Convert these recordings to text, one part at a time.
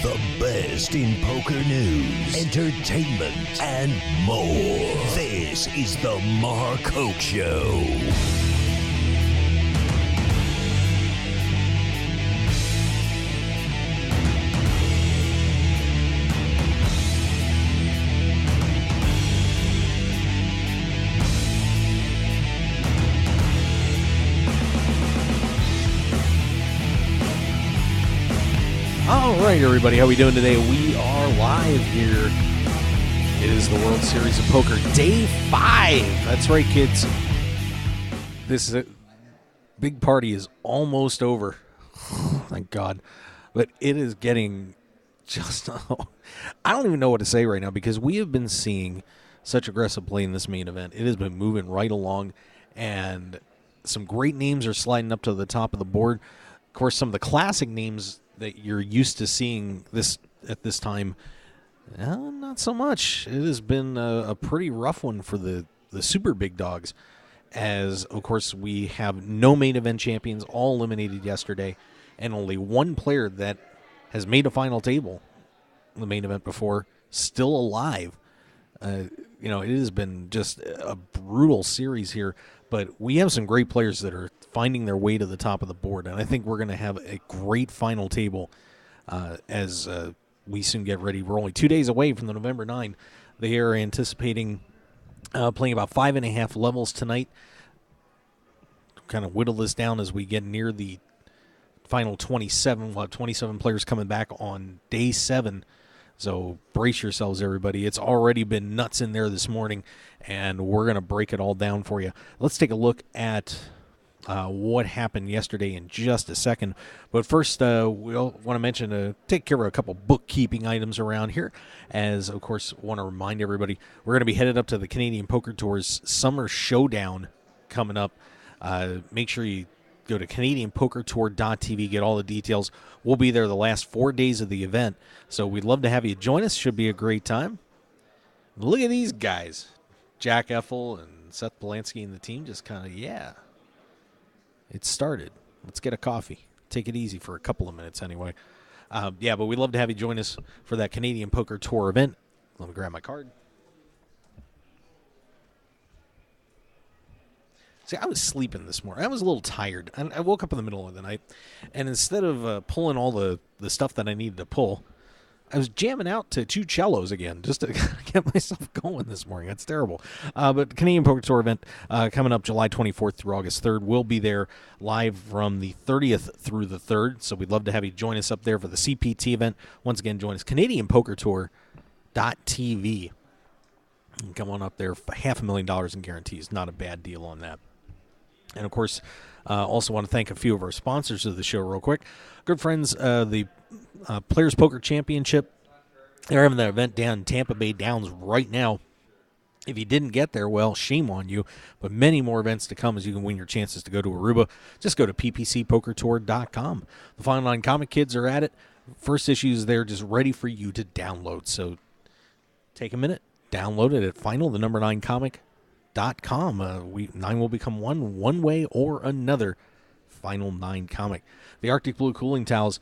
The best in poker news, entertainment, and more. This is the Mark Hoke Show. All right, everybody, how we doing today? We are live here. It is the World Series of Poker, Day 5. That's right, kids. This big party is almost over. Thank God. But it is getting just... I don't even know what to say right now because we have been seeing such aggressive play in this main event. It has been moving right along, and some great names are sliding up to the top of the board. Of course, some of the classic names that you're used to seeing this at this time, not so much. It has been a pretty rough one for the super big dogs, as, of course, we have no main event champions, all eliminated yesterday, and only one player that has made a final table in the main event before still alive. It has been just a brutal series here, but we have some great players that are finding their way to the top of the board, and I think we're going to have a great final table as we soon get ready. We're only 2 days away from the November 9. They are anticipating playing about 5.5 levels tonight. Kind of whittle this down as we get near the final 27. We'll have 27 players coming back on Day 7. So brace yourselves, everybody. It's already been nuts in there this morning, and we're going to break it all down for you. Let's take a look at what happened yesterday in just a second. But first, we'll want to mention, take care of a couple bookkeeping items around here. As, of course, want to remind everybody, we're going to be headed up to the Canadian Poker Tour's Summer Showdown coming up. Make sure you go to CanadianPokerTour.tv, get all the details. We'll be there the last 4 days of the event, so we'd love to have you join us. Should be a great time. Look at these guys. Jack Effel and Seth Polanski and the team just kind of, it started. Let's get a coffee. Take it easy for a couple of minutes anyway. But we'd love to have you join us for that Canadian Poker Tour event. Let me grab my card. See, I was sleeping this morning. I was a little tired. I woke up in the middle of the night, and instead of pulling all the stuff that I needed to pull, I was jamming out to 2 cellos again just to get myself going this morning. That's terrible. But Canadian Poker Tour event coming up July 24th through August 3rd. We'll be there live from the 30th through the 3rd, so we'd love to have you join us up there for the CPT event. Once again, join us, CanadianPokerTour.tv. And come on up there for $500,000 in guarantees. Not a bad deal on that. And, of course, also want to thank a few of our sponsors of the show real quick. Good friends, the Players Poker Championship. They're having that event down in Tampa Bay Downs right now. If you didn't get there, well, shame on you. But many more events to come as you can win your chances to go to Aruba. Just go to ppcpokertour.com. The Final Nine Comic Kids are at it. First issue is there just ready for you to download. So take a minute, download it at final9comic.com. Nine will become one way or another. Final 9 comic. The Arctic Blue cooling towels.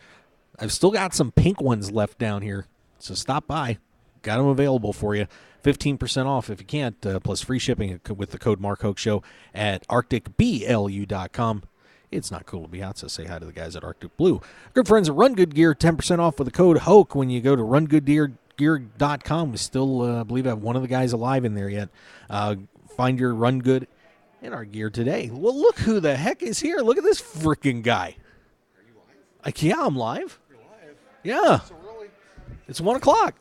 I've still got some pink ones left down here, so stop by. Got them available for you. 15% off if you can't, plus free shipping with the code Mark Hoke Show at arcticblu.com. It's not cool to be out, so say hi to the guys at Arctic Blue. Good friends at Run Good Gear, 10% off with the code Hoke when you go to rungoodgear.com. We still believe I have one of the guys alive in there yet. Find your Run Good in our gear today. Well, look who the heck is here. Look at this freaking guy. Are you live? Yeah, I'm live. You're live? Yeah. So early? It's 1 o'clock.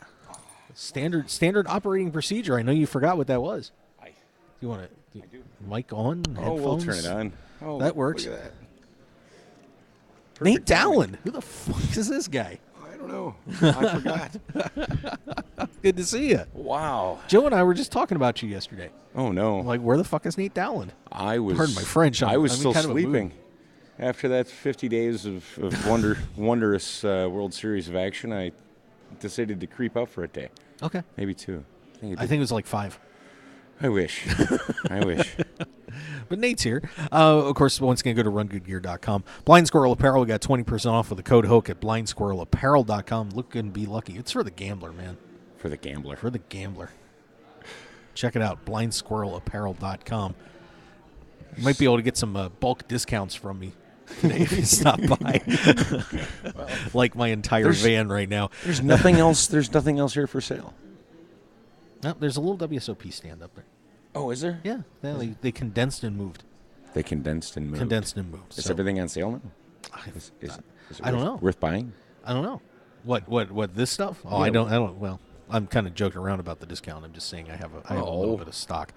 Standard operating procedure. I know you forgot what that was. I You want to do. mic on? Oh, Headphones? we'll turn it on. Oh, That works. Look at that. Nate Perfect timing. Dowland. Who the fuck is this guy? I don't know. I forgot. Good to see you. Wow. Joe and I were just talking about you yesterday. Oh, no. Like, where the fuck is Nate Dowland? I was. Pardon my French. I was I'm in still kind of a mood. sleeping. After that 50 days of wondrous World Series of action, I decided to creep up for a day. Okay. Maybe 2. I think it was like 5. I wish. I wish. But Nate's here. Of course, once again, go to rungoodgear.com. Blind Squirrel Apparel, we got 20% off with the code Hoke at blindsquirrelapparel.com. Look good and be lucky. It's for the gambler, man. For the gambler. For the gambler. Check it out, blindsquirelapparel.com. You might be able to get some bulk discounts from me today if you stop by. Like my entire van right now. There's nothing else. There's nothing else here for sale. No, there's a little WSOP stand up there. Oh, is there? Yeah, they condensed and moved. They condensed and moved. Is everything on sale now? Is it I don't know. Worth buying? I don't know. What this stuff? Oh, yeah. I don't. Well, I'm kind of joking around about the discount. I'm just saying I have a little bit of stock.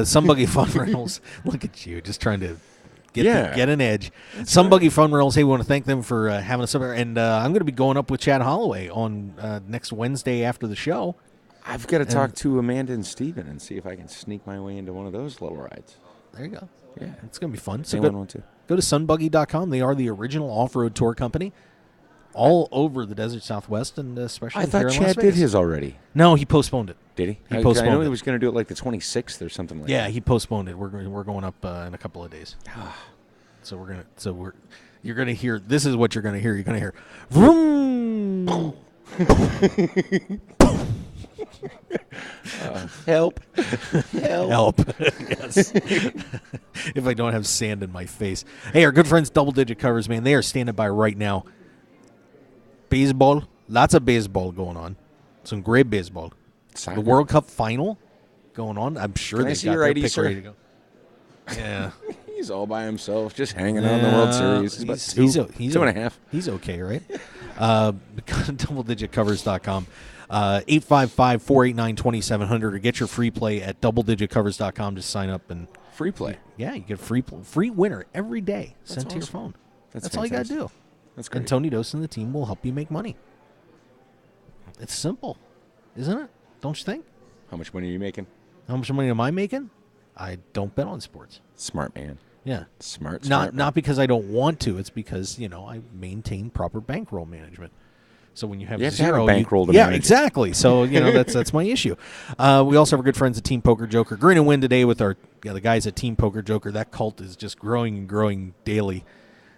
Some Buggy Fun Rentals. Look at you, just trying to get an edge. That's Some Buggy Fun Rentals. Hey, we want to thank them for having us up there. And I'm going to be going up with Chad Holloway on next Wednesday after the show. I've got to talk to Amanda and Steven and see if I can sneak my way into one of those little rides. There you go. Yeah. It's going to be fun. So Anyone want to? Go to sunbuggy.com. They are the original off-road tour company all over the desert Southwest and especially I thought here in Las Chad Vegas. did his already. No, he postponed it. Did he? He postponed I know it. he was going to do it like the 26th or something like that. Yeah, he postponed it. We're going up in a couple of days. You're gonna hear. This is what you're gonna hear. You're gonna hear. Vroom. Help. Yes. If I don't have sand in my face. Hey, our good friends Double Digit Covers, man, they are standing by right now. Baseball, lots of baseball going on. Some great baseball. Soccer. The World Cup final going on. I'm sure Can I they've see got your their ID, pick sir? ready to go. Yeah. He's all by himself, just hanging out in the World Series. He's about two and a half. He's okay, right? DoubleDigitCovers.com. 855-489-2700 or get your free play at doubledigitcovers.com to sign up and Free play. yeah, you get free winner every day sent to your phone. That's all you got to do. That's great. And Tony Dos and the team will help you make money. It's simple, isn't it? Don't you think? How much money are you making? How much money am I making? I don't bet on sports. Smart man. Yeah. Smart Not because I don't want to. It's because, I maintain proper bankroll management. So when you have You have to zero, have a bankroll to yeah, manage. exactly. So that's my issue. We also have our good friends at Team Poker Joker. Grin and win today with the guys at Team Poker Joker. That cult is just growing and growing daily.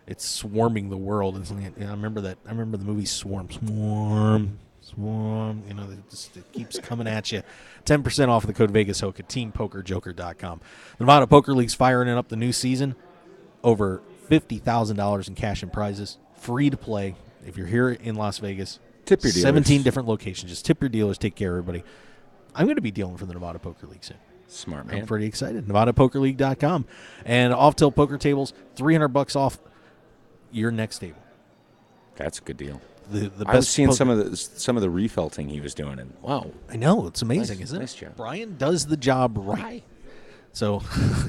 It's swarming the world. I remember that. I remember the movie Swarm. It keeps coming at you. 10% off the code Vegas Hoke at TeamPokerJoker.com. The Nevada Poker League's firing up the new season. Over $50,000 in cash and prizes. Free to play. If you're here in Las Vegas, Tip your dealers. 17 different locations. Just tip your dealers. Take care of everybody. I'm going to be dealing for the Nevada Poker League soon. Smart man. I'm pretty excited. NevadaPokerLeague.com. And off-tilt poker tables, $300 off your next table. That's a good deal. The best I was seeing some of the refelting he was doing, and wow, I know, it's amazing, Nice- isn't it? nice job. Brian does the job right. So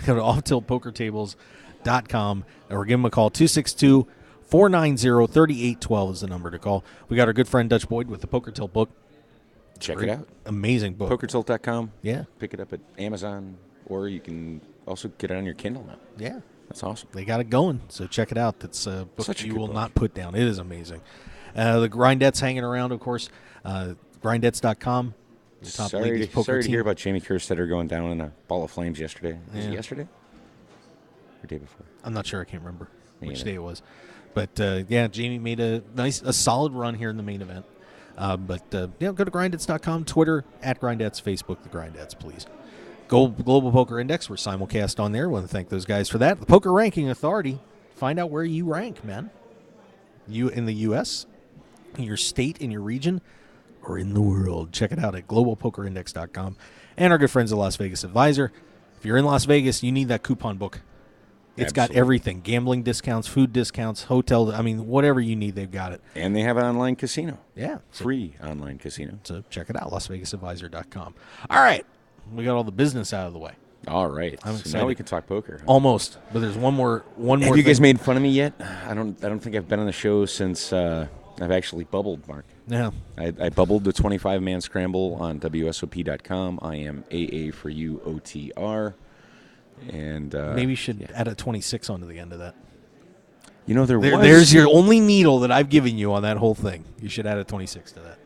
go to offtiltpokertables.com or give him a call. 262-490-3812 is the number to call. We got our good friend Dutch Boyd with the Poker Tilt book. check it out. Amazing book. PokerTilt.com. Yeah. Pick it up at Amazon, or you can also get it on your Kindle now. Yeah. That's awesome. They got it going, so check it out. It's a book Such a you good will book. not put down. It is amazing. The Grindettes hanging around, of course. Grindettes.com. The top ladies poker Sorry to team. hear about Jamie Kerstetter going down in a ball of flames yesterday. Was Yeah. it yesterday? Or day before? I'm not sure. I can't remember Me which either. day it was. But, Jamie made a solid run here in the main event. Go to Grindettes.com, Twitter, at Grindettes, Facebook, the Grindettes, please. Global Poker Index, we're simulcast on there. We want to thank those guys for that. The Poker Ranking Authority, find out where you rank, man. You in the U.S., in your state, in your region, or in the world. Check it out at globalpokerindex.com. And our good friends at Las Vegas Advisor. If you're in Las Vegas, you need that coupon book. It's got Absolutely. everything. Gambling discounts, food discounts, hotel. Whatever you need, they've got it. And they have an online casino. Yeah. Free online casino. So check it out, LasVegasAdvisor.com. All right. We got all the business out of the way. All right. I'm So excited. now we can talk poker. Almost. But there's one more Have you guys thing. made fun of me yet? I don't think I've been on the show since I've actually bubbled, Mark. Yeah. I bubbled the 25-man scramble on WSOP.com. I am AA for you, OTR. And Maybe you should add a 26 onto the end of that. you know, There's your only needle that I've given you on that whole thing. You should add a 26 to that.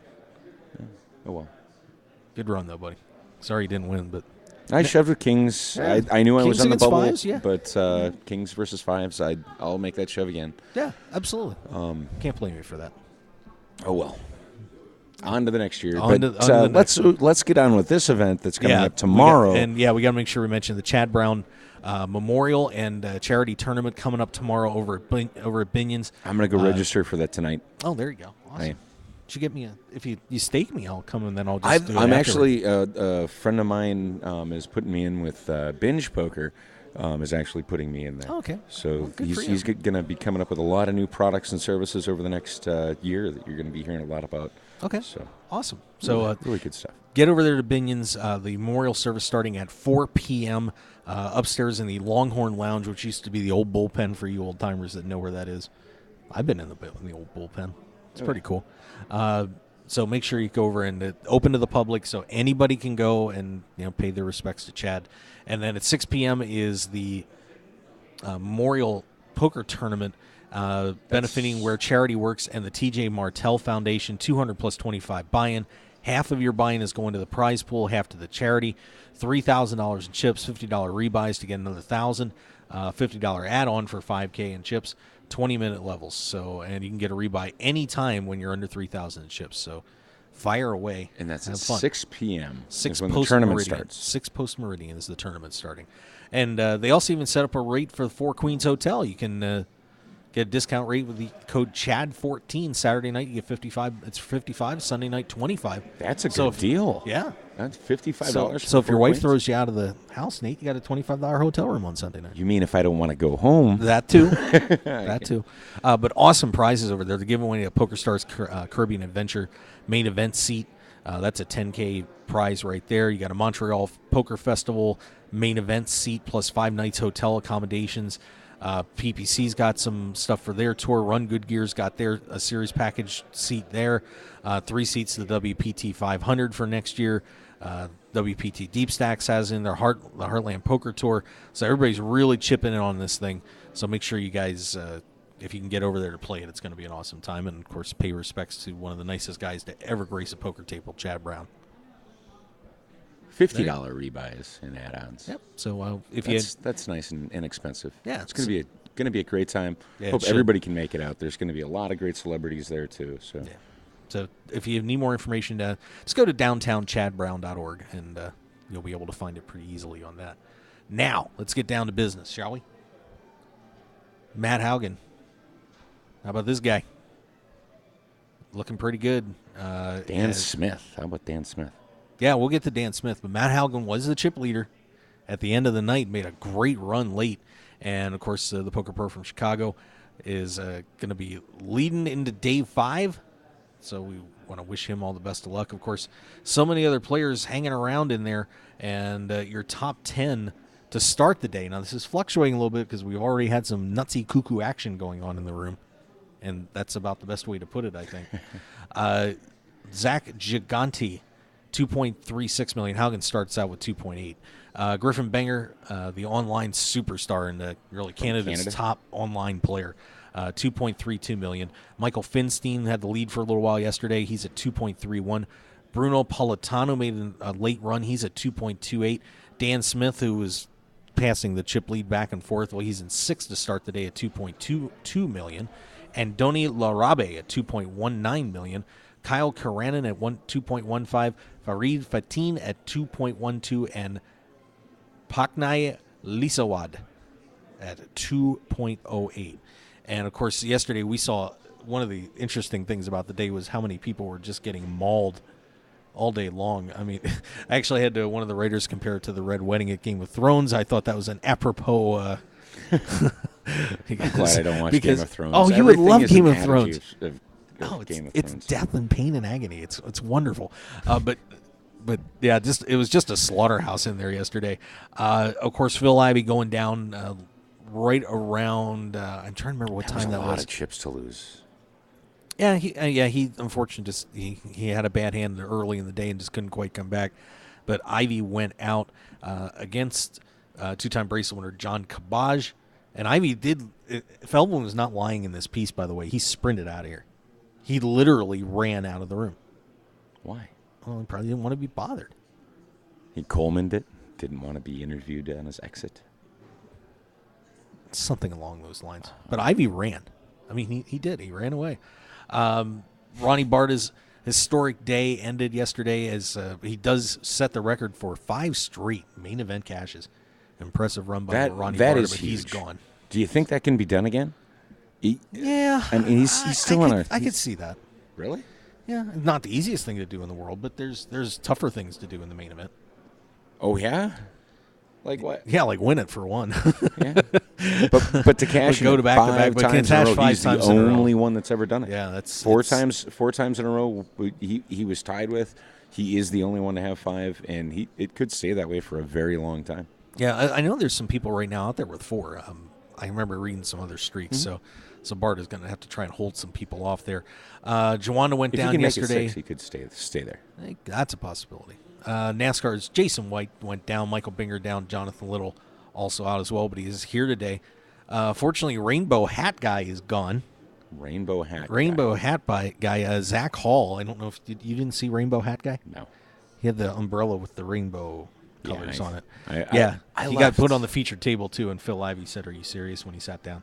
Oh, well. Good run, though, buddy. Sorry you didn't win, but I shoved with kings. Yeah. I knew I was Kings on the against bubble, fives, yeah. but kings versus fives, I'll make that shove again. Yeah, absolutely. Can't blame you for that. Oh well. On to the next year. On to the next let's get on with this event that's coming up We tomorrow. got to make sure we mention the Chad Brown Memorial and Charity Tournament coming up tomorrow over at Binion's. I'm going to go register for that tonight. Oh, there you go. Awesome. Hey. Should get me if you stake me, I'll come and then I'll just do it I'm afterward. actually a friend of mine is putting me in with Binge Poker. Is actually putting me in there. Oh, okay. So Well, he's going to be coming up with a lot of new products and services over the next year that you're going to be hearing a lot about. Okay. So awesome. So really good stuff. Get over there to Binion's. The memorial service starting at 4 p.m. Upstairs in the Longhorn Lounge, which used to be the old bullpen for you old timers that know where that is. I've been in the old bullpen. It's pretty cool. So make sure you go over and open to the public so anybody can go and pay their respects to Chad. And then at 6 p.m. is the Memorial Poker Tournament benefiting Where Charity Works and the TJ Martell Foundation. 200 plus 25 buy-in. Half of your buy-in is going to the prize pool, half to the charity. $3,000 in chips, $50 rebuys to get another $1,000. $50 add-on for $5K in chips. 20-minute levels. And you can get a rebuy anytime when you're under 3,000 in chips. So fire away. And that's at at 6 p.m. 6 is when the tournament post-meridian. starts. 6 post-meridian is the tournament starting. And they also even set up a rate for the Four Queens Hotel. You can get a discount rate with the code CHAD14. Saturday night you get 55. It's 55. Sunday night 25. That's a good deal. Yeah. That's $55. So if your wife throws you out of the house, Nate, you got a $25 hotel room on Sunday night. You mean if I don't want to go home? That too. That too. But awesome prizes over there. They're giving away a PokerStars Caribbean Adventure main event seat. That's a $10K prize right there. You got a Montreal Poker Festival main event seat plus 5 nights hotel accommodations. PPC's got some stuff for their tour. Run Good Gear's got a series package seat there. 3 seats to the WPT 500 for next year. WPT Deep Stacks has in their the Heartland Poker Tour. So everybody's really chipping in on this thing. So make sure you guys, if you can get over there to play it, it's going to be an awesome time. And, of course, pay respects to one of the nicest guys to ever grace a poker table, Chad Brown. $50 rebuys and add-ons. Yep. So that's nice and inexpensive. Yeah, it's going to be a great time. Yeah, Hope everybody can make it out. There's going to be a lot of great celebrities there too. So. Yeah. So if you need more information, just go to downtownchadbrown.org, and you'll be able to find it pretty easily on that. Now, let's get down to business, shall we? Matt Haugen. How about this guy? Looking pretty good. Dan Smith. How about Dan Smith? Yeah, we'll get to Dan Smith, but Matt Haugen was the chip leader at the end of the night, made a great run late. And, of course, the Poker Pro from Chicago is going to be leading into day 5. So we want to wish him all the best of luck. Of course, so many other players hanging around in there, and your top 10 to start the day. Now, this is fluctuating a little bit because we've already had some nutsy cuckoo action going on in the room, and that's about the best way to put it, I think. Zach Gigante, 2.36 million. Haugen starts out with 2.8. Griffin Banger, the online superstar and really Canada's top online player, 2.32 million. Michael Finstein had the lead for a little while yesterday. He's at 2.31. Bruno Politano made a late run. He's at 2.28. Dan Smith, who was passing the chip lead back and forth, well, he's in 6th to start the day at 2.22 million. And Doni Larabe at 2.19 million. Kyle Karanen at 2.15. Farid Fatin at 2.12. And Paknai Lisawad at 2.08. And, of course, yesterday we saw one of the interesting things about the day was how many people were just getting mauled all day long. I mean, I actually had one of the writers compare it to the Red Wedding at Game of Thrones. I thought that was an apropos. I'm glad I don't watch Game of Thrones. Oh, you would love Game of Thrones. Game of it's Thrones. death and pain and agony. It's wonderful. But yeah, it was just a slaughterhouse in there yesterday. Of course, Phil Ivey going down right around. I'm trying to remember what time that was. A lot of chips to lose. Yeah, he unfortunately just he had a bad hand early in the day and just couldn't quite come back. But Ivey went out against two-time bracelet winner John Kabaj, and Ivey did. Feldman was not lying in this piece, by the way. He sprinted out of here. He literally ran out of the room. Why? Well, he probably didn't want to be bothered. He Colemaned it. didn't want to be interviewed on his exit. Something along those lines. But Ivy ran. I mean, he did. He ran away. Ronnie Barta's historic day ended yesterday as he does set the record for 5 straight main event cashes. Impressive run by Ronnie Barta, is but huge. he's gone. Do you think that can be done again? Yeah. I mean, he's still I could see that. Really? Yeah, not the easiest thing to do in the world, but there's tougher things to do in the main event. Oh, yeah? Like what? Yeah, like win it for one. Yeah. But to cash go it to back-to-back, five but can times in a cash row, 5 he's times the in a row. only one that's ever done it. Yeah, that's four times in a row. He was tied with. He is the only one to have 5, and it could stay that way for a very long time. Yeah, I know there's some people right now out there with 4. I remember reading some other streaks, so Barta's going to have to try and hold some people off there. Joanna went If down he can yesterday. Make it 6, he could stay there. I think that's a possibility. NASCAR's Jason White went down, Michael Binger down, Jonathan Little also out as well, but he is here today. Fortunately, Rainbow Hat Guy is gone. Rainbow Hat Guy, Zach Hall. I don't know if you didn't see Rainbow Hat Guy? No. He had the umbrella with the rainbow colors on it. I he got put on the featured table, too, and Phil Ivey said, "Are you serious?" when he sat down.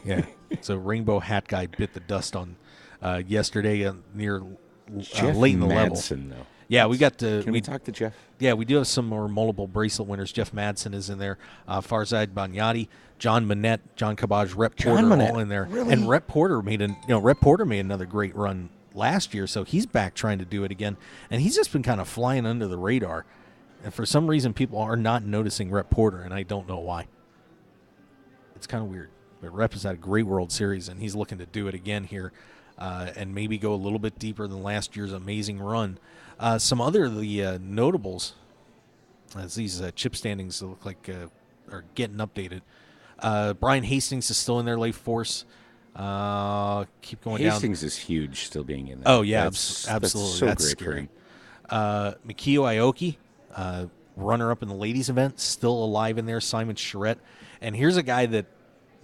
Yeah. So Rainbow Hat Guy bit the dust on yesterday near late in the level. Though. Yeah, we got to. Can we talk to Jeff? Yeah, we do have some more multiple bracelet winners. Jeff Madsen is in there. Farzad Banyati, John Manette, John Cabaj, Rep Porter, all in there. Really? And Rep Porter made another great run last year, so he's back trying to do it again. And he's just been kind of flying under the radar. And for some reason, people are not noticing Rep Porter, and I don't know why. It's kind of weird. But Rep has had a great World Series, and he's looking to do it again here and maybe go a little bit deeper than last year's amazing run. Some other of the notables, as these chip standings look like are getting updated. Brian Hastings is still in there, late force. Keep going down. Hastings is huge, still being in there. Oh, yeah, absolutely. That's so great scary. for him. Mikio Aoki, runner-up in the ladies' event, still alive in there. Simon Charette. And here's a guy that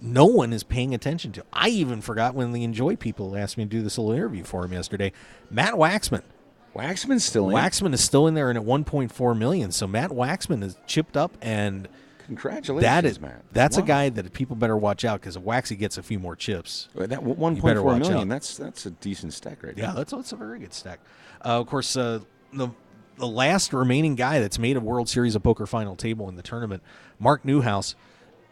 no one is paying attention to. I even forgot when the Enjoy people asked me to do this little interview for him yesterday. Matt Waxman. Waxman's still in. Waxman is still in there and at $1.4 million. So Matt Waxman is chipped up, and congratulations, Matt. That's a guy that people better watch out because if Waxy gets a few more chips, that $1.4 million. That's a decent stack right now. Yeah, that's a very good stack. Of course, the last remaining guy that's made a World Series of Poker final table in the tournament, Mark Newhouse,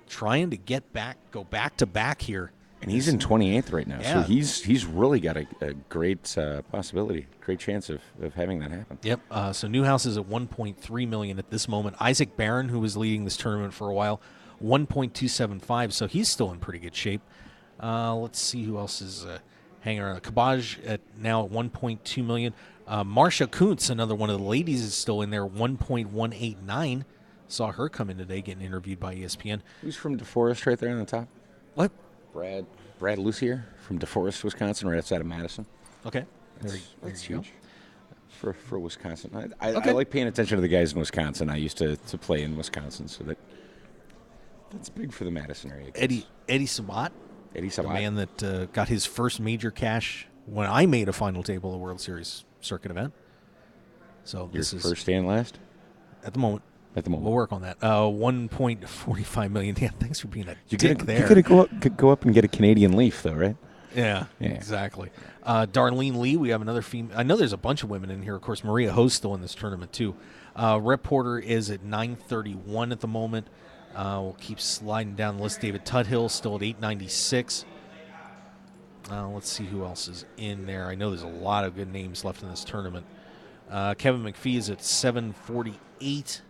trying to go back to back here. And he's in 28th right now, yeah. So he's really got a great possibility, great chance of having that happen. Yep. So Newhouse is at $1.3 million at this moment. Isaac Barron, who was leading this tournament for a while, $1.275. So he's still in pretty good shape. Let's see who else is hanging around. Kabaj now at $1.2 million. Marsha Kuntz, another one of the ladies, is still in there, $1.189. Saw her come in today, getting interviewed by ESPN. Who's from DeForest right there on the top? What? Brad Lucier from DeForest, Wisconsin, right outside of Madison. Okay. That's huge for Wisconsin. I like paying attention to the guys in Wisconsin. I used to play in Wisconsin, so that's big for the Madison area. Eddie Sabat. The man that got his first major cash when I made a final table of the World Series circuit event. So Your first and last? At the moment. We'll work on that. $1.45 million. Yeah, thanks for being a dick there. You could go up and get a Canadian Leaf, though, right? Yeah, exactly. Darlene Lee, we have another female. I know there's a bunch of women in here. Of course, Maria Ho's still in this tournament, too. Rep Porter is at 931 at the moment. We'll keep sliding down the list. David Tuthill still at 896. Let's see who else is in there. I know there's a lot of good names left in this tournament. Kevin McPhee is at 748.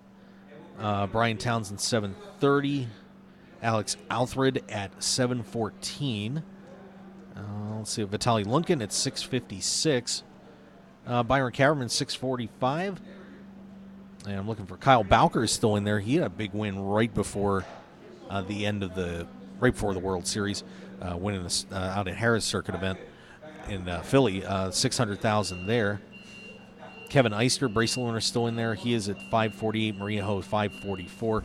Brian Townsend, 730. Alex Alfred at 714. Let's see, Vitaly Lunkin at 656. Byron Caverman, 645. And I'm looking for Kyle Bowker is still in there. He had a big win right before the World Series, winning out at Harris Circuit event in Philly, 600,000 there. Kevin Eister, bracelet owner, still in there. He is at 548. Maria Ho, 544.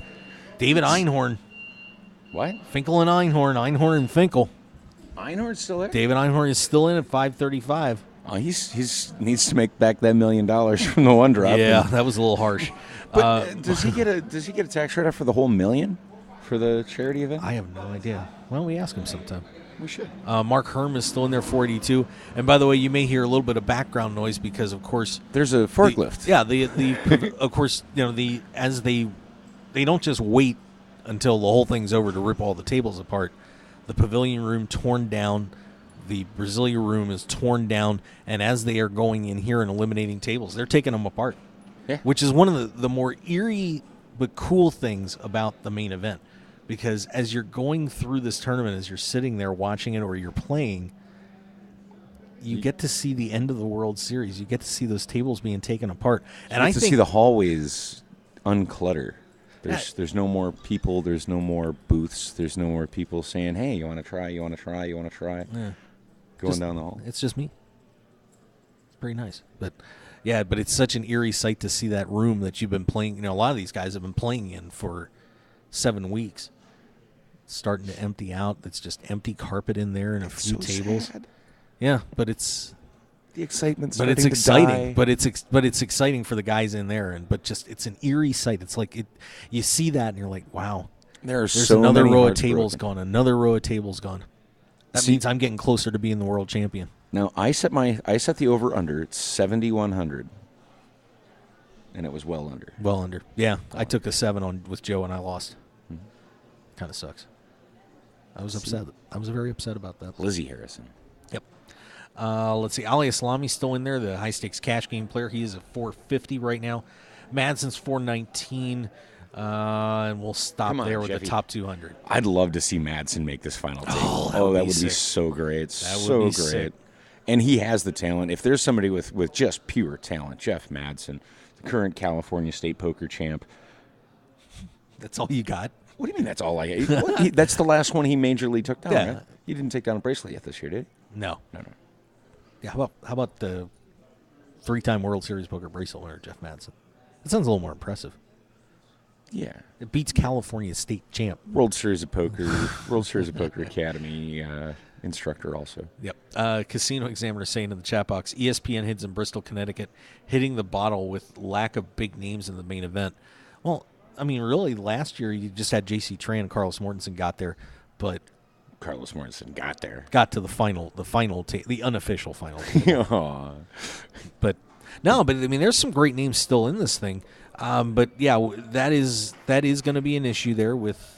David Einhorn. What? Finkel and Einhorn. Einhorn and Finkel. Einhorn's still there? David Einhorn is still in at 535. He's needs to make back that $1 million from the one drop. Yeah, that was a little harsh. But does he get a tax write-off for the whole $1 million for the charity event? I have no idea. Why don't we ask him sometime? We should. Mark Herm is still in there, 482. And by the way, you may hear a little bit of background noise because, of course, there's a forklift. Of course, as they don't just wait until the whole thing's over to rip all the tables apart. The pavilion room torn down, the Brasilia room is torn down, and as they are going in here and eliminating tables, they're taking them apart. Yeah. Which is one of the more eerie but cool things about the main event. Because as you're going through this tournament, as you're sitting there watching it or you're playing, you get to see the end of the World Series. You get to see those tables being taken apart. And I think see the hallways unclutter. There's no more people. There's no more booths. There's no more people saying, "Hey, you want to try? You want to try? You want to try?" Yeah. Going down the hall. It's just me. It's pretty nice, but it's such an eerie sight to see that room that you've been playing. A lot of these guys have been playing in for 7 weeks. It's starting to empty out. It's just empty carpet in there and a few tables. Sad. Yeah, but it's the excitement's but it's exciting. But it's exciting for the guys in there, it's an eerie sight. It's like you see that and you're like, wow. There's another row of tables gone. Another row of tables gone. That means I'm getting closer to being the world champion. Now I set the over under at 7,100, and it was well under. Well under. Yeah, I took a 7 with Joe and I lost. Kind of sucks. I was upset. I was very upset about that. Lizzie Harrison. Yep. Let's see. Ali Islami's still in there, the high-stakes cash game player. He is at 450 right now. Madsen's 419. And we'll stop there with Jeffy. The top 200. I'd love to see Madsen make this final table. That would be so great. That would be great. Sick. And he has the talent. If there's somebody with just pure talent, Jeff Madsen, the current California State Poker champ. That's all you got? What do you mean that's all I got? That's the last one he majorly took down, right? He didn't take down a bracelet yet this year, did he? No. Yeah, how about the 3-time World Series poker bracelet winner, Jeff Madsen? That sounds a little more impressive. Yeah. It beats California State champ. World Series of Poker Academy instructor also. Yep. Casino Examiner saying in the chat box, ESPN hits in Bristol, Connecticut, hitting the bottle with lack of big names in the main event. Well, I mean, really, last year you just had J.C. Tran and Carlos Mortensen got there, but Carlos Mortensen got to the unofficial final. But I mean, there's some great names still in this thing. But yeah, that is going to be an issue there with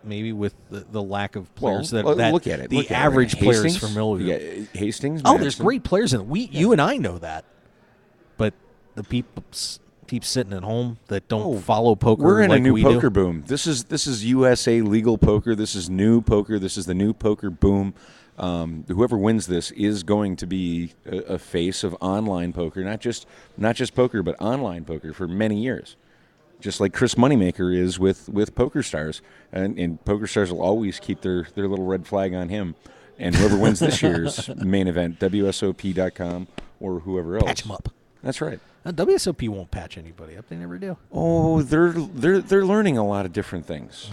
the lack of players that look at it. The average player is familiar. Yeah, Hastings. Oh, there's great players in it. You and I know that, but the people keep sitting at home that don't follow poker. We're in like a new poker do. boom. This is USA legal poker. This is new poker. This is the new poker boom. Whoever wins this is going to be a face of online poker, not just poker, but online poker for many years. Just like Chris Moneymaker is with PokerStars, and PokerStars will always keep their little red flag on him. And whoever wins this year's main event, WSOP.com or whoever else, patch them up. That's right. WSOP won't patch anybody up. They never do. Oh, they're learning a lot of different things.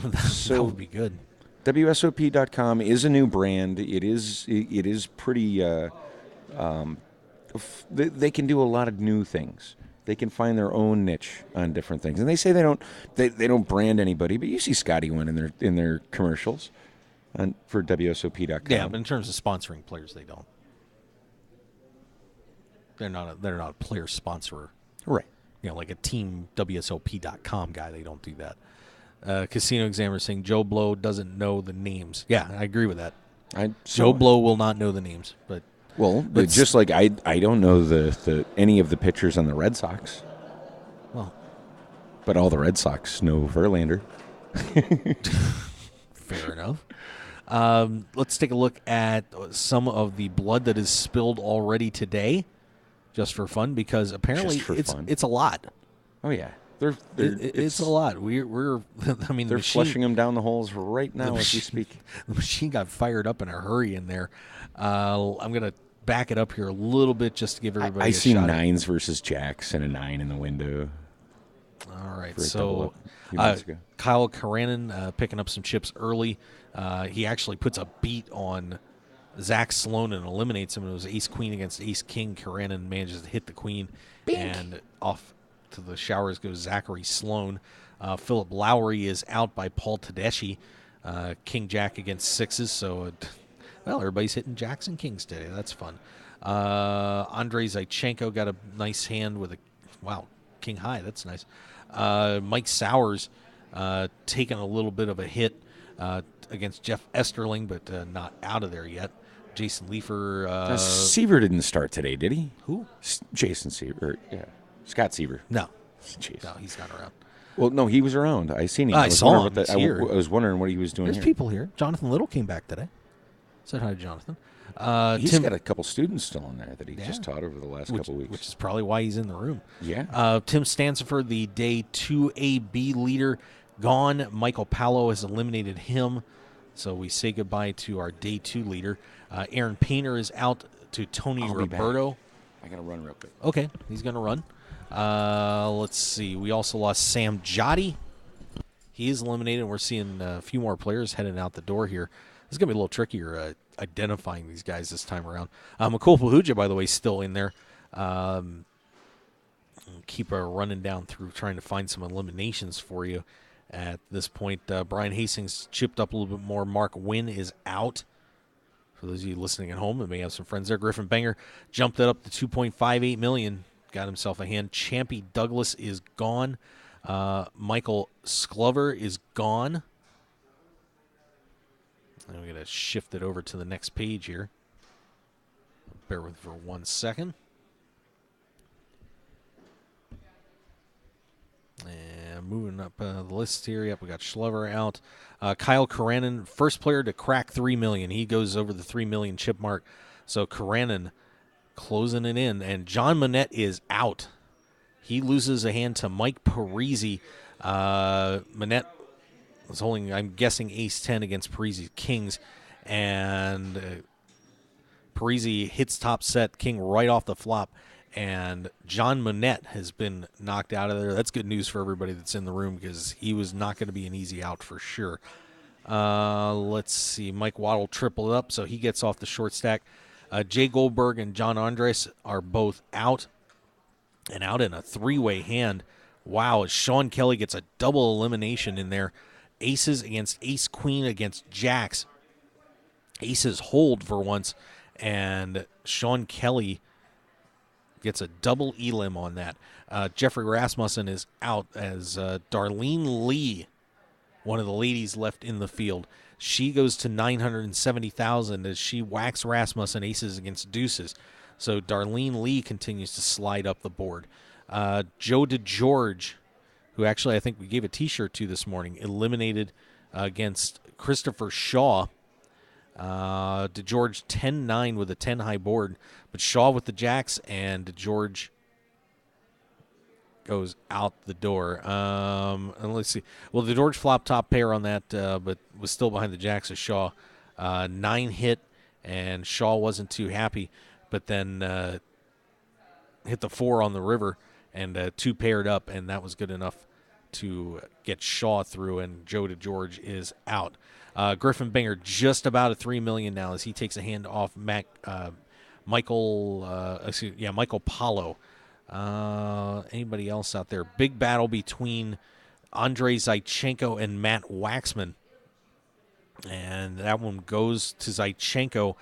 That would be good. WSOP.com is a new brand. It is pretty. They can do a lot of new things. They can find their own niche on different things, and they say they don't brand anybody. But you see Scotty one in their commercials, for WSOP.com. Yeah, but in terms of sponsoring players, they don't. They're not a player sponsor, right? Like a team WSOP.com guy. They don't do that. Casino Examiner saying Joe Blow doesn't know the names. Yeah, I agree with that. Joe Blow will not know the names, but just like I don't know the any of the pitchers on the Red Sox. Well, but all the Red Sox know Verlander. Fair enough. Let's take a look at some of the blood that is spilled already today. Just for fun, because apparently it's a lot. Oh yeah, it's a lot. We're I mean they're flushing them down the holes right now as we speak. The machine got fired up in a hurry in there. I'm gonna back it up here a little bit just to give everybody. I see nines versus jacks and a 9 in the window. All right, so Kyle Karanen picking up some chips early. He actually puts a beat on Zach Sloan and eliminates him. It was ace queen against ace king. Karanin manages to hit the queen, and off to the showers goes Zachary Sloan. Philip Lowry is out by Paul Tedeschi. King Jack against sixes, so well, everybody's hitting jacks and kings today. That's fun. Andrei Zaichenko got a nice hand with a king high. That's nice. Mike Sowers taking a little bit of a hit against Jeff Esterling, but not out of there yet. Jason Leifer. Seaver didn't start today, did he? Who? Jason Seaver. Yeah. Scott Seaver. No. Jeez. No, he's not around. Well, no, he was around. I seen him. I saw him. I was wondering what he was doing There's here. people here. Jonathan Little came back today. Said hi to Jonathan. He's got a couple students still in there that he just taught over the last couple weeks. Which is probably why he's in the room. Yeah. Tim Stansford, the day 2AB leader, gone. Michael Palo has eliminated him. So we say goodbye to our day 2 leader. Aaron Painter is out to Tony Roberto. I got to run real quick. Okay, he's going to run. Let's see. We also lost Sam Jotty. He is eliminated, and we're seeing a few more players heading out the door here. It's going to be a little trickier identifying these guys this time around. Makul Pahuja, by the way, is still in there. Keep running down through trying to find some eliminations for you at this point. Brian Hastings chipped up a little bit more. Mark Wynn is out. For those of you listening at home that may have some friends there, Griffin Banger jumped it up to $2.58 million. Got himself a hand. Champy Douglas is gone. Michael Sklover is gone. And we're going to shift it over to the next page here. Bear with me for 1 second. And moving up the list here. Yep, we got Schlever out. Kyle Karanin, first player to crack $3 million. He goes over the $3 million chip mark. So Karanin closing it in. And John Monette is out. He loses a hand to Mike Parisi. Monette was holding, I'm guessing, ace-10 against Parisi's kings. And Parisi hits top set, king right off the flop. And John Monette has been knocked out of there. That's good news for everybody that's in the room because he was not going to be an easy out for sure. Let's see. Mike Waddle tripled up, so he gets off the short stack. Jay Goldberg and John Andres are both out. And out in a three-way hand. Wow, Sean Kelly gets a double elimination in there. Aces against ace-queen against jacks. Aces hold for once. And Sean Kelly gets a double elim on that. Jeffrey Rasmussen is out as Darlene Lee, one of the ladies left in the field. She goes to $970,000 as she whacks Rasmussen aces against deuces. So Darlene Lee continues to slide up the board. Joe DeGeorge, who actually I think we gave a T-shirt to this morning, eliminated against Christopher Shaw. DeGeorge 10-9 with a 10-high board, but Shaw with the jacks, and DeGeorge goes out the door. And let's see. Well, DeGeorge flopped top pair on that, but was still behind the jacks of Shaw. 9 hit, and Shaw wasn't too happy, but then hit the 4 on the river, and 2 paired up, and that was good enough to get Shaw through, and Joe DeGeorge is out. Griffin Banger just about at $3 million now as he takes a hand off Michael Palo. Anybody else out there? Big battle between Andrei Zaichenko and Matt Waxman. And that one goes to Zaichenko.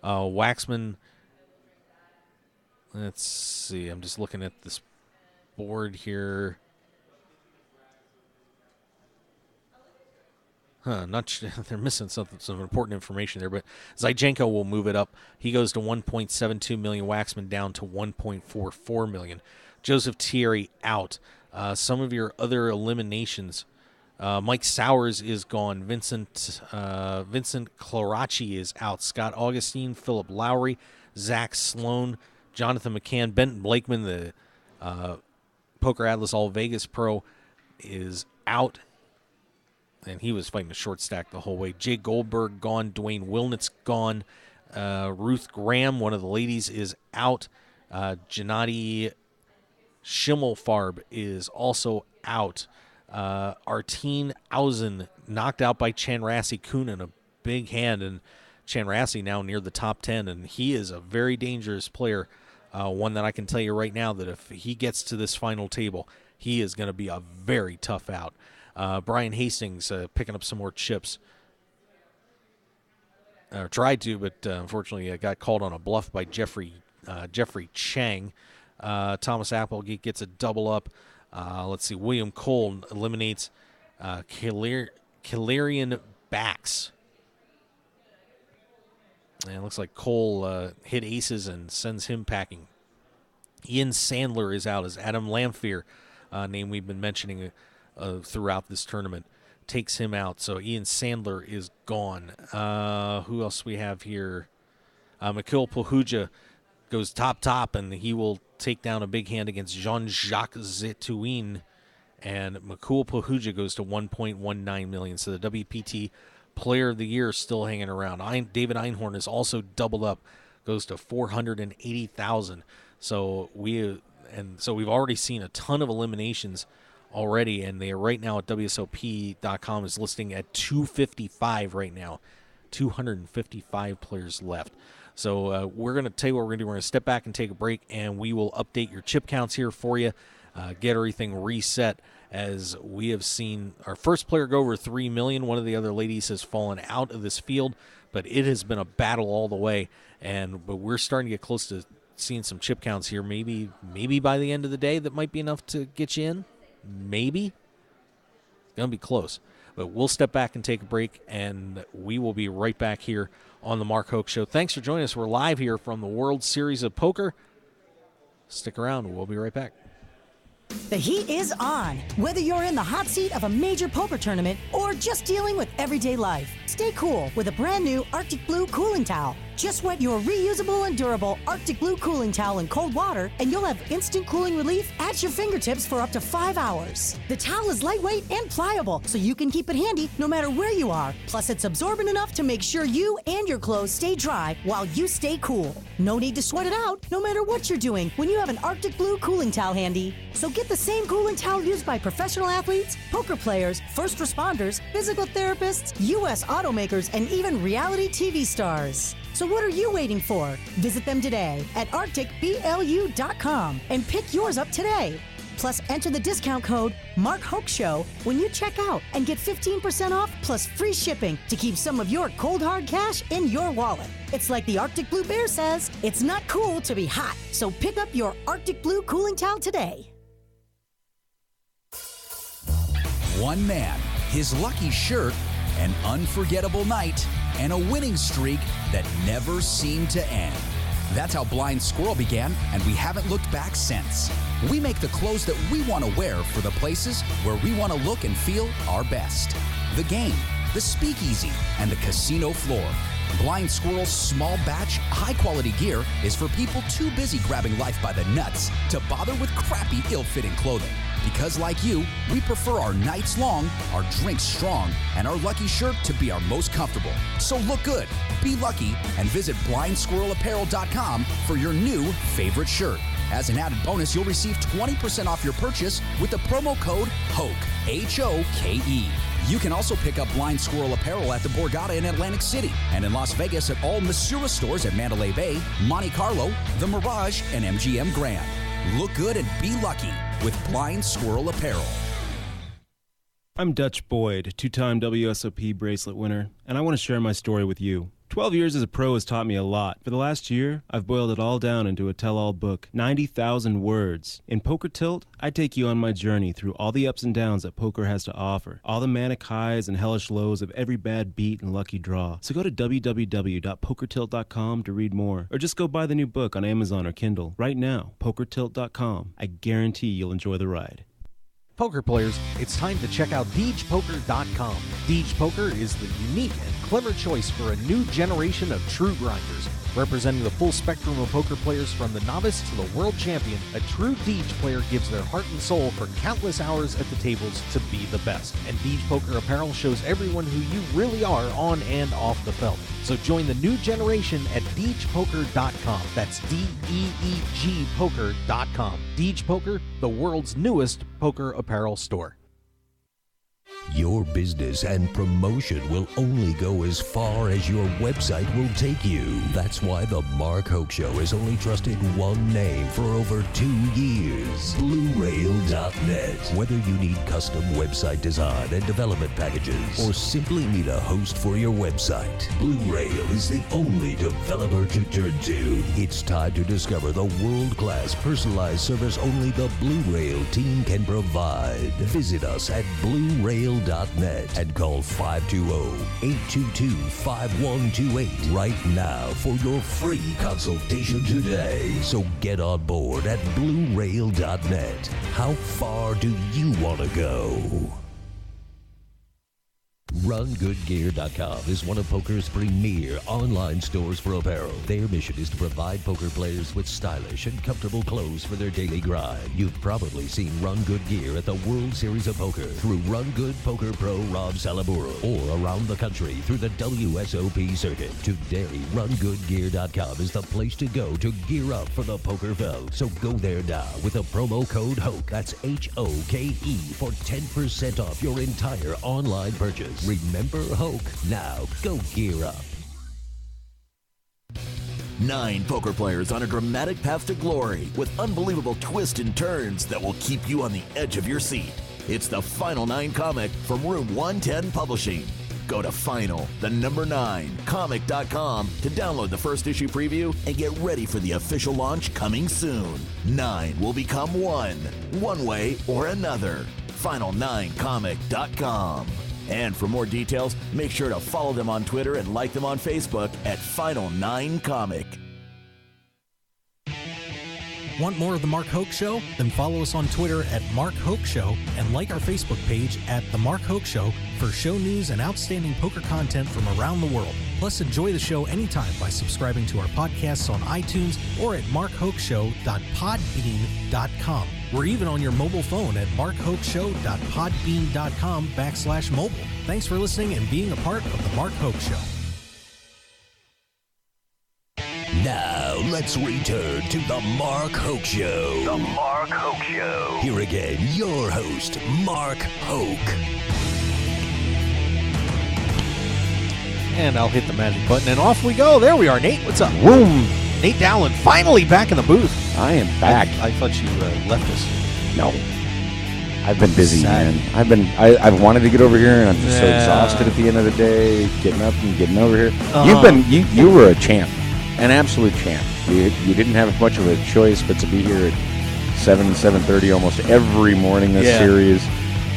Waxman, let's see. I'm just looking at this board here. They're missing some important information there, but Zaichenko will move it up. He goes to $1.72 million. Waxman down to $1.44 million. Joseph Thierry out. Some of your other eliminations. Mike Sowers is gone. Vincent Cloracci is out. Scott Augustine, Philip Lowry, Zach Sloan, Jonathan McCann, Benton Blakeman, the Poker Atlas All Vegas Pro, is out. And he was fighting a short stack the whole way. Jay Goldberg gone. Dwayne Wilnitz gone. Ruth Graham, one of the ladies, is out. Gennady Schimmelfarb is also out. Artine Ausen knocked out by Chanrasi Kuhn in a big hand. And Chanrassi now near the top 10, and he is a very dangerous player. One that I can tell you right now that if he gets to this final table, he is going to be a very tough out. Brian Hastings picking up some more chips. Tried to, but unfortunately got called on a bluff by Jeffrey Chang. Thomas Applegate gets a double up. Let's see. William Cole eliminates Kalarian Bax. And it looks like Cole hit aces and sends him packing. Ian Sandler is out as Adam Lamphere, name we've been mentioning throughout this tournament, takes him out. So Ian Sandler is gone. Who else we have here? Mikhail Pohuja goes top, and he will take down a big hand against Jean-Jacques Zetuin. And Mikhail Pohuja goes to $1.19 million. So the WPT Player of the Year is still hanging around. David Einhorn is also doubled up, goes to $480,000. So we've already seen a ton of eliminations already, and they are right now at WSOP.com is listing at 255 right now. 255 players left. So we're going to tell you what we're going to do. We're going to step back and take a break, and we will update your chip counts here for you, get everything reset, as we have seen our first player go over 3 million. One of the other ladies has fallen out of this field, but it has been a battle all the way, but we're starting to get close to seeing some chip counts here. Maybe by the end of the day that might be enough to get you in. Maybe. It's going to be close. But we'll step back and take a break, and we will be right back here on the Mark Hoke Show. Thanks for joining us. We're live here from the World Series of Poker. Stick around. We'll be right back. The heat is on. Whether you're in the hot seat of a major poker tournament or just dealing with everyday life, stay cool with a brand new Arctic Blue cooling towel. Just wet your reusable and durable Arctic Blue cooling towel in cold water, and you'll have instant cooling relief at your fingertips for up to 5 hours. The towel is lightweight and pliable, so you can keep it handy no matter where you are. Plus, it's absorbent enough to make sure you and your clothes stay dry while you stay cool. No need to sweat it out, no matter what you're doing, when you have an Arctic Blue cooling towel handy. So get the same cooling towel used by professional athletes, poker players, first responders, physical therapists, U.S. automakers, and even reality TV stars. So what are you waiting for? Visit them today at arcticblu.com and pick yours up today. Plus, enter the discount code MarkHokeShow when you check out and get 15% off plus free shipping to keep some of your cold hard cash in your wallet. It's like the Arctic Blue Bear says, it's not cool to be hot. So pick up your Arctic Blue cooling towel today. One man, his lucky shirt, an unforgettable night, and a winning streak that never seemed to end. That's how Blind Squirrel began, and we haven't looked back since. We make the clothes that we want to wear for the places where we want to look and feel our best. The game, the speakeasy, and the casino floor. Blind Squirrel's small batch, high-quality gear is for people too busy grabbing life by the nuts to bother with crappy, ill-fitting clothing. Because like you, we prefer our nights long, our drinks strong, and our lucky shirt to be our most comfortable. So look good, be lucky, and visit blindsquirrelapparel.com for your new favorite shirt. As an added bonus, you'll receive 20% off your purchase with the promo code HOKE, H-O-K-E. You can also pick up Blind Squirrel apparel at the Borgata in Atlantic City and in Las Vegas at all Masura stores at Mandalay Bay, Monte Carlo, The Mirage, and MGM Grand. Look good and be lucky with Blind Squirrel Apparel. I'm Dutch Boyd, two-time WSOP bracelet winner, and I want to share my story with you. 12 years as a pro has taught me a lot. For the last year, I've boiled it all down into a tell-all book, 90,000 words. In Poker Tilt, I take you on my journey through all the ups and downs that poker has to offer, all the manic highs and hellish lows of every bad beat and lucky draw. So go to www.pokertilt.com to read more, or just go buy the new book on Amazon or Kindle. Right now, pokertilt.com. I guarantee you'll enjoy the ride. Poker players, it's time to check out DeegePoker.com. Deege Poker is the unique and clever choice for a new generation of true grinders. Representing the full spectrum of poker players from the novice to the world champion, a true Deege player gives their heart and soul for countless hours at the tables to be the best. And Deege Poker apparel shows everyone who you really are on and off the felt. So join the new generation at DeegePoker.com. That's D-E-E-G Poker.com. Deege Poker, the world's newest poker apparel store. Your business and promotion will only go as far as your website will take you. That's why the Mark Hoke Show has only trusted one name for over 2 years, BlueRail.net. Whether you need custom website design and development packages or simply need a host for your website, Blue Rail is the only developer to turn to. It's time to discover the world-class personalized service only the Blue Rail team can provide. Visit us at BlueRail.net and call 520-822-5128 right now for your free consultation today. So get on board at BlueRail.net. How far do you want to go? RunGoodGear.com is one of poker's premier online stores for apparel. Their mission is to provide poker players with stylish and comfortable clothes for their daily grind. You've probably seen Run Good Gear at the World Series of Poker through Run Good Poker Pro Rob Salaburo or around the country through the WSOP circuit. Today, RunGoodGear.com is the place to go to gear up for the poker felt. So go there now with a promo code HOKE, that's HOKE, for 10% off your entire online purchase. Remember Hoke. Now go gear up. 9 poker players on a dramatic path to glory with unbelievable twists and turns that will keep you on the edge of your seat. It's the Final 9 comic from Room 110 Publishing. Go to final9comic.com to download the first issue preview and get ready for the official launch coming soon. 9 will become 1, one way or another. Final9comic.com. And for more details, make sure to follow them on Twitter and like them on Facebook at Final9Comic. Want more of The Mark Hoke Show? Then follow us on Twitter at Mark Hoke Show and like our Facebook page at The Mark Hoke Show for show news and outstanding poker content from around the world. Plus, enjoy the show anytime by subscribing to our podcasts on iTunes or at markhokeshow.podbean.com. We're even on your mobile phone at markhokeshow.podbean.com/mobile. Thanks for listening and being a part of The Mark Hoke Show. Now, let's return to the Mark Hoke Show. The Mark Hoke Show. Here again, your host, Mark Hoke. And I'll hit the magic button, and off we go. There we are, Nate. What's up? Boom. Nate Dowland, finally back in the booth. I am back. I thought you left us. No. I've been busy, Sad. man. I've wanted to get over here, and I'm just so exhausted at the end of the day, getting up and getting over here. You were a champ, an absolute champ. You didn't have much of a choice but to be here at 7:30 almost every morning this series,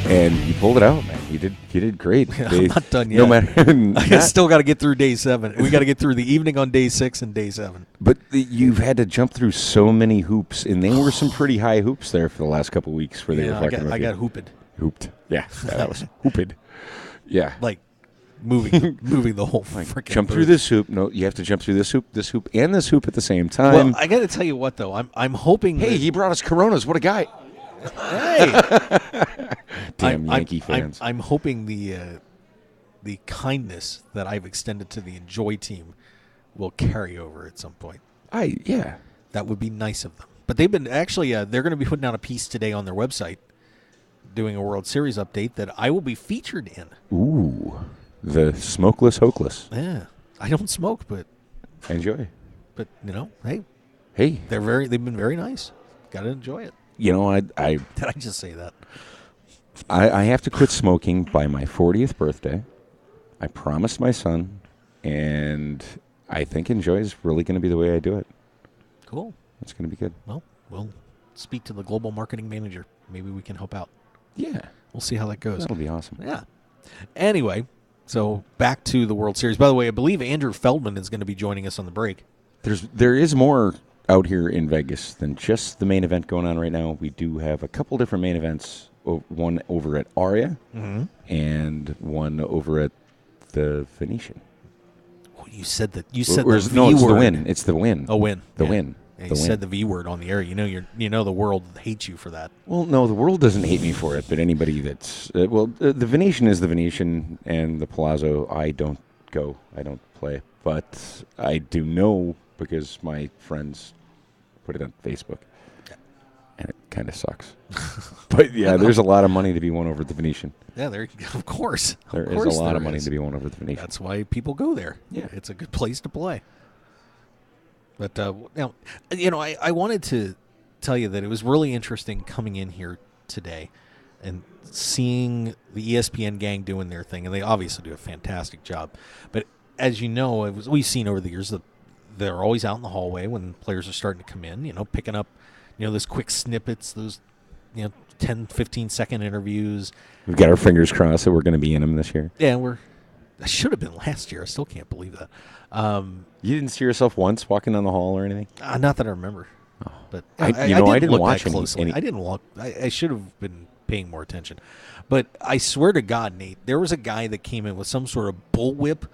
and you pulled it out, man. You did great. I'm not done yet. No matter, I still got to get through day 7. We got to get through the evening on day 6 and day 7. But you've had to jump through so many hoops, and they were some pretty high hoops there for the last couple of weeks where they were fucking with I you. got hooped. Hooped. Yeah, that was hooped. Yeah. Like moving the whole freaking jump booth. through this hoop. No, you have to jump through this hoop, and this hoop at the same time. Well, I got to tell you what, though. I'm hoping. Hey, he brought us Coronas. What a guy. Hey. Damn Yankee fans. I'm hoping the kindness that I've extended to the Enjoy team will carry over at some point. Yeah. That would be nice of them. But they've been actually they're going to be putting out a piece today on their website, doing a World Series update that I will be featured in. Ooh, the smokeless hokeless. Yeah, I don't smoke, but Enjoy. But hey, hey, they've been very nice. Got to enjoy it. I Did I just say that? I have to quit smoking by my 40th birthday. I promised my son, and I think Enjoy is really going to be the way I do it. Cool. It's going to be good. Well, we'll speak to the global marketing manager. Maybe we can help out. Yeah. We'll see how that goes. That'll be awesome. Yeah. Anyway, so back to the World Series. By the way, I believe Andrew Feldman is going to be joining us on the break. There is more out here in Vegas than just the main event going on right now. We do have a couple different main events. One over at Aria and one over at the Venetian. Oh, you said that. You said the V no, it's word. the win. It's the win. Oh, win. The yeah. win. Yeah, the you win. said the V word on the air. You know the world hates you for that. Well, no, the world doesn't hate me for it, but anybody that's the Venetian is the Venetian, and the Palazzo. I don't go. I don't play, but I do know because my friends put it on Facebook, and it kind of sucks. But yeah, there's a lot of money to be won over at the Venetian. Yeah, of course. There is a lot of money to be won over at the Venetian. That's why people go there. Yeah. It's a good place to play. But I wanted to tell you that it was really interesting coming in here today and seeing the ESPN gang doing their thing, and they obviously do a fantastic job. But as you know, we've seen over the years that they're always out in the hallway when players are starting to come in, picking up, those quick snippets, those, 10, 15-second interviews. We've got our fingers crossed that we're going to be in them this year. Yeah, I should have been last year. I still can't believe that. You didn't see yourself once walking down the hall or anything? Not that I remember. Oh. But I didn't look watch that closely. I didn't look. I should have been paying more attention. But I swear to God, Nate, there was a guy that came in with some sort of bullwhip,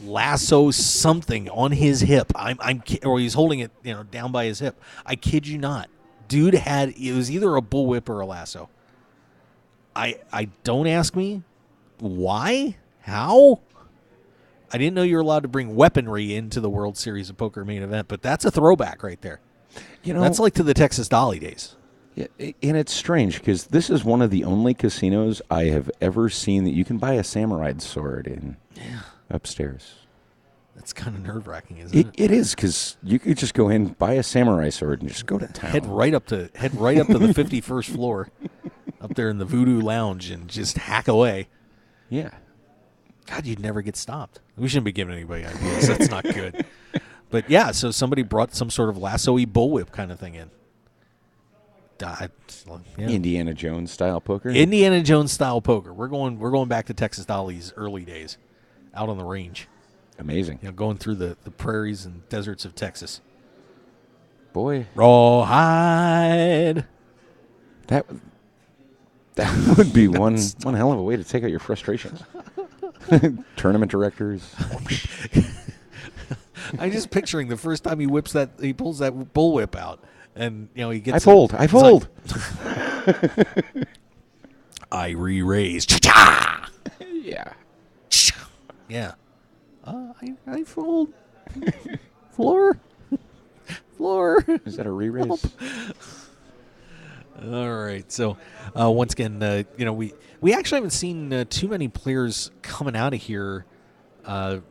lasso, something on his hip. Or he's holding it, down by his hip. I kid you not. Dude it was either a bullwhip or a lasso. I don't ask me why, how. I didn't know you were allowed to bring weaponry into the World Series of Poker main event, but that's a throwback right there. That's like to the Texas Dolly days. Yeah, and it's strange because this is one of the only casinos I have ever seen that you can buy a samurai sword in upstairs. That's kind of nerve-wracking, isn't it? It is, because you could just go in, buy a samurai sword, and just go to town. Head right up to the 51st floor, up there in the Voodoo Lounge, and just hack away. Yeah. God, you'd never get stopped. We shouldn't be giving anybody ideas. That's not good. But yeah, so somebody brought some sort of lasso-y bullwhip kind of thing in. Indiana Jones style poker. Indiana Jones style poker. We're going back to Texas Dolly's early days, out on the range. Amazing. Going through the prairies and deserts of Texas. Boy. Rawhide. That would be one hell of a way to take out your frustrations. Tournament directors. I'm just picturing the first time he pulls that bullwhip out, and he gets. I fold. I re-raise. Cha-cha! Yeah. Yeah. I fold. Floor. Is that a re-raise? All right. So once again, we actually haven't seen too many players coming out of here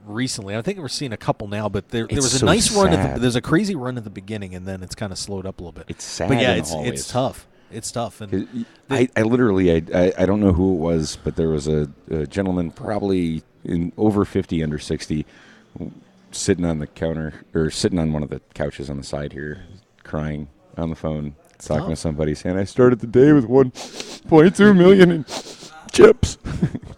recently. I think we're seeing a couple now, but there was a nice run. There's a crazy run at the beginning, and then it's kind of slowed up a little bit. It's sad. But yeah, it's tough. It's tough. And I literally I don't know who it was, but there was a gentleman probably in over 50, under 60, sitting on the counter or sitting on one of the couches on the side here, crying on the phone, talking to somebody, saying, "I started the day with 1.2 million in chips."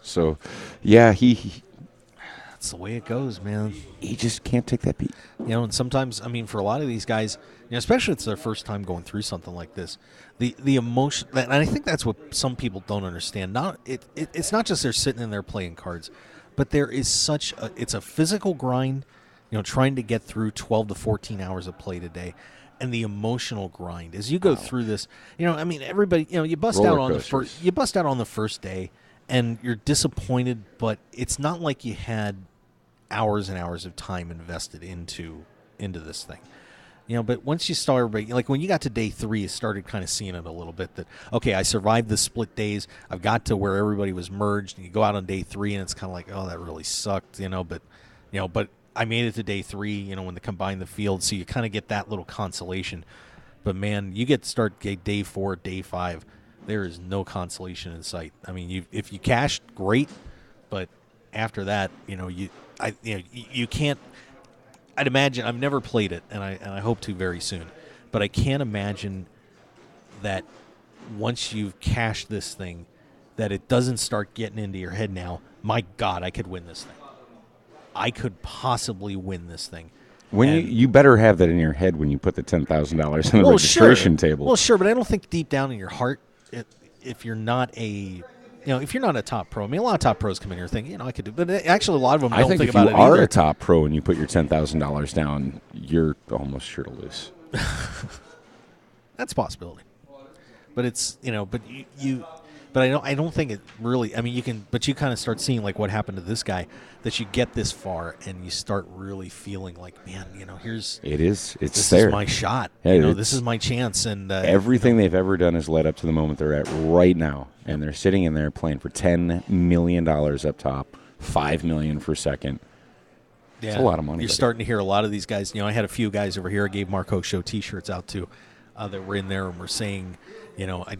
So, yeah, that's the way it goes, man. He just can't take that beat. And sometimes, for a lot of these guys, especially if it's their first time going through something like this, the emotion, and I think that's what some people don't understand. It's not just they're sitting in there playing cards, but there is it's a physical grind, trying to get through 12 to 14 hours of play today. And the emotional grind as you go through this, everybody, you bust out on the first day, and you're disappointed, but it's not like you had hours and hours of time invested into this thing, But once you start, like when you got to day 3, you started kind of seeing it a little bit. That okay, I survived the split days. I've got to where everybody was merged, and you go out on day 3, and it's kind of like, oh, that really sucked, But I made it to day 3, when they combine the field, so you kind of get that little consolation. But man, you get to start day 4, day 5. There is no consolation in sight. If you cashed, great, but after that, you can't. I'd imagine, I've never played it, and I hope to very soon, but I can't imagine that once you've cashed this thing, that it doesn't start getting into your head now. My God, I could win this thing. I could possibly win this thing. You better have that in your head when you put the $10,000 in the registration table. Well, sure, but I don't think deep down in your heart, if you're not a top pro. A lot of top pros come in here thinking, I could do, but actually a lot of them don't think about it either. If you are a top pro and you put your $10,000 down, you're almost sure to lose. That's a possibility. But it's, but But I don't think it really. I mean, but you kind of start seeing like what happened to this guy, that you get this far and you start really feeling like, man, this It's is my shot. Yeah, this is my chance. And everything they've ever done has led up to the moment they're at right now, and they're sitting in there playing for $10 million up top, $5 million for second. Yeah, it's a lot of money. You're starting to hear a lot of these guys. I had a few guys over here. I gave Mark Hoke Show T-shirts out to that were in there and were saying, I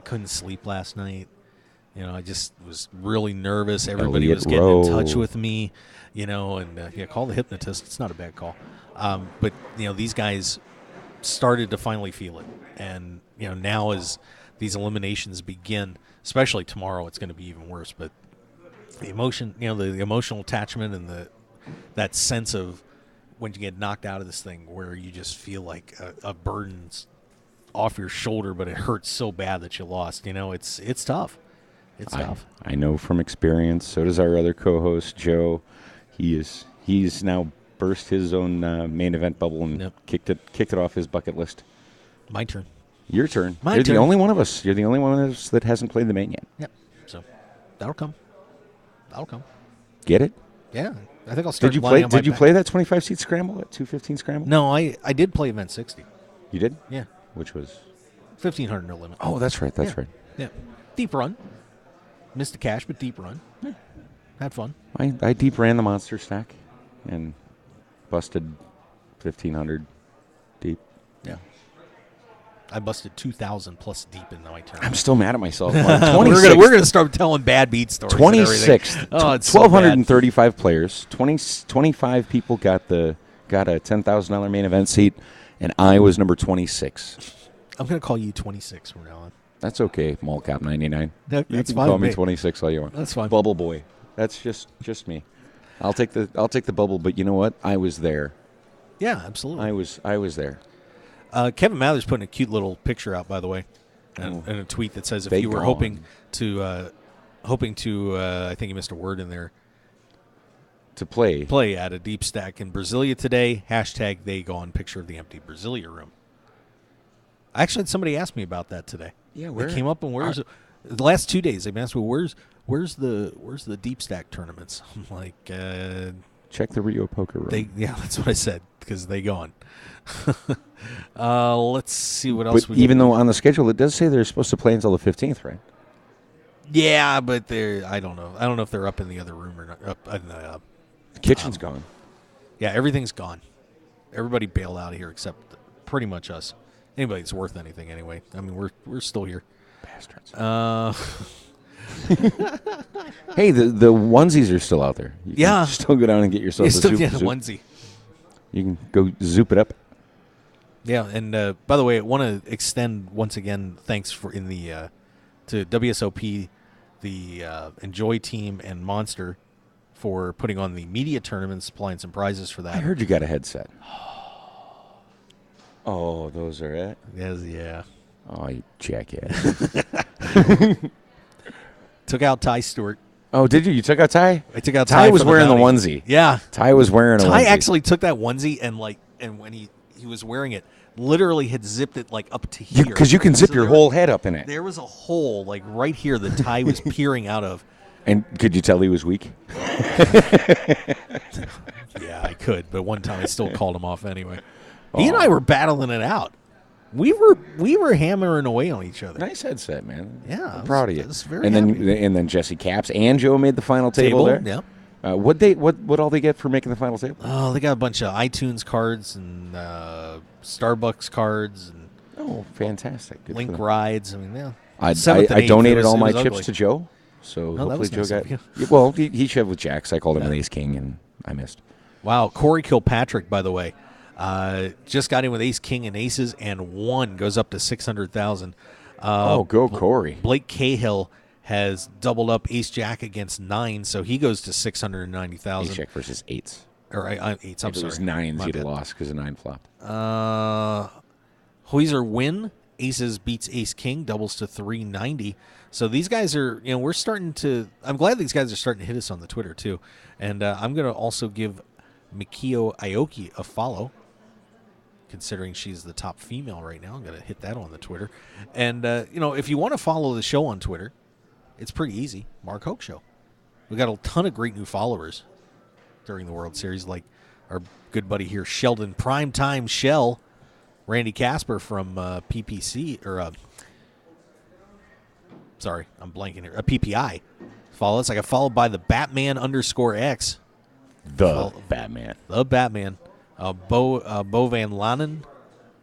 couldn't sleep last night. I just was really nervous. Everybody was getting in touch with me, and call the hypnotist. It's not a bad call. But these guys started to finally feel it, and now as these eliminations begin, especially tomorrow, it's going to be even worse. But the emotion, the emotional attachment and that sense of when you get knocked out of this thing, where you just feel like a burden's off your shoulder, but it hurts so bad that you lost. It's tough. It's tough. I know from experience. So does our other co-host Joe. He's now burst his own main event bubble and kicked it off his bucket list. My turn. Your turn. You're the only one of us. You're the only one of us that hasn't played the main yet. Yep. So that'll come. Get it? Yeah. I think I'll start. Did you play that 25-seat scramble at 215 scramble? No, I did play event 60. You did? Yeah. Which was 1,500 no limit. Oh, that's right. That's right. Yeah. Deep run. Missed the cash, but deep run. Yeah. Had fun. I deep ran the monster stack and busted 1,500 deep. Yeah. I busted 2,000 plus deep in my turn. I'm still mad at myself. We're gonna start telling bad beat stories. 26th. Oh, it's 1,235 players. 25 people got a $10,000 main event seat, and I was number 26. I'm gonna call you 26 from now on. That's okay, Mall Cop 99. That's you can fine, call me 26 all you want. That's fine. Bubble boy. That's just me. I'll take the bubble, but you know what? I was there. Yeah, absolutely. I was there. Kevin Mather's putting a cute little picture out, by the way, and a tweet that says, if you were hoping to, I think he missed a word in there, to play at a deep stack in Brasilia today, hashtag they gone, picture of the empty Brasilia room. I actually had somebody ask me about that today. Yeah, where? They came up and the last 2 days they've asked me, where's the deep stack tournaments? I'm like, check the Rio Poker room. That's what I said, because they gone. Let's see what else. But even though on the schedule it does say they're supposed to play until the 15th, right? Yeah, but I don't know. I don't know if they're up in the other room or not. Up in the kitchen's gone. Yeah, everything's gone. Everybody bailed out of here except pretty much us. Anybody that's worth anything anyway. I mean, we're still here. Bastards. Hey, the onesies are still out there. You can still go down and get yourself a onesie. You can go zoop it up. Yeah, and by the way, I want to extend once again thanks to WSOP, the Enjoy team, and Monster for putting on the media tournament, supplying some prizes for that. I heard you got a headset. Oh, those are it? Yes, yeah. Oh, you jackass. Took out Ty Stewart. Oh, did you? You took out Ty? I took out Ty. Ty was wearing the onesie. Yeah. Ty was wearing a onesie. Ty actually took that onesie and when he was wearing it, literally had zipped it like up to here. Because you can zip your whole head up in it. There was a hole like right here that Ty was peering out of. And could you tell he was weak? Yeah, I could. But one time I still called him off anyway. He and I were battling it out. We were hammering away on each other. Nice headset, man. Yeah, I'm proud of you. Very happy. And then Jesse Caps and Joe made the final table there. Yeah. What all they get for making the final table? Oh, they got a bunch of iTunes cards and Starbucks cards and fantastic. Good Link rides. I mean, yeah. I donated all my chips to Joe, so hopefully Joe got. Well, he shoved with Jacks. I called him an ace king, and I missed. Wow, Corey Kilpatrick, by the way. Just got in with ace, king, and aces, and one goes up to 600,000. Go Corey! Blake Cahill has doubled up ace jack against 9, so he goes to 690,000. Ace jack versus 8s. Or eights. I'm sorry. If it was 9s, he'd have lost because the 9 flopped. Hoiser win. Aces beats ace king, doubles to 390. So these guys are, we're starting to. I'm glad these guys are starting to hit us on the Twitter too, and I'm going to also give Mikio Aoki a follow. Considering she's the top female right now, I'm going to hit that on the Twitter. And, if you want to follow the show on Twitter, it's pretty easy. Mark Hoke Show. We got a ton of great new followers during the World Series, like our good buddy here, Sheldon Primetime Shell, Randy Casper from PPC, or sorry, I'm blanking here, PPI. Follow us. I got followed by the Batman_X. Batman. The Batman. Bo Van Lanen.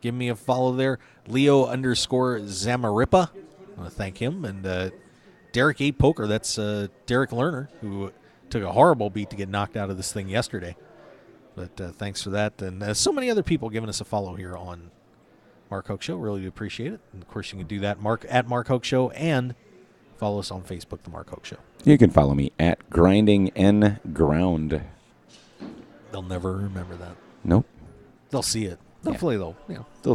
Give me a follow there. Leo_Zamarippa. I want to thank him. And Derek A. Poker. That's Derek Lerner, who took a horrible beat to get knocked out of this thing yesterday. But thanks for that. And so many other people giving us a follow here on Mark Hoke Show. Really do appreciate it. And, of course, you can do that at Mark Hoke Show and follow us on Facebook, The Mark Hoke Show. You can follow me at Grinding N Ground. They'll never remember that. Nope. They'll see it. Hopefully They'll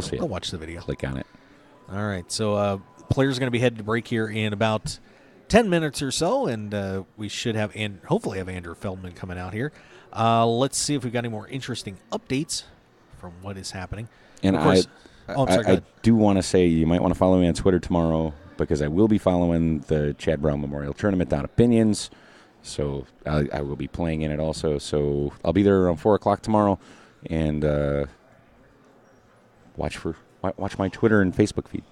see it. They'll watch the video. Click on it. All right. So players are going to be headed to break here in about 10 minutes or so, and we should have hopefully have Andrew Feldman coming out here. Let's see if we've got any more interesting updates from what is happening. And of course, I do want to say you might want to follow me on Twitter tomorrow because I will be following the Chad Brown Memorial Tournament down at Binions. So I will be playing in it also. So I'll be there around 4 o'clock tomorrow, and watch my Twitter and Facebook feed.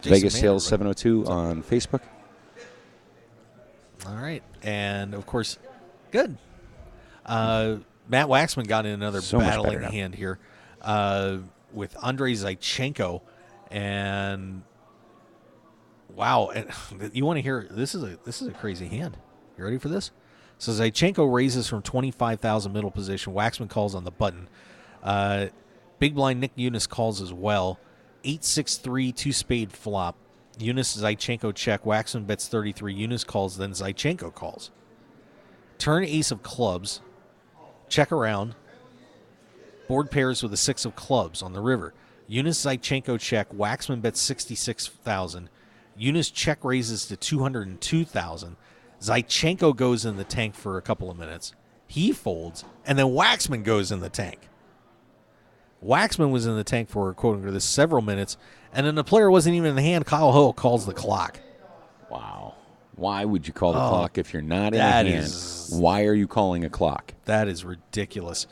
Jason Vegas Maynard, Sales right? 702 on Facebook. All right. And, of course, good. Matt Waxman got in another So much battling better now. hand here with Andrei Zaichenko. And, wow. And you want to hear, this is a crazy hand. You ready for this? So Zaichenko raises from 25,000 middle position. Waxman calls on the button. Big blind Nick Eunice calls as well. 8-6-3, two-spade flop. Eunice, Zaichenko check. Waxman bets 33. Eunice calls, then Zaichenko calls. Turn ace of clubs. Check around. Board pairs with a 6 of clubs on the river. Eunice, Zaichenko check. Waxman bets 66,000. Eunice check raises to 202,000. Zaichenko goes in the tank for a couple of minutes. He folds, and then Waxman goes in the tank. Waxman was in the tank for, quote-unquote, this several minutes, and then the player wasn't even in the hand. Kyle Hoke calls the clock. Wow. Why would you call the clock if you're not in the hand? Why are you calling a clock? That is ridiculous.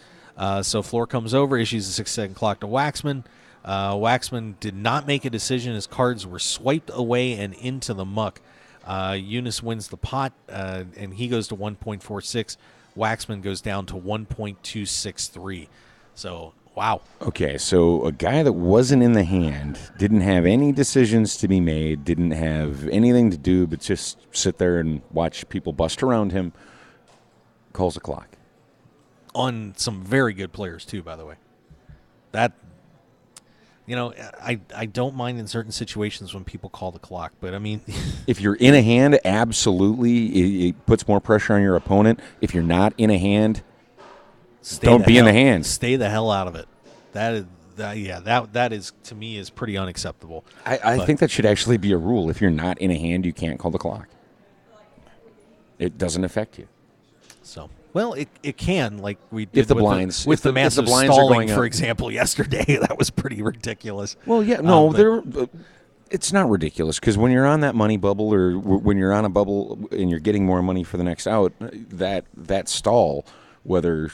So Floor comes over, issues a 6-second clock to Waxman. Waxman did not make a decision. His cards were swiped away and into the muck. Eunice wins the pot, and he goes to 1.46. Waxman goes down to 1.263. So, wow. Okay, so a guy that wasn't in the hand, didn't have any decisions to be made, didn't have anything to do but just sit there and watch people bust around him, calls a clock. On some very good players, too, by the way. That, I don't mind in certain situations when people call the clock, but, I mean... If you're in a hand, absolutely, it puts more pressure on your opponent. If you're not in a hand, don't be in the hand. Stay the hell out of it. That is, to me, is pretty unacceptable. I think that should actually be a rule. If you're not in a hand, you can't call the clock. It doesn't affect you. So, well, it can, like we did If the with blinds, with the if the massive blinds are stalling, going for up. example, yesterday. That was pretty ridiculous. Well, yeah, no, it's not ridiculous because when you're on that money bubble or when you're on a bubble and you're getting more money for the next out, that stall, whether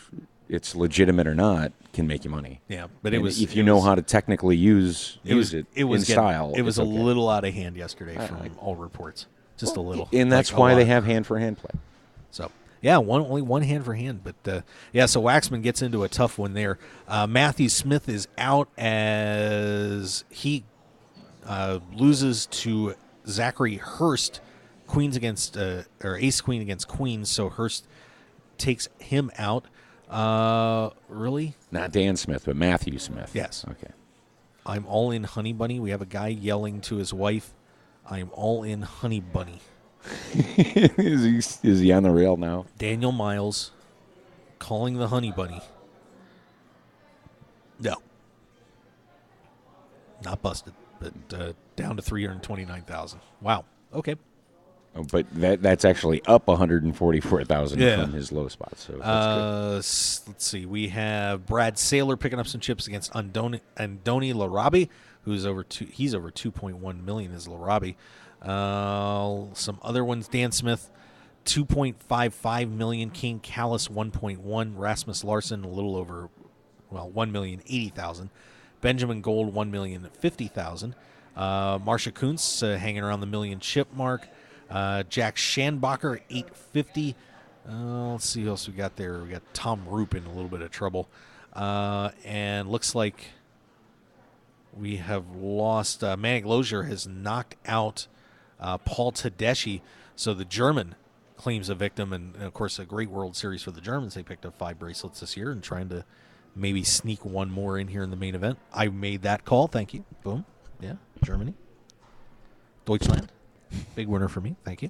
it's legitimate or not, can make you money. Yeah, but if you know how to technically use it in style. It was it's a okay. little out of hand yesterday from all reports. Just a little. And that's like, why they have hand-for-hand play. So, yeah, only one hand for hand. But, so Waxman gets into a tough one there. Matthew Smith is out as he loses to Zachary Hurst, queens against or ace-queen against queens, so Hurst takes him out. Really? Not Dan Smith, but Matthew Smith. Yes. Okay. I'm all in Honey Bunny. We have a guy yelling to his wife, I'm all in Honey Bunny. Is he on the rail now? Daniel Miles calling the Honey Bunny. No. Not busted, but down to 329,000. Wow. Okay. But that's actually up 144,000 Yeah. from his low spot. So that's good. Let's see. We have Brad Saylor picking up some chips against Andoni Larabi, who's he's over 2.1 million is Larabi. Some other ones, Dan Smith, 2.55 million. Kane Callis, 1.1. Rasmus Larson, a little over, 1,080,000. Benjamin Gold, 1,050,000. Marsha Kuntz hanging around the million chip mark. Jack Schanbacher, 850. Let's see who else we got there. We got Tom Roop in a little bit of trouble. And looks like we have lost. Manik Lozier has knocked out Paul Tedeschi. So the German claims a victim. And, of course, a great World Series for the Germans. They picked up 5 bracelets this year and trying to maybe sneak one more in here in the main event. I made that call. Thank you. Boom. Yeah, Germany. Deutschland. Big winner for me. Thank you.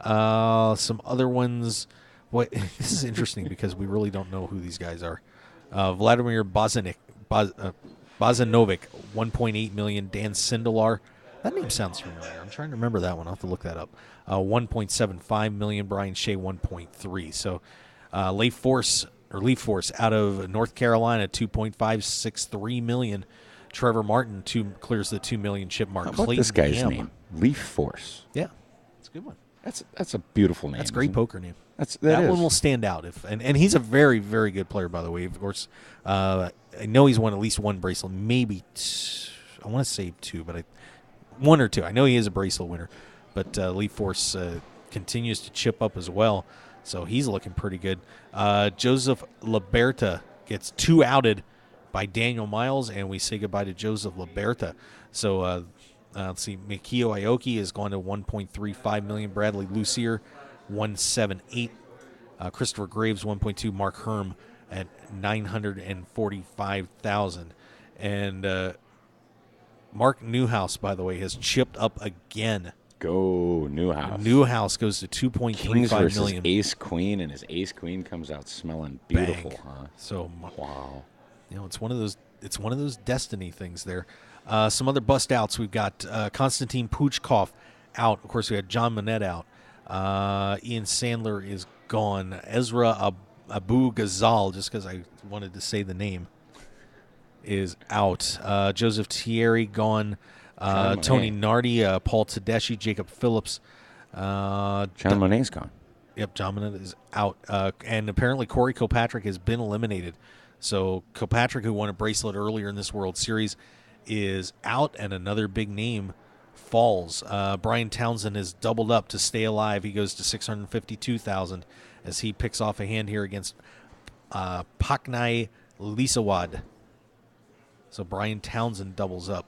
Some other ones. This is interesting because we really don't know who these guys are. Vladimir Bozanovic, 1.8 million. Dan Sindelar. That name sounds familiar. I'm trying to remember that one. I'll have to look that up. 1.75 million. Brian Shea, 1.3. So Leaf Force out of North Carolina, 2.563 million. Trevor Martin clears the 2 million chip mark. How about Clayton this guy's Ham. name? Leaf Force. Yeah, that's a good one. That's a beautiful name. That's a great poker name. That one will stand out. And he's a very, very good player, by the way. Of course, I know he's won at least one bracelet, maybe I want to say 2, but one or 2. I know he is a bracelet winner, but Leaf Force continues to chip up as well, so he's looking pretty good. Joseph Liberta gets 2 outed by Daniel Miles, and we say goodbye to Joseph Liberta. So let's see, Mikio Aoki is going to 1.35 million. Bradley Lucier, 1.78. Christopher Graves, 1.2. Mark Herm at 945,000. And Mark Newhouse, by the way, has chipped up again. Go Newhouse. Newhouse goes to 2.35 million. Ace Queen, and his Ace Queen comes out smelling beautiful. Bang. Huh? So wow. It's one of those destiny things there. Some other bust outs. We've got Konstantin Puchkov out. Of course, we had John Monette out. Ian Sandler is gone. Ezra Abu Ghazal, just because I wanted to say the name, is out. Joseph Thierry gone. Tony Nardi, Paul Tedeschi, Jacob Phillips. John Monet's gone. Yep, John Monette is out. And apparently Corey Kilpatrick has been eliminated. So Kilpatrick, who won a bracelet earlier in this World Series, is out, and another big name falls. Brian Townsend is doubled up to stay alive. He goes to 652,000 as he picks off a hand here against Paknai Lisawad. So Brian Townsend doubles up.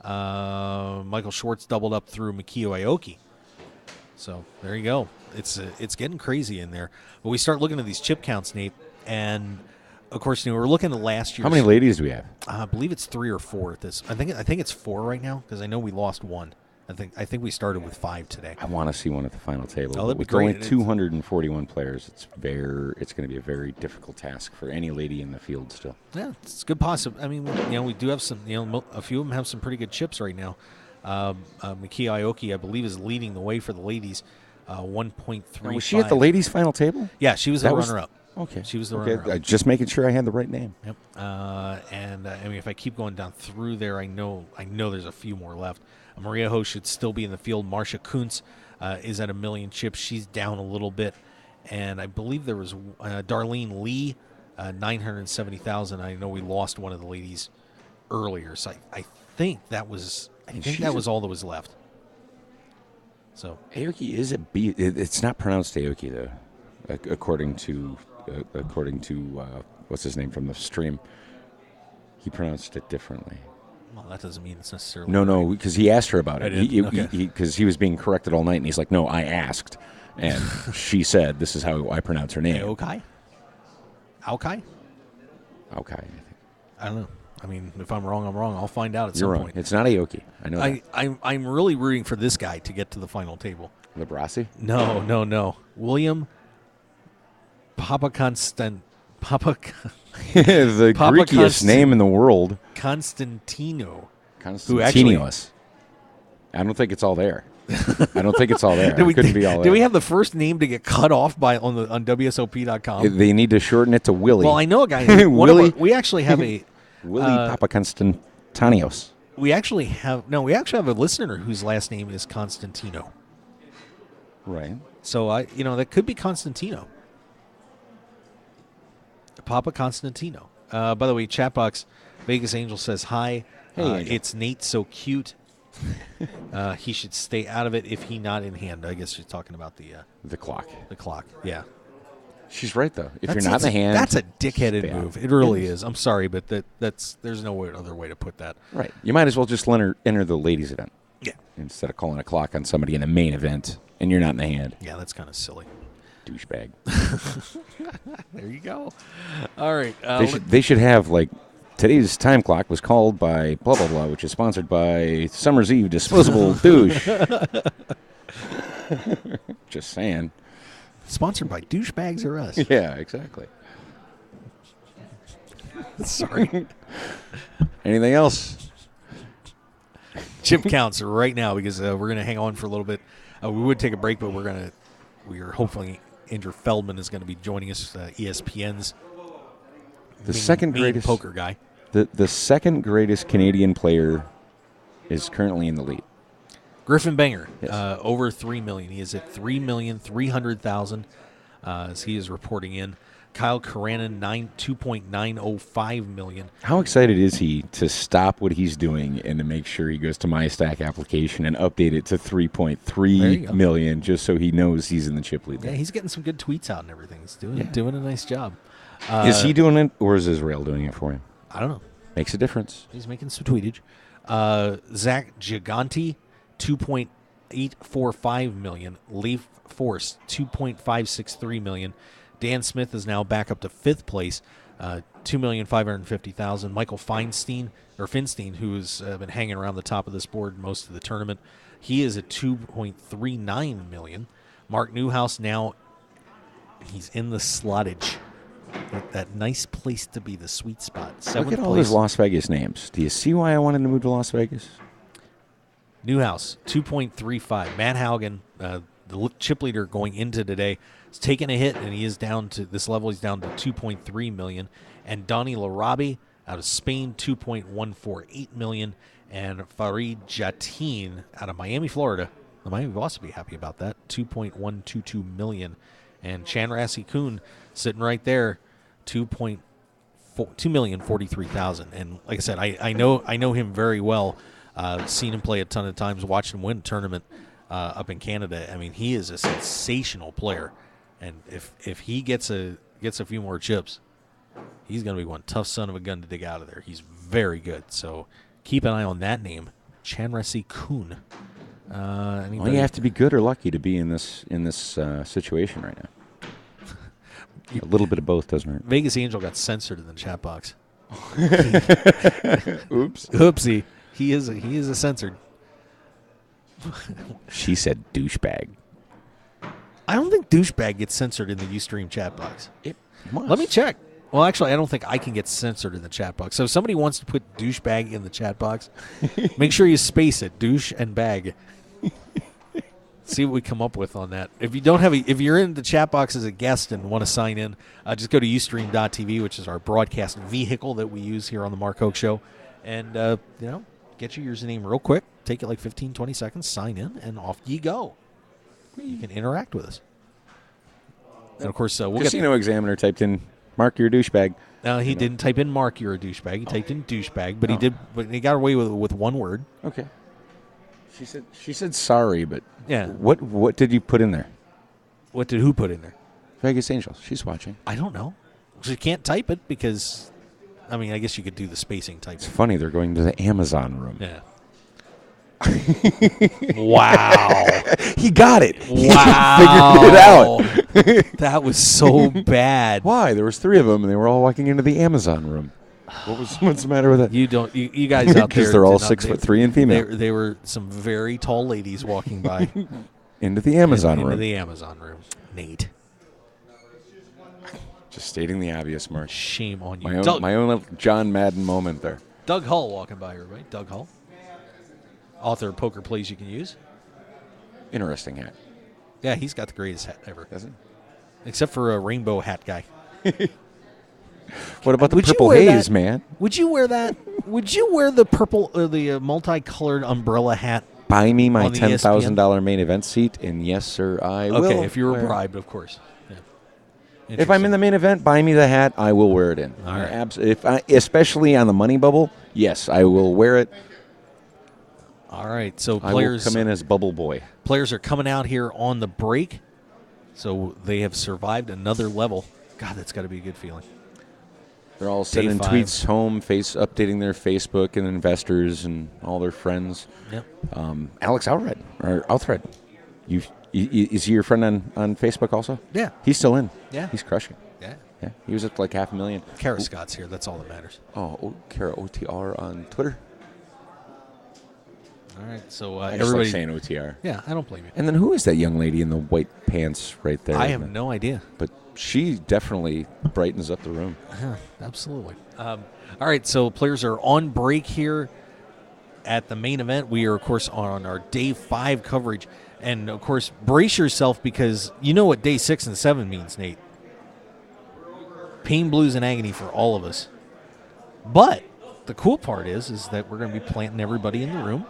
Michael Schwartz doubled up through Mikio Aoki. So there you go. It's getting crazy in there. But we start looking at these chip counts, Nate, and of course, we're looking at last year. How many ladies do we have? I believe it's 3 or 4 at this. I think it's 4 right now because I know we lost 1. I think we started with 5 today. I want to see one at the final table. Oh, that'd be with great. only 241 players, it's going to be a very difficult task for any lady in the field still. Yeah, it's good possible. I mean, we do have some. A few of them have some pretty good chips right now. Miki Aoki, I believe, is leading the way for the ladies. 1.35. Was she at the ladies' final table? Yeah, she was the runner-up. Okay. She was the runner-up. Just making sure I had the right name. Yep. And I mean, if I keep going down through there, I know there's a few more left. Maria Ho should still be in the field. Marsha Kuntz is at 1 million chips. She's down a little bit. And I believe there was Darlene Lee, 970,000. I know we lost one of the ladies earlier. So I think that was all that was left. So Aoki is a B. It's not pronounced Aoki though, according to what's his name from the stream. He pronounced it differently. Well, that doesn't mean it's necessarily. No, because he asked her about it. Okay. Because he was being corrected all night, and he's like, "No, I asked," and she said, "This is how I pronounce her name." Aokai. Okay. I don't know. I mean, if I'm wrong, I'm wrong. I'll find out at You're some wrong. point. It's not Aoki. I know that. I'm really rooting for this guy to get to the final table. Librasi? No. William the Greekiest name in the world. Constantino. Constantinios. I don't think it's all there. I don't think it's all there. It couldn't be all there. Do we have the first name to get cut off on WSOP.com? They need to shorten it to Willie. Well, I know a guy. Willie. We actually have a Willie Papakonstantinios. We actually have a listener whose last name is Constantino. Right. So that could be Constantino. Papa Constantino. By the way, chat box, Vegas Angel says hi. Hey, it's Nate, so cute. He should stay out of it if he not in hand. I guess she's talking about the clock. The clock. Yeah. She's right though. If you're not in the hand, that's a dickheaded move. It really is. I'm sorry, but there's no other way to put that. Right. You might as well just enter the ladies event. Yeah. Instead of calling a clock on somebody in the main event and you're not in the hand. Yeah, that's kind of silly. Douchebag. There you go. All right. They should have like today's time clock was called by blah blah blah, which is sponsored by Summer's Eve disposable douche. Just saying. Sponsored by Douchebags or Us. Yeah, exactly. Sorry. Anything else? Chip counts right now because we're going to hang on for a little bit. We would take a break, but we are hopefully Andrew Feldman is going to be joining us, ESPN's second greatest poker guy. The second greatest Canadian player is currently in the lead. Griffin Banger, yes. Over $3 million. He is at $3,300,000 as he is reporting in. Kyle Karanin, $2.905 million. How excited is he to stop what he's doing and to make sure he goes to my stack application and update it to $3.3 million just so he knows he's in the chip lead? Yeah, he's getting some good tweets out and everything. He's doing a nice job. Is he doing it or is Israel doing it for him? I don't know. Makes a difference. He's making some tweetage. Zach Giganti, $2.845 million. Leaf Force, $2.563 million. Dan Smith is now back up to fifth place, $2,550,000. Michael Finstein, who's been hanging around the top of this board most of the tournament, he is at $2.39 million. Mark Newhouse now, he's in the slottage. That nice place to be, the sweet spot. Look at all those Las Vegas names. Do you see why I wanted to move to Las Vegas? Newhouse, 2.35. Matt Haugen, the chip leader going into today, is taking a hit, and he is down to this level. He's down to 2.3 million. And Donnie Larabi out of Spain, 2.148 million. And Farid Jatin out of Miami, Florida. The Miami Boss will be happy about that. 2.122 million. And Chanrasi Kuhn sitting right there, $2,043,000. And like I said, I know him very well. Seen him play a ton of times, watched him win a tournament up in Canada. I mean, he is a sensational player, and if he gets a few more chips, he's going to be one tough son of a gun to dig out of there. He's very good, so keep an eye on that name, Chanrasi Kuhn. Well, you have to be good or lucky to be in this situation right now. A little bit of both doesn't hurt. Vegas Angel got censored in the chat box. Oops. Oopsie. He is a censored. She said douchebag. I don't think douchebag gets censored in the Ustream chat box. It must. Let me check. Well, actually, I don't think I can get censored in the chat box. So if somebody wants to put douchebag in the chat box, make sure you space it, douche and bag. See what we come up with on that. If you don't have, if you're in the chat box as a guest and want to sign in, just go to Ustream.tv, which is our broadcast vehicle that we use here on the Mark Hoke Show, and get your username real quick. Take it like 15, 20 seconds. Sign in, and off you go. You can interact with us. And of course, we'll Casino Examiner typed in Mark, you're a douchebag. No, he didn't type in Mark, you're a douchebag. He typed in douchebag, but he did. But he got away with one word. Okay. She said sorry, but yeah. What did you put in there? What did who put in there? Vegas Angel. She's watching. I don't know. She can't type it because, I mean, I guess you could do the spacing type. It's funny. They're going to the Amazon room. Yeah. Wow. He got it. Wow. He figured it out. That was so bad. Why? There was 3 of them, and they were all walking into the Amazon room. What's the matter with that? You guys out there. Because they're all 6'3" and female. They were some very tall ladies walking by. Into the Amazon room. Into the Amazon room. Nate. Just stating the obvious, Mark. Shame on you. My own little John Madden moment there. Doug Hull walking by, everybody. Doug Hull. Author of Poker Plays You Can Use. Interesting hat. Yeah, he's got the greatest hat ever. Doesn't Except for a rainbow hat guy. What about the Would you purple wear haze, that? man? Would you wear that? Would you wear the purple or the multicolored umbrella hat? Buy me my On the $10,000 main event seat, and yes, sir, I will. Okay, if you were wear it. bribed, of course. Yeah. If I'm in the main event, buy me the hat. I will wear it in. All right. Especially on the money bubble, yes, I will wear it. All right, so I will players come in as Bubble Boy. Players are coming out here on the break, so they have survived another level. God, that's got to be a good feeling. They're all sending 5. tweets home, updating their Facebook and investors and all their friends. Yep. Alex Althred, is he your friend on Facebook also? Yeah. He's still in. Yeah. He's crushing. Yeah. Yeah. He was at like 500,000. Kara Scott's here. That's all that matters. Kara OTR on Twitter. All right, so I just everybody like saying OTR. Yeah, I don't blame you. And then who is that young lady in the white pants right there? I have no idea. But she definitely brightens up the room. Yeah, absolutely. All right, so players are on break here at the main event. We are, of course, on our Day 5 coverage. And, of course, brace yourself because you know what Day 6 and 7 means, Nate. Pain, blues, and agony for all of us. But the cool part is that we're going to be planting everybody in the room,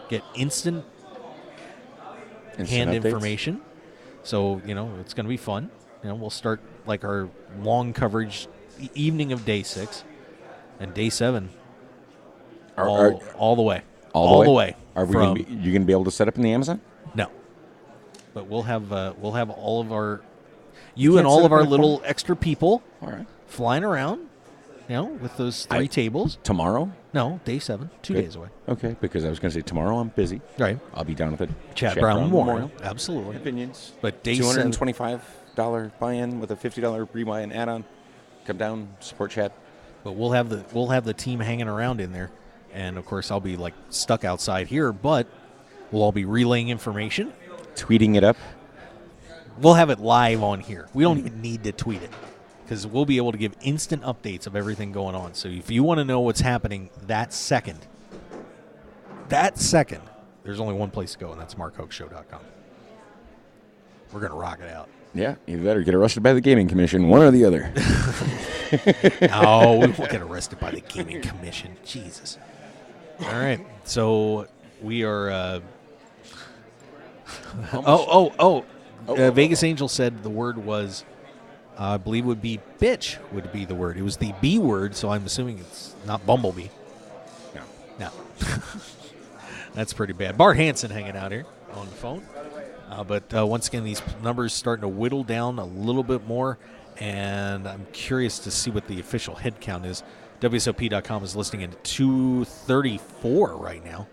get instant hand updates. information. So, it's going to be fun. We'll start like our long coverage evening of Day 6 and Day 7 all the way. All the way. Are we you going to be able to set up in the Amazon? No. But we'll have all of our and all of our little extra people flying around, with those 3 tables. Tomorrow? No, Day 7, 2 days away. Okay, because I was going to say tomorrow I'm busy. Right. I'll be down at the Chad Brown Memorial. Absolutely. Opinions. But Day 7. $225 buy-in with a $50 rebuy-in add-on. Come down, support Chad. But we'll have the team hanging around in there. And, of course, I'll be, stuck outside here. But we'll all be relaying information. Tweeting it up. We'll have it live on here. We don't even need to tweet it because we'll be able to give instant updates of everything going on. So if you want to know what's happening that second, there's only one place to go, and that's markhokeshow.com. We're going to rock it out. Yeah, you better get arrested by the Gaming Commission, one or the other. No, we won't get arrested by the Gaming Commission. Jesus. All right, so we are... Vegas Angel said the word was, I believe would be bitch would be the word. It was the B word, so I'm assuming it's not Bumblebee. No. That's pretty bad. Bart Hansen hanging out here on the phone. But once again, these numbers starting to whittle down a little bit more, and I'm curious to see what the official head count is. WSOP.com is listing at 234 right now.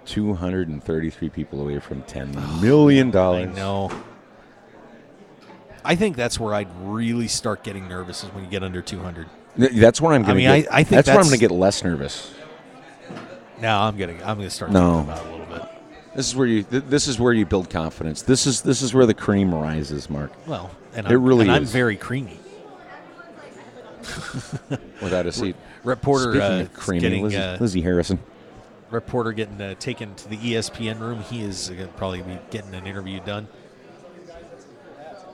233 people away from $10 million. I know. I think that's where I'd really start getting nervous is when you get under 200. That's when I'm going to get. I think that's where I'm going to get less nervous. No, I'm going to start thinking about it a little bit. This is where you build confidence. This is where the cream rises, Mark. Well, I'm very creamy. Without a seat. Reporter Speaking of creamy, getting Lizzie Harrison. Reporter getting taken to the ESPN room. He is going to probably be getting an interview done.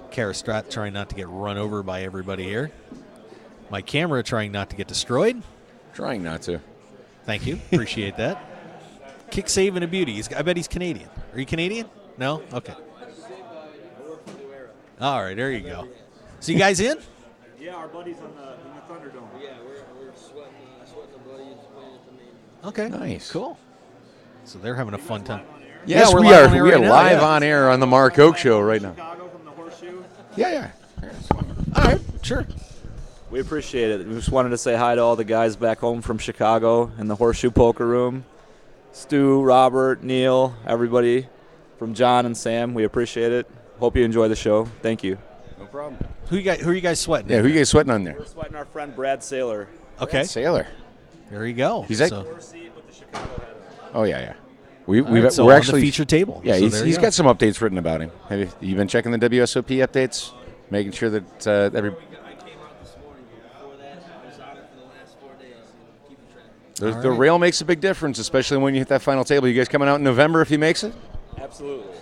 Kara Strat trying not to get run over by everybody here. My camera trying not to get destroyed. Trying not to. Thank you. Appreciate that. Kick save and a beauty. I bet he's Canadian. Are you Canadian? No? Okay. All right, there you go. So you guys in? Yeah, our buddies in the Thunderdome. Yeah, we're sweating the buddies playing at the main. Okay. Nice. Cool. So they're having a fun time. Yes, we are. We are live on air on the Mark Hoke Show right now. Chicago from the Horseshoe. Yeah. All right, sure. We appreciate it. We just wanted to say hi to all the guys back home from Chicago in the Horseshoe Poker Room. Stu, Robert, Neil, everybody from John and Sam. We appreciate it. Hope you enjoy the show. Thank you. No problem. Who are you guys sweating? Yeah, who you guys sweating on there? We're sweating our friend Brad Saylor. Okay. Sailor. There you go. He's like, oh yeah. We're on actually the featured table. Yeah, So he's got some updates written about him. Have you been checking the WSOP updates, making sure that every. The rail makes a big difference, especially when you hit that final table. You guys coming out in November if he makes it? Absolutely.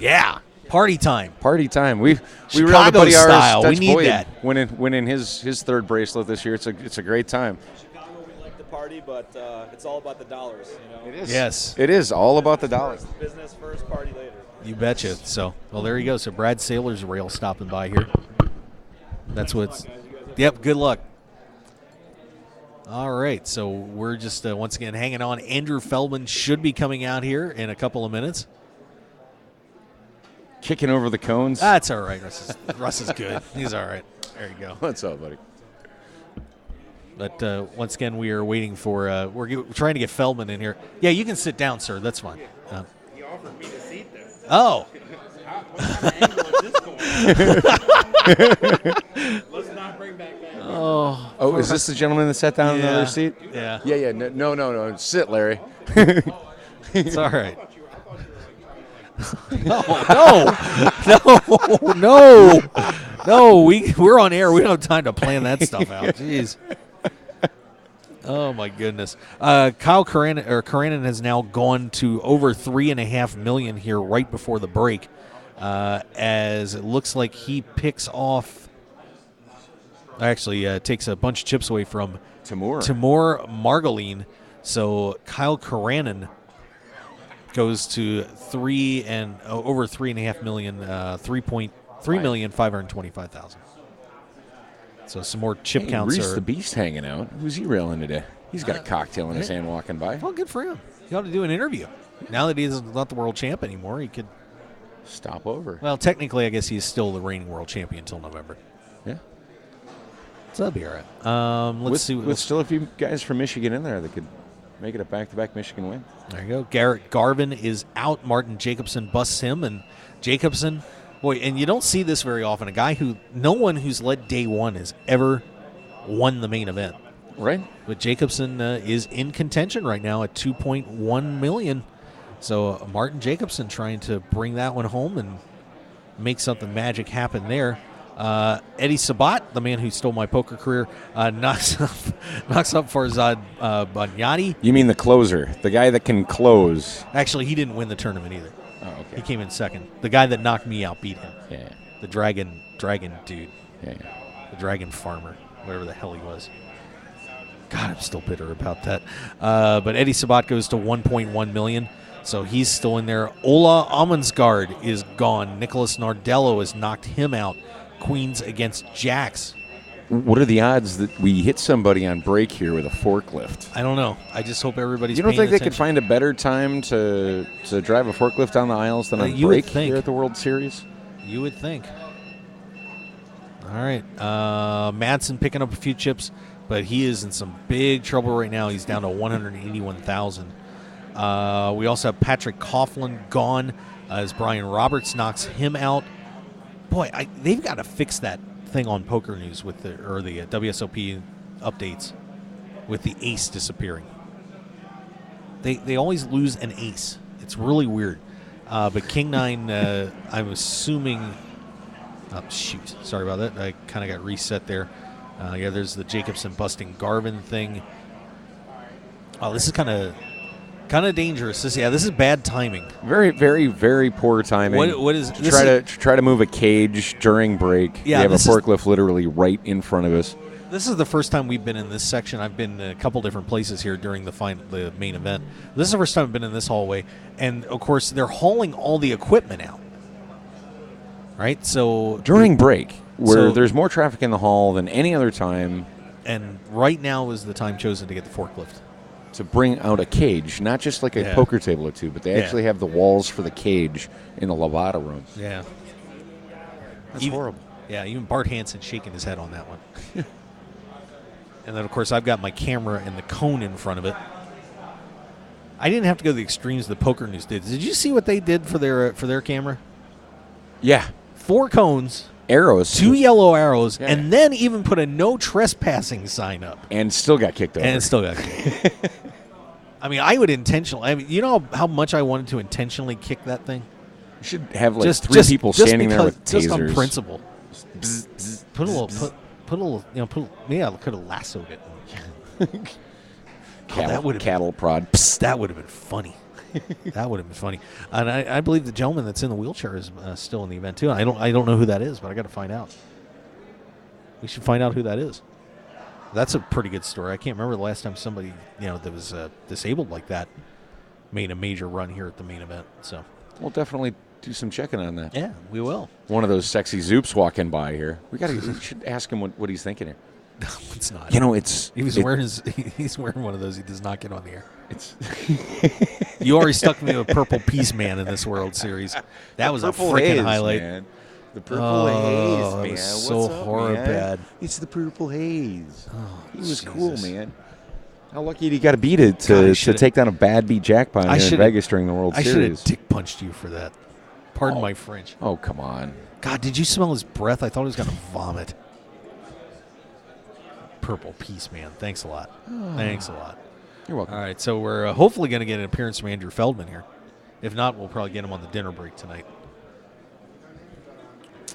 Yeah. Party time. Party time. We Chicago railed a buddy of ours, style. We Dutch need Boyd, that. winning his third bracelet this year. It's a great time. Chicago, we like to party, but it's all about the dollars. It is. Yes. It is all about the dollars. Business first, party later. You betcha. So, well, there you go. So Brad Saylor's rail stopping by here. That's what's. Yep. Good luck. All right. So we're just once again hanging on. Andrew Feldman should be coming out here in a couple of minutes. Kicking over the cones. That's all right. Russ is good. He's all right. There you go. What's up, buddy? But once again, we are waiting for. We're trying to get Feldman in here. Yeah, you can sit down, sir. That's fine. He offered me the seat there. Oh. Let's not bring back that. Oh, is this the gentleman that sat down in the other seat? Yeah. Yeah. No. Sit, Larry. It's all right. No. We're on air. We don't have time to plan that stuff out. Jeez. Oh my goodness. Kyle Karanen has now gone to over $3.5 million here right before the break, as it looks like he picks off. Actually, takes a bunch of chips away from Timur Margolin. So Kyle Karanen goes to over $3.5 million, $3,525,000. So some more chip counts. Reese the Beast hanging out. Who's he railing today? He's got a cocktail in his hand walking by. Well, good for him. He ought to do an interview. Now that he's not the world champ anymore, he could stop over. Well, technically, I guess he's still the reigning world champion until November. Yeah. So that'll be all right. Let's see. With still a few guys from Michigan in there that could make it a back-to-back Michigan win. There you go. Garrett Garvin is out. Martin Jacobson busts him, and Jacobson, boy, and you don't see this very often. A guy no one who's led day one has ever won the main event. Right. But Jacobson is in contention right now at $2.1 million. So Martin Jacobson trying to bring that one home and make something magic happen there. Eddie Sabat, the man who stole my poker career, knocks up Farzad Banyati. You mean the closer, the guy that can close? Actually, he didn't win the tournament either. Oh, okay. He came in second. The guy that knocked me out beat him. Yeah. The dragon dude. Yeah. The dragon farmer, whatever the hell he was. God, I'm still bitter about that. But Eddie Sabat goes to $1.1 million. So he's still in there. Ola Amonsgaard is gone. Nicholas Nardello has knocked him out. Queens against Jacks. What are the odds that we hit somebody on break here with a forklift? I don't know. I just hope everybody's You don't paying think they attention. could find a better time to drive a forklift down the aisles than on You would break think. here at the World Series? You would think. All right. Madsen picking up a few chips, but he is in some big trouble right now. He's down to $181,000. We also have Patrick Coughlin gone as Brian Roberts knocks him out. Boy, they've got to fix that thing on Poker News with the WSOP updates with the ace disappearing. They always lose an ace. It's really weird. But King 9, I'm assuming. Oh, shoot. Sorry about that. I kind of got reset there. Yeah, there's the Jacobson busting Garvin thing. Oh, this is kind of dangerous. This is bad timing. Very, very, very poor timing. What is try to move a cage during break? Yeah, we have a forklift literally right in front of us. This is the first time we've been in this section. I've been in a couple different places here during the main event. This is the first time I've been in this hallway, and of course they're hauling all the equipment out. Right, so during break, where there's more traffic in the hall than any other time, and right now is the time chosen to get the forklift. To bring out a cage, not just like a poker table or two, but they actually have the walls for the cage in the Lavada room. Yeah. That's horrible. Yeah, even Bart Hansen shaking his head on that one. And then, of course, I've got my camera and the cone in front of it. I didn't have to go to the extremes the Poker News did. Did you see what they did for their camera? Yeah. 4 cones. Arrows. 2 yellow arrows, and then even put a no trespassing sign up. And still got kicked over. And still got kicked. I mean, I would intentionally. I mean, you know how much I wanted to intentionally kick that thing? You should have like three people standing there with tasers. Just on principle. Put a little, maybe I could have lassoed it. cattle prod. Psst, that would have been funny. That would have been funny. And I believe the gentleman that's in the wheelchair is still in the event too. I don't know who that is, but I got to find out. We should find out who that is. That's a pretty good story. I can't remember the last time somebody that was disabled like that made a major run here at the main event. So we'll definitely do some checking on that. Yeah, we will. One of those sexy Zoops walking by here. We should ask him what he's thinking here. No, it's not. He's wearing one of those. He does not get on the air. You already stuck me with Purple Peace Man in this World Series. That was a freaking highlight. Man. The Purple Haze, man. Was so What's up, horrible man? bad. It's the Purple Haze. Oh, he was Jesus. cool, man. How lucky he got to beat it to take down a bad beat jackpot here in Vegas during the World Series. I should have dick punched you for that. Pardon my French. Oh, come on. God, did you smell his breath? I thought he was going to vomit. Purple Peace Man. Thanks a lot. Thanks a lot. You're welcome. All right, so we're hopefully going to get an appearance from Andrew Feldman here. If not, we'll probably get him on the dinner break tonight.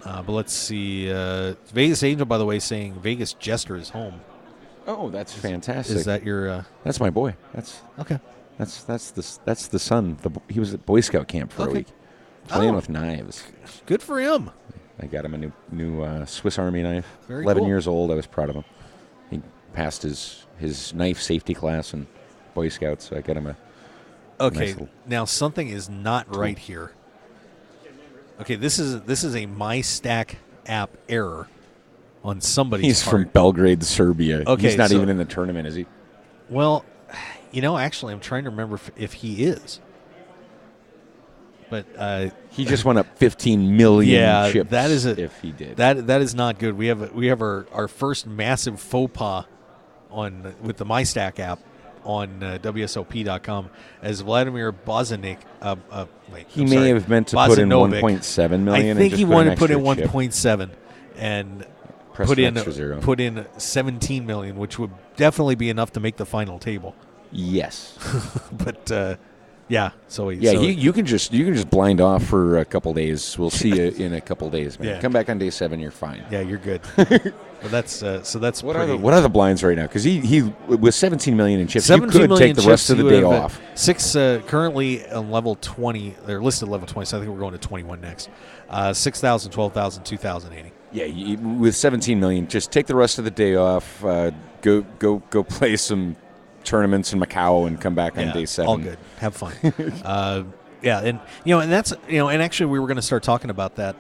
But let's see. Vegas Angel, by the way, saying Vegas Jester is home. Oh, that's fantastic. Is that your? That's my boy. That's okay. That's the son. He was at Boy Scout camp for a week, playing with knives. Good for him. I got him a new Swiss Army knife. Very 11 cool. years old. I was proud of him. He passed his knife safety class in Boy Scouts, so I got him a. Okay, nice now something is not right here. Okay, this is a MyStack app error on somebody's He's part. from Belgrade, Serbia. Okay, he's not so- even in the tournament, is he? Well, actually, I'm trying to remember if he is. But he just went up 15 million chips. That is if he did. That is not good. We have our first massive faux pas with the MyStack app on WSOP.com as Vladimir Bozanik. He may have meant to put in 1.7 million. I think he wanted to put in extra chip. 1.7 and Press put an in extra zero. put in 17 million, which would definitely be enough to make the final table. Yes, but yeah. So you can just blind off for a couple days. We'll see you in a couple days, man. Yeah. Come back on day 7, you're fine. Yeah, you're good. But that's What pretty. are the blinds right now? Because he with 17 million in chips, you 17 could million take the rest chips, of the you day would have off. 6 currently on level 20. They're listed level 20, so I think we're going to 21 next. 6,000, 12,000, 2,080. Yeah, with 17 million, just take the rest of the day off. Go play some tournaments in Macau and come back on day 7. All good. Have fun. Yeah, and that's and actually we were going to start talking about that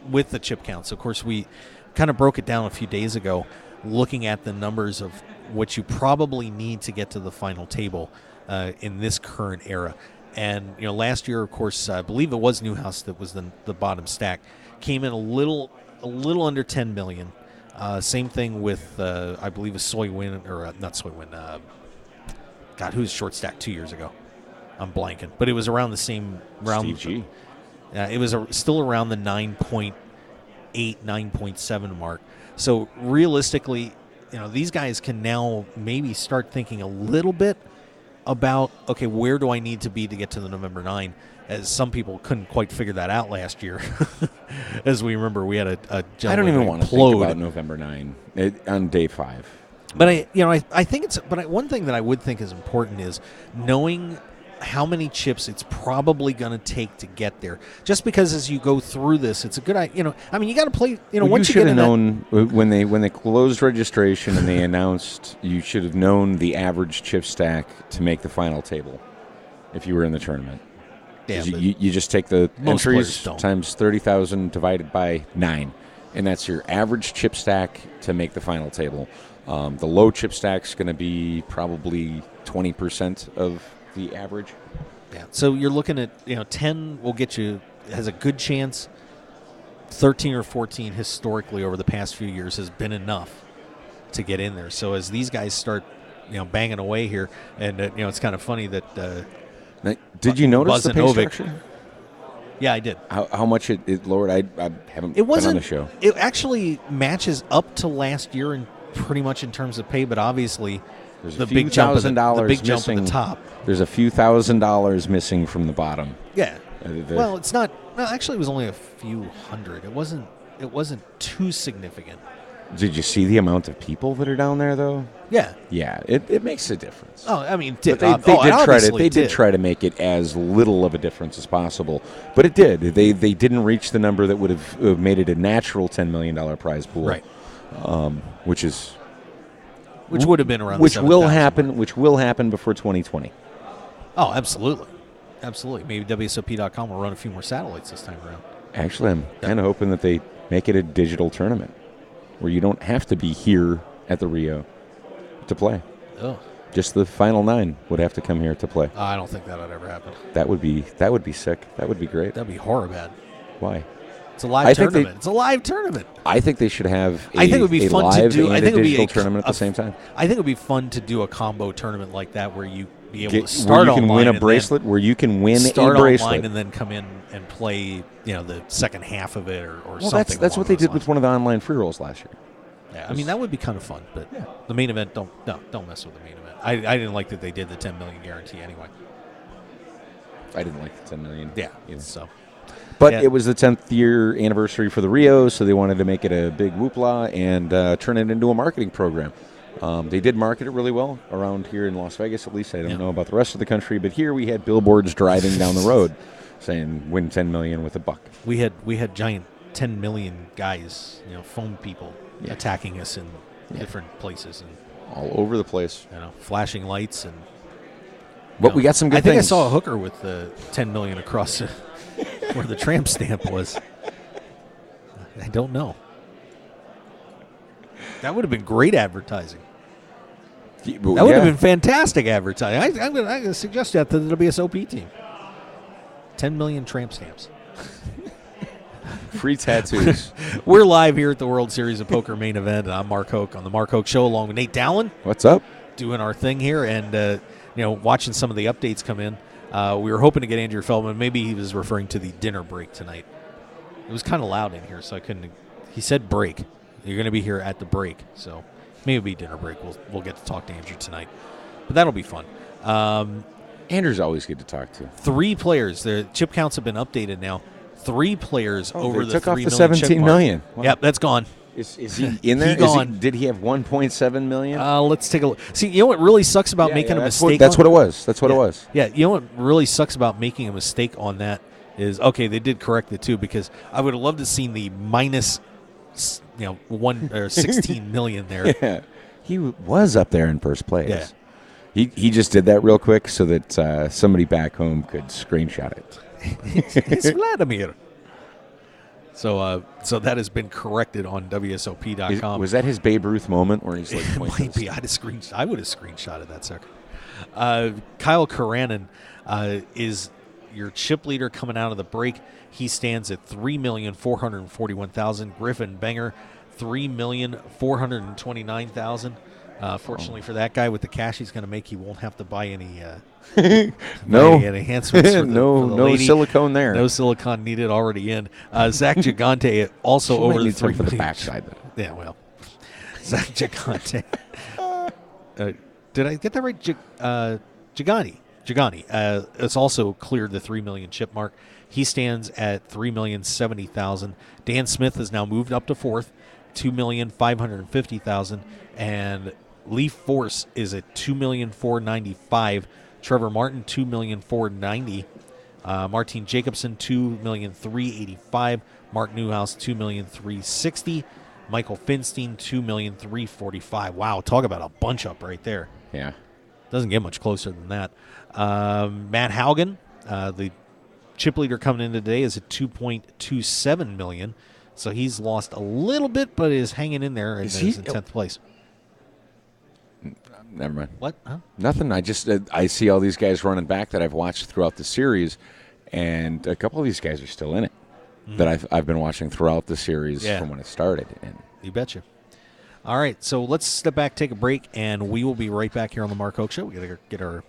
with the chip counts. Of course, we kind of broke it down a few days ago, looking at the numbers of what you probably need to get to the final table in this current era. And last year, of course, I believe it was Newhouse that was the bottom stack, came in a little under 10 million. Same thing with I believe a Soy Win or not Soy Win. God, who's short stack 2 years ago? I'm blanking, but it was around the same round. Steve G. It was still around the 9.8, 9.7 mark. So realistically, these guys can now maybe start thinking a little bit about, okay, where do I need to be to get to the November 9? As some people couldn't quite figure that out last year. As we remember, we had a gentleman I don't even want to think about November 9 on day 5. But I think it's. But one thing that I would think is important is knowing how many chips it's probably going to take to get there. Just because as you go through this, it's a good idea. I mean, you got to play. Once you you should get have in known when they closed registration and they announced. You should have known the average chip stack to make the final table if you were in the tournament. Yeah, you just take the most entries players don't. times 30,000 divided by 9, and that's your average chip stack to make the final table. The low chip stack's going to be probably 20% of the average. Yeah. So you're looking at 10 will get you, has a good chance. 13 or 14 historically over the past few years has been enough to get in there. So as these guys start banging away here, and it's kind of funny that. Did you notice the pay Buzanovic, structure? Yeah, I did. How much it lowered? I haven't It wasn't been on the show. It actually matches up to last year and pretty much in terms of pay, but obviously There's the a few big jump $1,000 at the missing. top. There's a few $1,000s missing from the bottom. Yeah. Well, it's not. Well, actually, it was only a few hundred. It wasn't too significant. Did you see the amount of people that are down there, though? Yeah. Yeah, it makes a difference. Oh, I mean, But they did try to make it as little of a difference as possible. But it did. They didn't reach the number that would have made it a natural $10 million prize pool, Right? Which would have been around. Which the will 7,000 happen. mark. Which will happen before 2020. Oh, absolutely, absolutely. Maybe WSOP.com will run a few more satellites this time around. Actually, I'm kind of hoping that they make it a digital tournament where you don't have to be here at the Rio to play. Oh. Just the final 9 would have to come here to play. I don't think that would ever happen. That would be sick. That would be great. That'd be horror bad. Why? It's a live tournament. It's a live tournament. I think they should have I think it would be fun live to do. and I think a it would be digital tournament at the same time. I think it would be fun to do a combo tournament like that where you be able to Where start you can online win a and bracelet, then where you can win a start bracelet. online and then come in and play, the second half of it or Well, something. that's along what they those did lines. with one of the online free rolls last year. Yeah, I mean that would be kind of fun, but the main event don't mess with the main event. I didn't like that they did the 10 million guarantee anyway. I didn't like the 10 million. Yeah, either. so. But Yeah. it was the 10th year anniversary for the Rio, so they wanted to make it a big whoopla and turn it into a marketing program. They did market it really well around here in Las Vegas, at least. I don't know about the rest of the country, but here we had billboards driving down the road saying win 10 million with a buck. We had giant 10 million guys, foam people attacking us in different places and all over the place. Flashing lights and. But we got some good I think things. I saw a hooker with the 10 million across where the tramp stamp was. I don't know. That would have been great advertising. That would have been fantastic advertising. I'm going to suggest that to the WSOP team. 10 million tramp stamps. Free tattoos. We're live here at the World Series of Poker main event, and I'm Mark Hoke on the Mark Hoke Show along with Nate Dowling. What's up? Doing our thing here and, watching some of the updates come in. We were hoping to get Andrew Feldman. Maybe he was referring to the dinner break tonight. It was kind of loud in here, so I couldn't. He said break. You're going to be here at the break, so maybe it'll be dinner break. We'll get to talk to Andrew tonight, but that'll be fun. Andrew's always good to talk to. 3 players. The chip counts have been updated now. 3 players over they the took off 3 the million 17 check mark. million. Wow. Yep, that's gone. Is he in there? He gone. Did he have 1.7 million? Let's take a look. See, you know what really sucks about making a mistake? That's what it was. That's what it was. Yeah, you know what really sucks about making a mistake on that is, okay, they did correct it too, because I would have loved to have seen the minus, 1 or 16 million there. Yeah. He was up there in first place. Yeah. He just did that real quick so that somebody back home could screenshot it. It's Vladimir. So that has been corrected on WSOP.com. Was that his Babe Ruth moment where he's like, It might be. I would have screenshotted that sucker. Kyle Karanen is your chip leader coming out of the break. He stands at 3,441,000. Griffin Banger, 3,429,000. Fortunately for that guy, with the cash he's going to make, he won't have to buy any no enhancements. For the, no for the lady. silicone there. No silicone needed. Already in. Zach Gigante also over the 3 for the million. backside. Though. Yeah, well, Zach Gigante. Did I get that right? Gigani. It's also cleared the 3 million chip mark. He stands at 3,070,000. Dan Smith has now moved up to 4th, 2,550,000, and Leaf Force is at 2,495,000. Trevor Martin, 2,490,000. Martin Jacobson, 2,385,000. Mark Newhouse, 2,360,000. Michael Finstein, 2,345,000. Wow, talk about a bunch up right there. Yeah. Doesn't get much closer than that. Matt Haugen, the chip leader coming in today, is at 2.27 million. So he's lost a little bit, but is hanging in there and is in 10th place. Never mind. What? Huh? Nothing. I just I see all these guys running back that I've watched throughout the series, and a couple of these guys are still in it that I've been watching throughout the series from when it started. And you betcha. All right, so let's step back, take a break, and we will be right back here on the Mark Hoke Show. We got to get our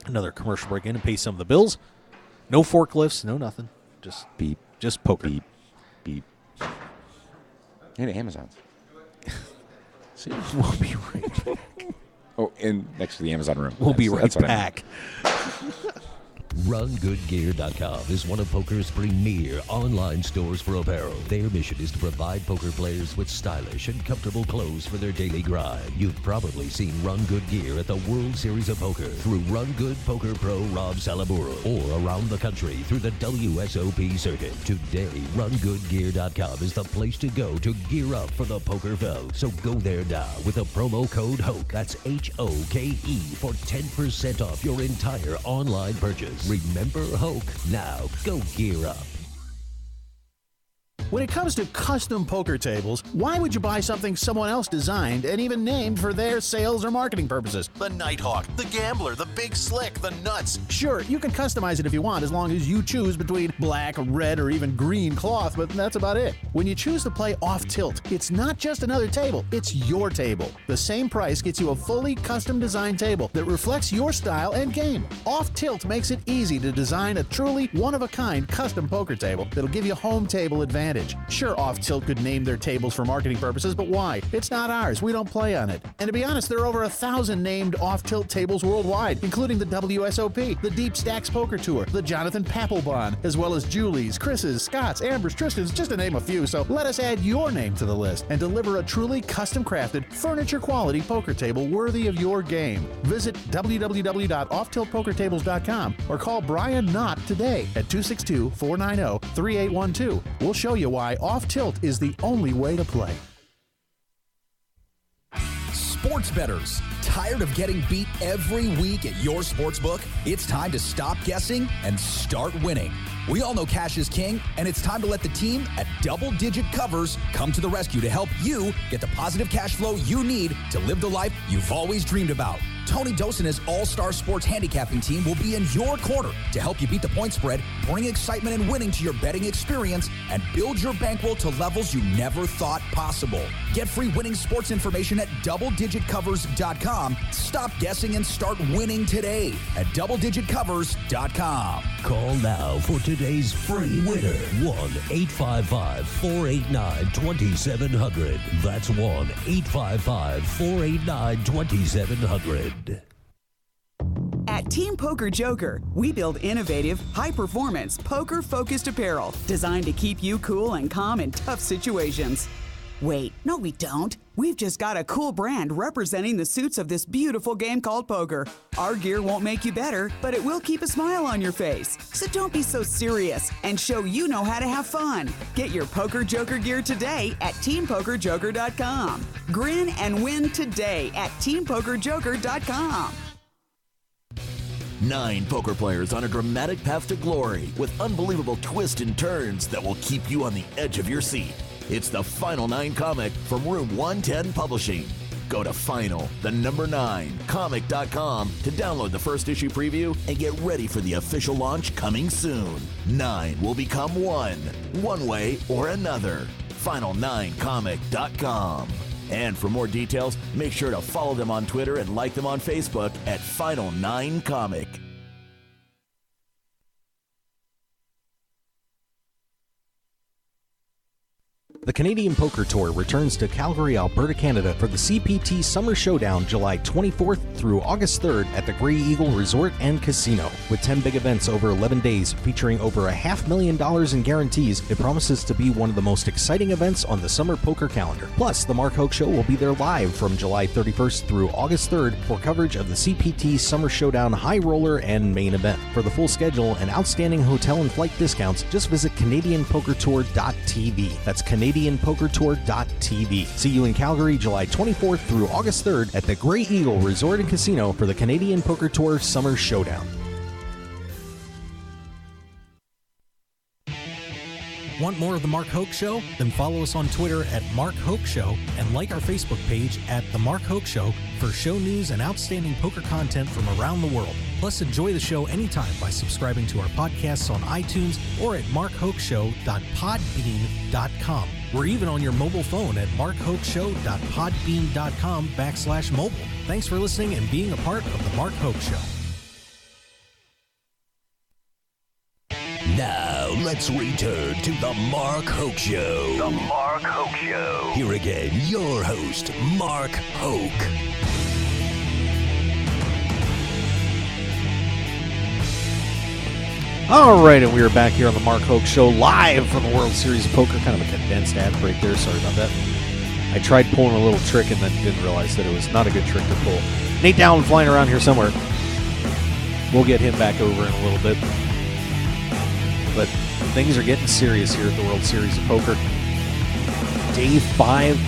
another commercial break in and pay some of the bills. No forklifts, no nothing. Just beep. Just poker. Beep. Beep. Hey, the Amazons. See, we'll be right back. Oh, and next to the Amazon room. We'll be right what I mean. back. RunGoodGear.com is one of poker's premier online stores for apparel. Their mission is to provide poker players with stylish and comfortable clothes for their daily grind. You've probably seen Run Good Gear at the World Series of Poker through Run Good Poker Pro Rob Salaburo, or around the country through the WSOP circuit. Today, RunGoodGear.com is the place to go to gear up for the poker fell. So go there now with the promo code HOKE, that's HOKE, for 10% off your entire online purchase. Remember Hoke. Now go gear up. When it comes to custom poker tables, why would you buy something someone else designed and even named for their sales or marketing purposes? The Nighthawk, the Gambler, the Big Slick, the Nuts. Sure, you can customize it if you want, as long as you choose between black, red, or even green cloth, but that's about it. When you choose to play off tilt, it's not just another table, it's your table. The same price gets you a fully custom designed table that reflects your style and game. Off tilt makes it easy to design a truly one-of-a-kind custom poker table that'll give you home table advantage. Sure, Off Tilt could name their tables for marketing purposes, but why? It's not ours. We don't play on it. And to be honest, there are over 1,000 named Off Tilt tables worldwide, including the WSOP, the Deep Stacks Poker Tour, the Jonathan Papelbon, as well as Julie's, Chris's, Scott's, Amber's, Tristan's, just to name a few. So let us add your name to the list and deliver a truly custom-crafted, furniture-quality poker table worthy of your game. Visit www.offtiltpokertables.com or call Brian Knott today at 262-490-3812. We'll show you why Off Tilt is the only way to play. Sports bettors, tired of getting beat every week at your sportsbook? It's time to stop guessing and start winning. We all know cash is king, and it's time to let the team at Double Digit Covers come to the rescue to help you get the positive cash flow you need to live the life you've always dreamed about. Tony Dos and his all-star sports handicapping team will be in your corner to help you beat the point spread, bring excitement and winning to your betting experience, and build your bankroll to levels you never thought possible. Get free winning sports information at doubledigitcovers.com. Stop guessing and start winning today at doubledigitcovers.com. Call now for today's free winner. 1-855-489-2700. That's 1-855-489-2700. At Team Poker Joker, we build innovative, high-performance, poker-focused apparel designed to keep you cool and calm in tough situations. Wait, no we don't. We've just got a cool brand representing the suits of this beautiful game called poker. Our gear won't make you better, but it will keep a smile on your face. So don't be so serious and show you know how to have fun. Get your Poker Joker gear today at TeamPokerJoker.com. Grin and win today at TeamPokerJoker.com. 9 poker players on a dramatic path to glory with unbelievable twists and turns that will keep you on the edge of your seat. It's the Final 9 comic from Room 110 Publishing. Go to final9comic.com to download the first issue preview and get ready for the official launch coming soon. 9 will become 1, one way or another. Final9comic.com. And for more details, make sure to follow them on Twitter and like them on Facebook at Final 9 Comic. The Canadian Poker Tour returns to Calgary, Alberta, Canada for the CPT Summer Showdown July 24th through August 3rd at the Grey Eagle Resort and Casino. With 10 big events over 11 days featuring over $500,000 in guarantees, it promises to be one of the most exciting events on the summer poker calendar. Plus, the Mark Hoke Show will be there live from July 31st through August 3rd for coverage of the CPT Summer Showdown High Roller and Main Event. For the full schedule and outstanding hotel and flight discounts, just visit CanadianPokerTour.tv. That's CanadianPokerTour.tv. See you in Calgary July 24th through August 3rd at the Grey Eagle Resort and Casino for the Canadian Poker Tour Summer Showdown. Want more of The Mark Hoke Show? Then follow us on Twitter at Mark Hoke Show and like our Facebook page at The Mark Hoke Show for show news and outstanding poker content from around the world. Plus, enjoy the show anytime by subscribing to our podcasts on iTunes or at markhokeshow.podbean.com. We're even on your mobile phone at markhokeshow.podbean.com/mobile. Thanks for listening and being a part of The Mark Hoke Show. Now, let's return to The Mark Hoke Show. The Mark Hoke Show. Here again, your host, Mark Hoke. All right, and we are back here on the Mark Hoke Show, live from the World Series of Poker. Kind of a condensed ad break there. Sorry about that. I tried pulling a little trick and then didn't realize that it was not a good trick to pull. Nate Dowling flying around here somewhere. We'll get him back over in a little bit. But things are getting serious here at the World Series of Poker. Day 5,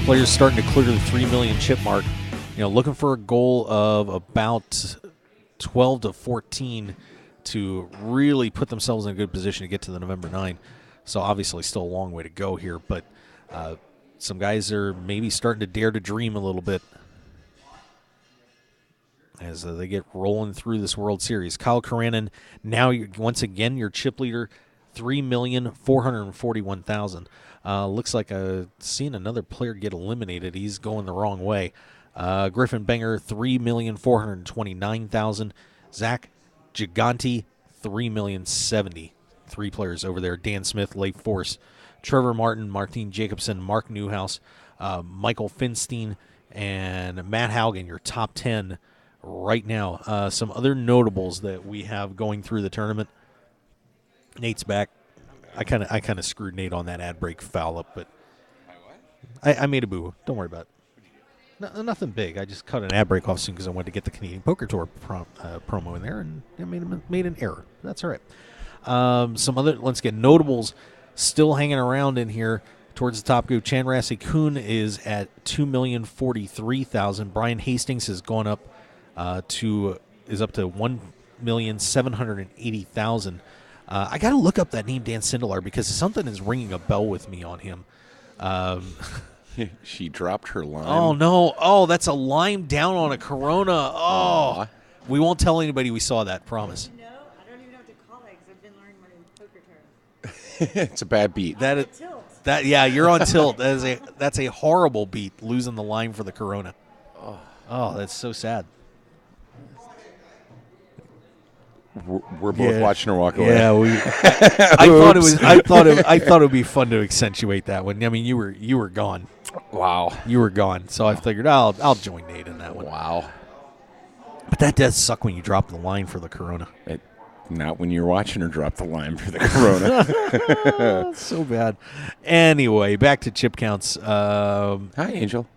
players starting to clear the 3 million chip mark. Looking for a goal of about 12 to 14 to really put themselves in a good position to get to the November 9. So obviously still a long way to go here, but some guys are maybe starting to dare to dream a little bit as they get rolling through this World Series. Kyle Karanin, now once again your chip leader, 3,441,000. Looks like I've seen another player get eliminated. He's going the wrong way. Griffin Benger, 3,429,000. Zach Gigante, 3,070,000. 3 players over there. Dan Smith, Leif Force, Trevor Martin, Martin Jacobson, Mark Newhouse, Michael Finstein, and Matt Haugen, your top 10 right now. Some other notables that we have going through the tournament. Nate's back. I kind of screwed Nate on that ad break foul up, but I made a boo. Don't worry about it. Nothing big. I just cut an ad break off soon because I wanted to get the Canadian Poker Tour promo in there, and I made an error. That's all right. Some other, let's get notables still hanging around in here towards the top group. Chandrassi Kuhn is at 2,043,000. Brian Hastings has gone up is up to 1,780,000. I got to look up that name Dan Sindelar because something is ringing a bell with me on him. She dropped her lime. Oh, no. Oh, that's a lime down on a Corona. Oh. We won't tell anybody we saw that, promise. No, I don't even know what to call that because I've been learning my poker terms. It's a bad beat. Yeah, you're on tilt. That's a horrible beat, losing the lime for the Corona. Oh, that's so sad. We're both watching her walk away. Yeah, I thought it would be fun to accentuate that one. I mean, you were gone. Wow, you were gone. So I figured I'll join Nate in that one. Wow, but that does suck when you drop the line for the Corona. Not when you're watching her drop the line for the Corona. So bad. Anyway, back to chip counts. Hi, Angel.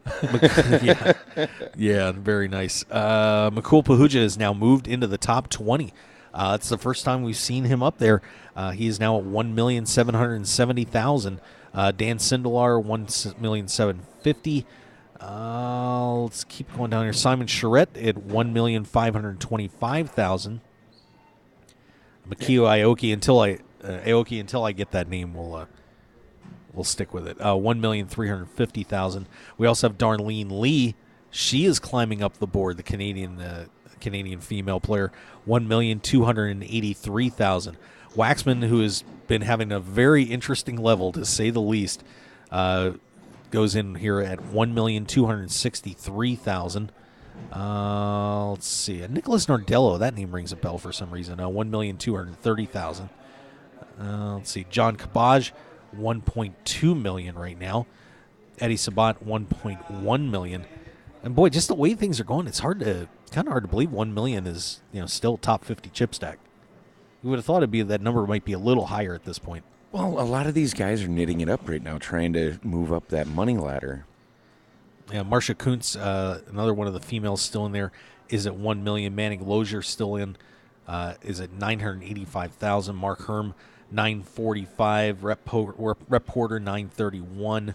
Yeah, very nice. Mukul Pahuja has now moved into the top 20. It's the first time we've seen him up there. He is now at 1,770,000. Dan Sindelar, 1,750,000. Let's keep going down here. Simon Charette at 1,525,000. Makio Aoki, until I get that name, we'll stick with it. 1,350,000. We also have Darlene Lee. She is climbing up the board. The Canadian female player, 1,283,000. Waxman, who has been having a very interesting level to say the least, goes in here at 1,263,000. Let's see. Nicholas Nardello, that name rings a bell for some reason. 1,230,000. Let's see. John Kabaj, 1.2 million right now. Eddie Sabat, 1.1 million. And boy, just the way things are going, it's kind of hard to believe 1 million is still top 50 chip stack. You would have thought that number might be a little higher at this point. Well, a lot of these guys are knitting it up right now, trying to move up that money ladder. Yeah, Marcia Kuntz, another one of the females still in there, is at 1 million. Manning Lozier still in, is at 985,000. Mark Herm, 945. Rep Porter, 931.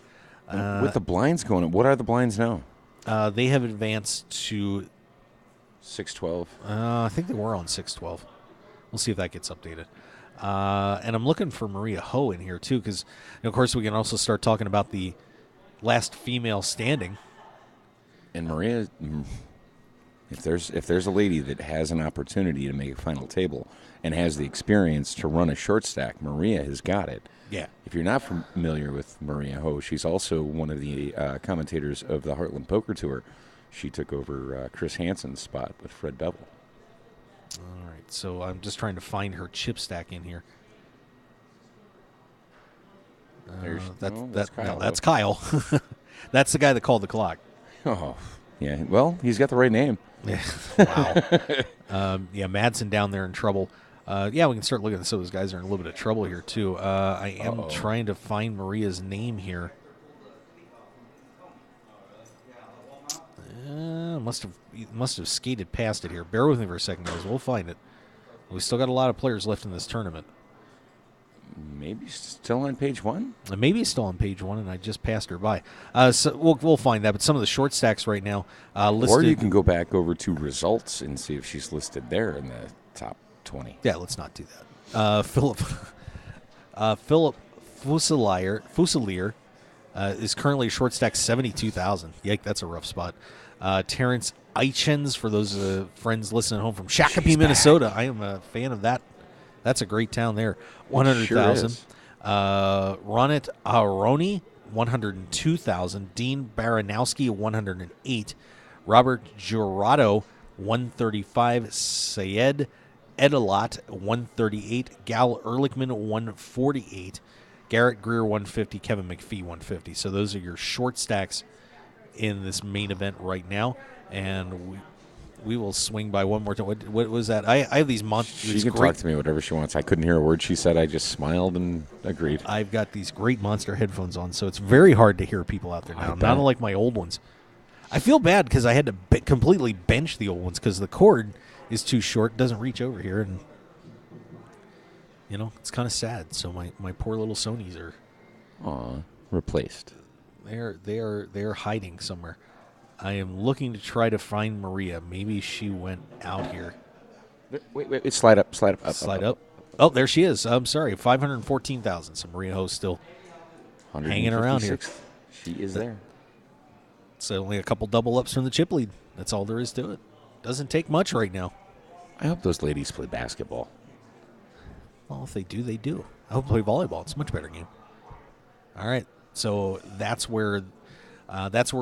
With the blinds going up, what are the blinds now? They have advanced to 612. I think they were on 612. We'll see if that gets updated. And I'm looking for Maria Ho in here too, because of course we can also start talking about the last female standing. And Maria, if there's a lady that has an opportunity to make a final table and has the experience to run a short stack, Maria has got it. Yeah. If you're not familiar with Maria Ho, she's also one of the commentators of the Heartland Poker Tour. She took over Chris Hansen's spot with Fred Bevel. All right, so I'm just trying to find her chip stack in here. That's Kyle. That's the guy that called the clock. Oh, yeah. Well, he's got the right name. Wow. Madsen down there in trouble. Yeah, we can start looking at some of those guys that are in a little bit of trouble here, too. I am trying to find Maria's name here. Must have skated past it here. Bear with me for a second, guys. We'll find it. We still got a lot of players left in this tournament. Maybe still on page 1? Maybe still on page 1, and I just passed her by. So we'll find that. But some of the short stacks right now listed. Or you can go back over to results and see if she's listed there in the top 20. Yeah, let's not do that. Philip Fusilier is currently short stack 72,000. Yike, that's a rough spot. Terrence Eichens, for those friends listening at home from Shakopee, Minnesota. I am a fan of that. That's a great town there. 100,000. Sure Ronit Aaroni, 102,000. Dean Baranowski, 108. Robert Jurado, 135. Sayed Edelat, 138. Gal Ehrlichman, 148. Garrett Greer, 150. Kevin McPhee, 150. So those are your short stacks in this main event right now. And we will swing by one more time. What was that? I have these monsters. She can talk to me whatever she wants. I couldn't hear a word she said. I just smiled and agreed. I've got these great monster headphones on, so it's very hard to hear people out there now. Not unlike my old ones. I feel bad because I had to completely bench the old ones because the cord is too short, doesn't reach over here, and it's kind of sad. So my poor little Sonys are replaced. They're hiding somewhere. I am looking to try to find Maria. Maybe she went out here. Wait. Slide up. Oh, there she is. I'm sorry. 514,000. So Maria Ho's still hanging around here. She is there. It's only a couple double ups from the chip lead. That's all there is to it. Doesn't take much right now. I hope those ladies play basketball. Well, if they do, they do. I hope they play volleyball. It's a much better game. All right. So that's where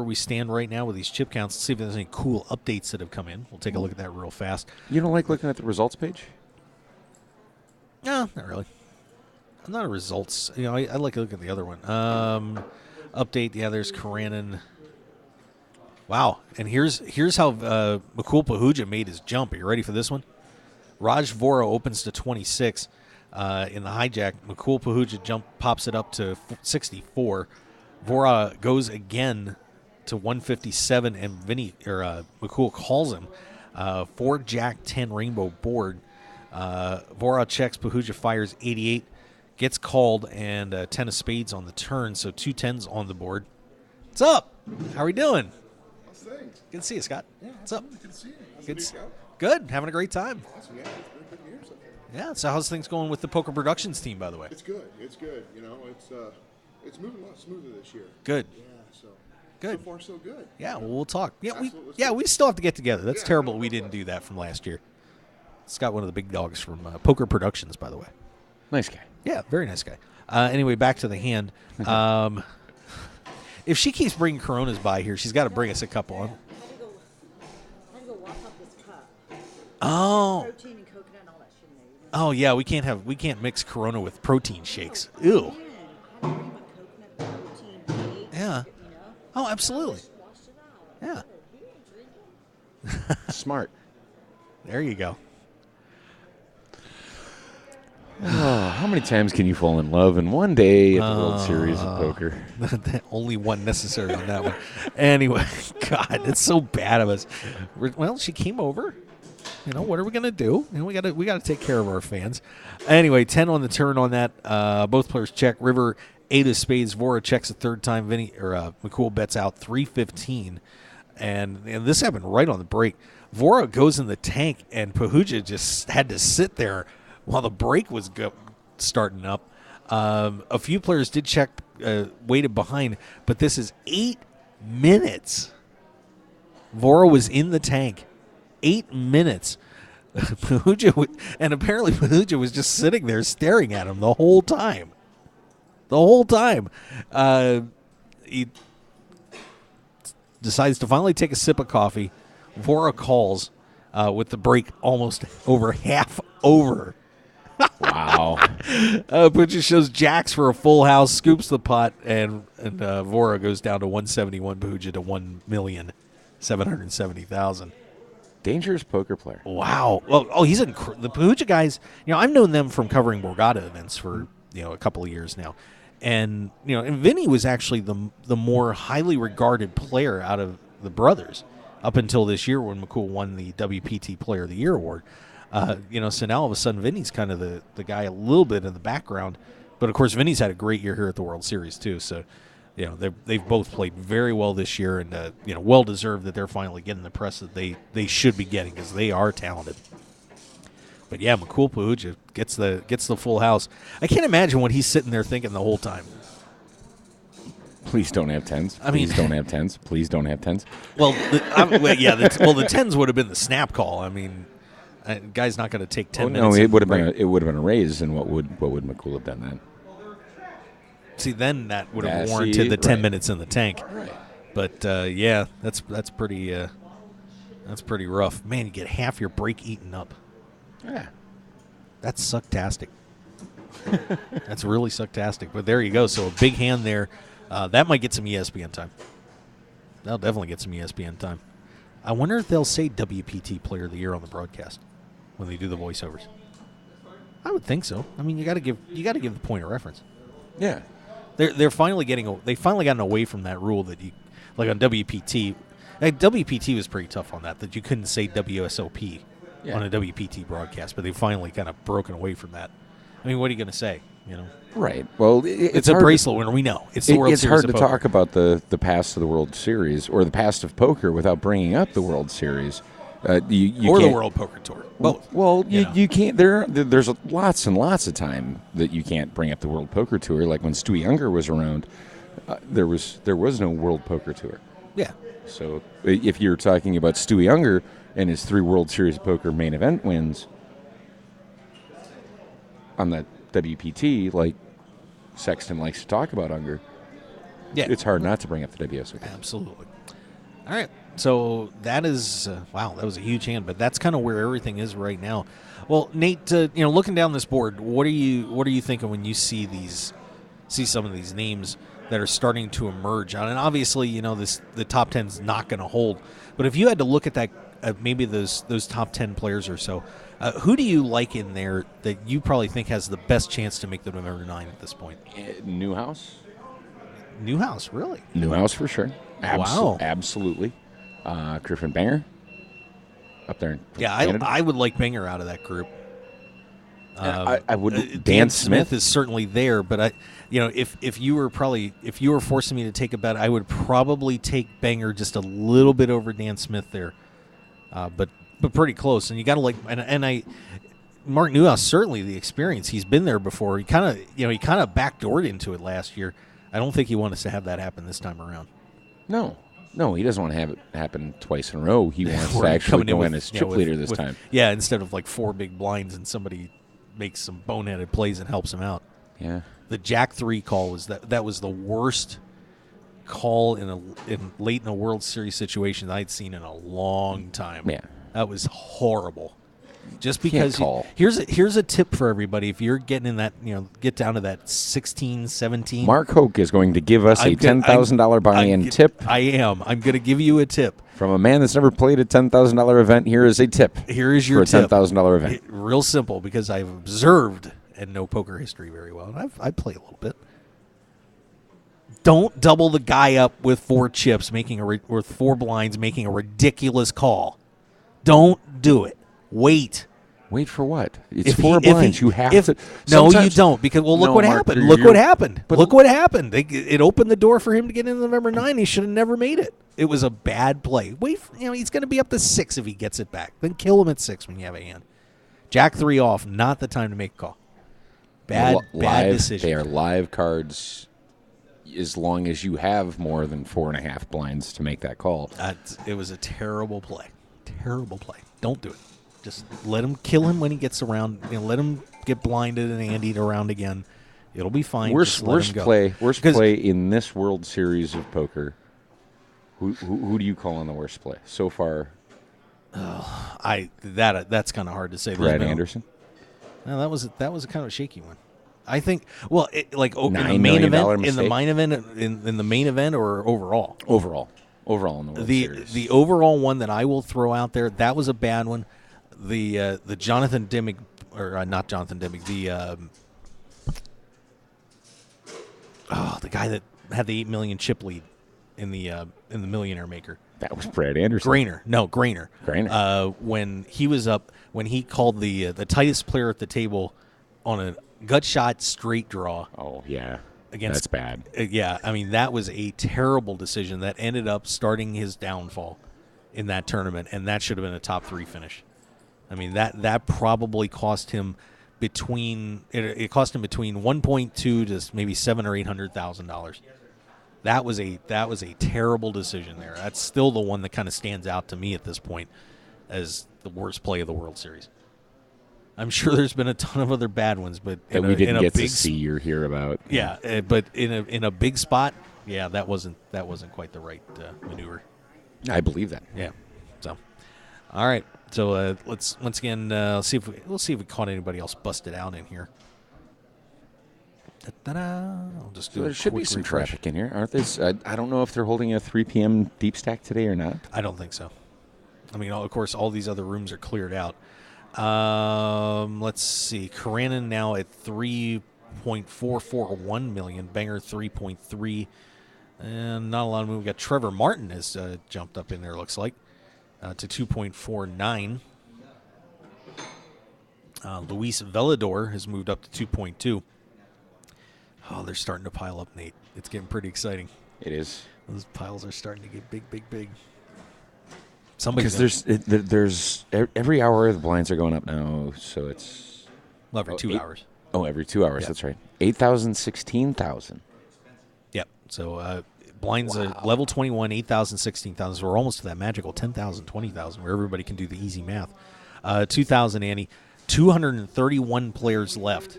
we stand right now with these chip counts. Let's see if there's any cool updates that have come in. We'll take a look at that real fast. You don't like looking at the results page? No, not really. I'm not a results. I like to look at the other one. Update. Yeah, there's Karanin. Wow. And here's how Mukul Pahuja made his jump. Are you ready for this one? Raj Vora opens to 26 in the hijack. Mukul Pahuja pops it up to 64. Vora goes again to 157, and Mukul calls him. 4 Jack 10 rainbow board. Vora checks, Pahuja fires 88, gets called, and 10 of spades on the turn, so 2 10s on the board. What's up? How are we doing? Good to see you, Scott. Yeah, what's up? Good to see you. Good. Having a great time. Awesome. Yeah, it's been a good year so far. Yeah. So how's things going with the Poker Productions team, by the way? It's good. It's moving a lot smoother this year. Good. Yeah. So good. So far, so good. Yeah. Well, we'll talk. Yeah. We still have to get together. That's terrible. We didn't do that from last year. Scott, one of the big dogs from Poker Productions, by the way. Nice guy. Yeah, very nice guy. Anyway, back to the hand. If she keeps bringing Coronas by here, she's got to bring us a couple. I had to go walk up this cup. Oh. Protein and coconut and all that shit in there. Oh yeah, we can't mix Corona with protein shakes. Ew. Yeah. Oh, absolutely. Yeah. Smart. There you go. Oh, how many times can you fall in love in one day at the World Series of Poker? Only one necessary on that one. Anyway, God, it's so bad of us. Well, she came over. What are we gonna do? We gotta take care of our fans. Anyway, 10 on the turn on that. Both players check. River 8 of spades. Vora checks a third time. McCool bets out 315, and this happened right on the break. Vora goes in the tank, and Pahuja just had to sit there while the break was starting up. A few players did check, waited behind, but this is 8 minutes. Vora was in the tank. 8 minutes. And apparently Pahuja was just sitting there staring at him the whole time. He decides to finally take a sip of coffee. Vora calls with the break almost half over. Wow. Pahuja shows jacks for a full house, scoops the pot, and Vora goes down to 171. Pahuja to 1,770,000. dangerous poker player. Wow. Well, he's the Pahuja guys. I've known them from covering Borgata events for a couple of years now, and and Vinny was actually the more highly regarded player out of the brothers up until this year when McCool won the WPT Player of the Year award. So now all of a sudden Vinny's kind of the guy a little bit in the background, but of course Vinny's had a great year here at the World Series too. So they've both played very well this year, and well deserved that they're finally getting the press that they should be getting because they are talented. But yeah, McCool Pahuja gets the full house. I can't imagine what he's sitting there thinking the whole time. Please don't have tens. Please don't have tens. Please don't have tens. Well, the tens would have been the snap call. I mean, guy's not going to take 10 minutes. No, it would have been a raise, and what would McCool have done then? See, then that would have warranted the 10 minutes in the tank. Right. But that's pretty rough. Man, you get half your break eaten up. Yeah. That's sucktastic. That's really sucktastic. But there you go. So a big hand there. That might get some ESPN time. That'll definitely get some ESPN time. I wonder if they'll say WPT Player of the Year on the broadcast when they do the voiceovers. I would think so. I mean, you got to give the point of reference. Yeah. They've finally gotten away from that rule that you, like on WPT. WPT was pretty tough on that you couldn't say WSOP on a WPT broadcast, but they've finally kind of broken away from that. I mean, what are you going to say? Right. Well, it's a bracelet winner. We know it's the World Series. It's hard to talk about the past of the World Series or the past of poker without bringing up the World Series. You or can't, the World Poker Tour. Both. Well, you can't. There's lots and lots of time that you can't bring up the World Poker Tour. Like when Stu Younger was around, there was no World Poker Tour. Yeah. So if you're talking about Stu Younger and his 3 World Series of Poker main event wins on the WPT, like Sexton likes to talk about Unger, it's hard not to bring up the WSOP. Absolutely. All right. So that is wow. That was a huge hand, but that's kind of where everything is right now. Well, Nate, looking down this board, what are you thinking when you see some of these names that are starting to emerge? And obviously, the top 10's not going to hold. But if you had to look at that, maybe those top 10 players or so, who do you like in there that you probably think has the best chance to make the number 9 at this point? Newhouse, really? Newhouse for sure. Wow, absolutely. Griffin Banger up there. I would like Banger out of that group. I would. Dan Smith is certainly there, but if you were forcing me to take a bet, I would probably take Banger just a little bit over Dan Smith there, but pretty close. And you got to Mark Newhouse, certainly the experience. He's been there before. He kind of backdoored into it last year. I don't think he wants to have that happen this time around. No, he doesn't want to have it happen twice in a row. He wants to actually go in as chip leader this time. Yeah, instead of 4 big blinds and somebody makes some boneheaded plays and helps him out. Yeah. The Jack 3 call was that was the worst call in late in a World Series situation I'd seen in a long time. Yeah. That was horrible. Just because here's a tip for everybody. If you're getting in that, get down to that 16, 17. Mark Hoke is going to give us a $10,000 buy-in tip. I am. I'm going to give you a tip. From a man that's never played a $10,000 event, here is a tip. Here is your tip. For a $10,000 event. Real simple, because I've observed and know poker history very well. And I play a little bit. Don't double the guy up with 4 chips, with 4 blinds, making a ridiculous call. Don't do it. Wait for what? It's 4 blinds. You have to. No, you don't. Because look what happened. Look what happened. Look what happened. It opened the door for him to get into November 9. He should have never made it. It was a bad play. He's going to be up to 6 if he gets it back. Then kill him at 6 when you have a hand. Jack 3 off. Not the time to make a call. Bad decision. They are live cards. As long as you have more than 4.5 blinds to make that call. It was a terrible play. Terrible play. Don't do it. Just let him kill him when he gets around. Let him get blinded and andied around again. It'll be fine. Worst play in this World Series of poker. Who do you call on the worst play so far? That's kind of hard to say. Brad Anderson. No, that was kind of a shaky one. I think. Well, in the $9 main million event, mistake? in the main event or overall. Overall. overall in the World Series. The overall one that I will throw out there, that was a bad one. The Jonathan Dimmick, or not Jonathan Dimmick, the guy that had the $8 million chip lead in the Millionaire Maker. That was Brad Anderson. Grainer. When he was up, when he called the tightest player at the table on a gut shot straight draw. Oh, yeah. That's bad. I mean, that was a terrible decision that ended up starting his downfall in that tournament, and that should have been a top 3 finish. I mean, that probably cost him between between 1.2 to maybe $700,000 or $800,000. That was a terrible decision there. That's still the one that kind of stands out to me at this point as the worst play of the World Series. I'm sure there's been a ton of other bad ones, but that we didn't get to see or hear about. Yeah, but in a big spot, that wasn't quite the right maneuver. I believe that. Yeah. So, all right. So let's once again see if we caught anybody else busted out in here. I'll just do there should be some refresh. traffic in here, aren't there? I don't know if they're holding a 3 p.m. deep stack today or not. I don't think so. I mean, of course, all these other rooms are cleared out. Let's see. Karanin now at 3.441 million. Banger 3.3. And not a lot of movement. We got Trevor Martin has jumped up in there, looks like, to 2.49. Luis Velador has moved up to 2.2. Oh, they're starting to pile up, Nate. It's getting pretty exciting. It is. Those piles are starting to get big, big, big. Because there's every hour the blinds are going up now, so it's every 2 hours. Oh, every 2 hours. That's right. 8,000, 16,000. Yep. So blinds level 21, 8,000, 16,000. So we're almost to that magical 10,000, 20,000, where everybody can do the easy math. 2,000, Annie. 231 players left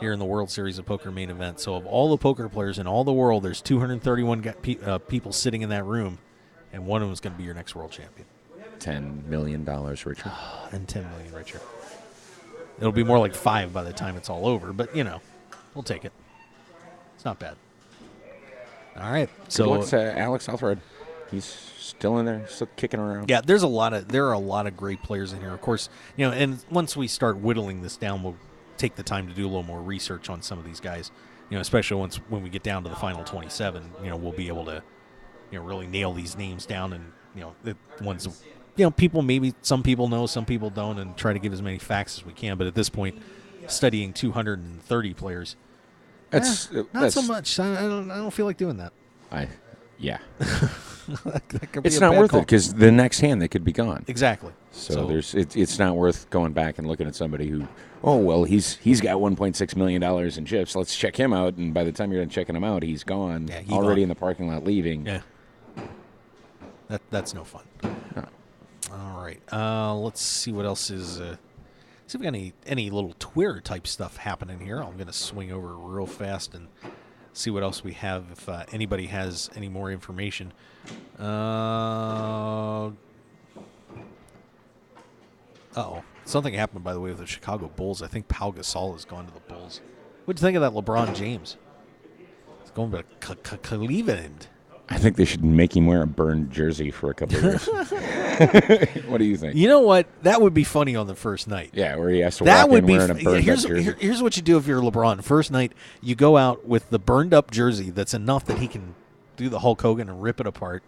here in the World Series of Poker main event. So of all the poker players in all the world, there's 231 people sitting in that room, and one of them is going to be your next world champion. $10 million richer. And $10 million richer. It'll be more like 5 by the time it's all over, but, we'll take it. It's not bad. All right. So what's Alex Alfred? He's still in there, still kicking around. Yeah, there are a lot of great players in here. Of course, and once we start whittling this down, we'll take the time to do a little more research on some of these guys. Especially when we get down to the final 27, we'll be able to really nail these names down, and the ones people, maybe some people know, some people don't, and try to give as many facts as we can. But at this point, studying 230 players, that's not so much. I don't feel like doing that. Yeah. That could be it's a not bad worth call. it because the next hand they could be gone. Exactly. So it's not worth going back and looking at somebody who, he's got $1.6 million in chips. Let's check him out. And by the time you're done checking him out, he's gone. Yeah, already in the parking lot leaving. Yeah. That's no fun. No. All right. Let's see what else is. See if we got any little Twitter type stuff happening here. I'm going to swing over real fast and see what else we have. If anybody has any more information. Something happened, by the way, with the Chicago Bulls. I think Pau Gasol has gone to the Bulls. What'd you think of that LeBron James? It's going to Cleveland. I think they should make him wear a burned jersey for a couple of years. What do you think? You know what? That would be funny on the first night. Yeah, where he has to walk in wearing a burned up jersey. Here's what you do if you're LeBron. First night, you go out with the burned up jersey that's enough that he can do the Hulk Hogan and rip it apart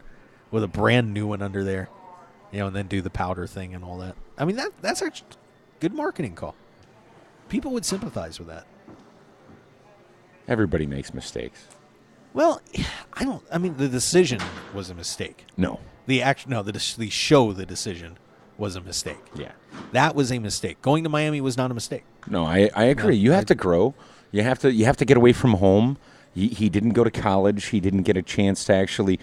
with a brand new one under there, and then do the powder thing and all that. I mean, that's actually a good marketing call. People would sympathize with that. Everybody makes mistakes. Well, the decision was a mistake. No. The decision was a mistake. Yeah. That was a mistake. Going to Miami was not a mistake. No, I agree. You have to grow. You have to get away from home. He didn't go to college. He didn't get a chance to actually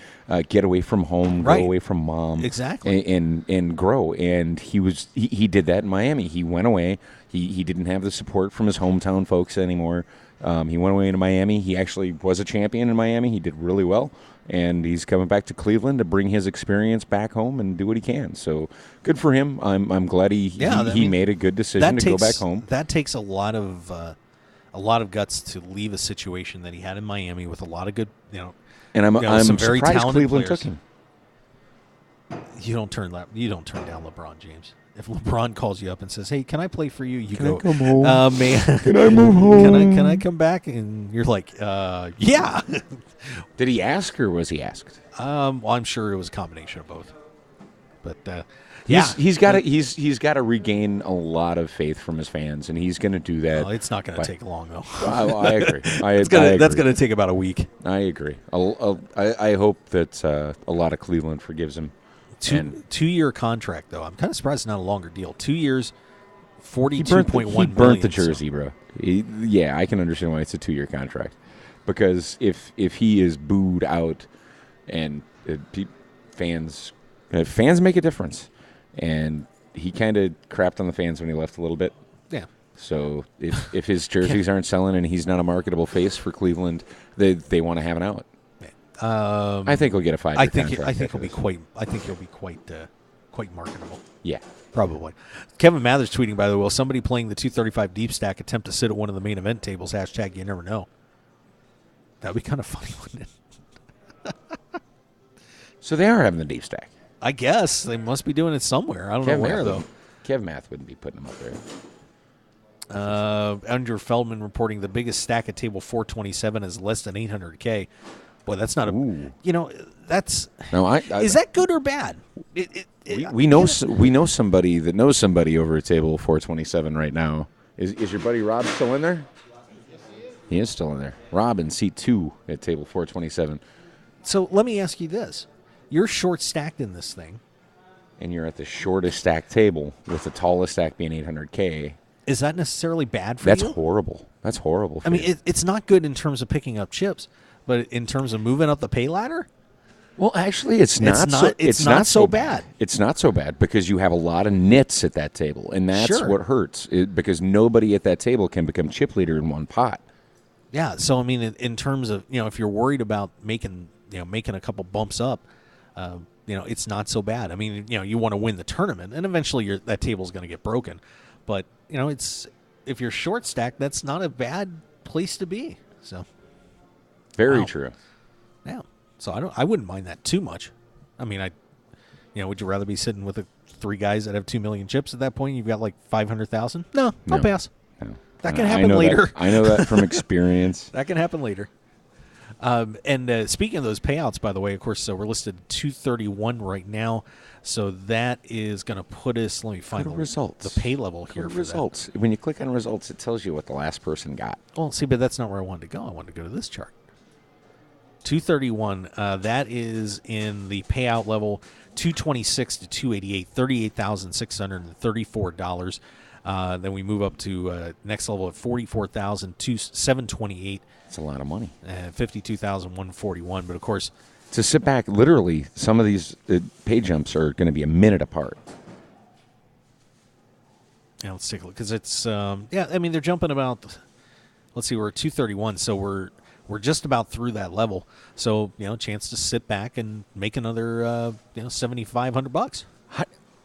get away from home, Right. go away from mom, Exactly. and grow. And he did that in Miami. He went away. He didn't have the support from his hometown folks anymore. He went away to Miami. He actually was a champion in Miami. He did really well, and he's coming back to Cleveland to bring his experience back home and do what he can. So good for him. I'm glad he made a good decision to go back home. That takes a lot of guts to leave a situation that he had in Miami with a lot of good, And I'm some very surprised talented Cleveland players. took him. You don't turn down LeBron James. If LeBron calls you up and says, "Hey, can I play for you?" You Can go, I come home? Man, Can I move home? Can I come back? And you're like, yeah. Did he ask or was he asked? Well, I'm sure it was a combination of both. But he's got to regain a lot of faith from his fans, and he's going to do that. Well, it's not going to take long, though. I agree. That's going to take about a week. I agree. I hope that a lot of Cleveland forgives him. 2-year contract, though. I'm kind of surprised it's not a longer deal. 2 years, $42.1 million. He burnt the jersey, bro. Yeah, I can understand why it's a 2-year contract. Because if he is booed out, and fans make a difference, and he kind of crapped on the fans when he left a little bit. Yeah. So if his jerseys aren't selling and he's not a marketable face for Cleveland, they want to have an out. I think he'll get a 5-year contract. I think he'll be quite marketable. Yeah, probably. Kevin Mathers tweeting, by the way, will somebody playing the 235 deep stack attempt to sit at one of the main event tables? # you never know. That'd be kind of funny, wouldn't it? So they are having the deep stack. I guess they must be doing it somewhere. I don't know where though. Kev Math wouldn't be putting them up there. Andrew Feldman reporting the biggest stack at table 427 is less than $800K. Boy, that's not that's. No, is that good or bad? We know somebody that knows somebody over at table 427 right now. Is your buddy Rob still in there? He is still in there. Rob in seat 2 at table 427. So let me ask you this: you're short stacked in this thing, and you're at the shortest stacked table with the tallest stack being 800K. Is that necessarily bad for you? That's horrible. That's horrible. I mean, it's not good in terms of picking up chips. But in terms of moving up the pay ladder? Well, actually, it's not so bad. It's not so bad because you have a lot of nits at that table, and that's what hurts because nobody at that table can become chip leader in one pot. Yeah, so I mean, in terms of if you're worried about making a couple bumps up, it's not so bad. I mean, you want to win the tournament, and eventually that table's going to get broken. But it's if you're short stacked, that's not a bad place to be. So. Very true. Yeah. So I wouldn't mind that too much. I mean, would you rather be sitting with 3 guys that have 2 million chips at that point? You've got like 500,000? No, I'll pass. No. That can happen later. I know that from experience. That can happen later. And speaking of those payouts, by the way, of course, so we're listed 231 right now. So that is going to put us. Let me find the results. The pay level here for results. That. When you click on results, it tells you what the last person got. Well, see, but that's not where I wanted to go. I wanted to go to this chart. 231. That is in the payout level 226 to 288, $38,634. Then we move up to next level at 44,728. That's a lot of money. 52,141. But of course, to sit back, literally, some of these pay jumps are going to be a minute apart. Yeah, let's take a look because it's I mean they're jumping about. Let's see, we're at 231, so we're just about through that level. So chance to sit back and make another $7,500.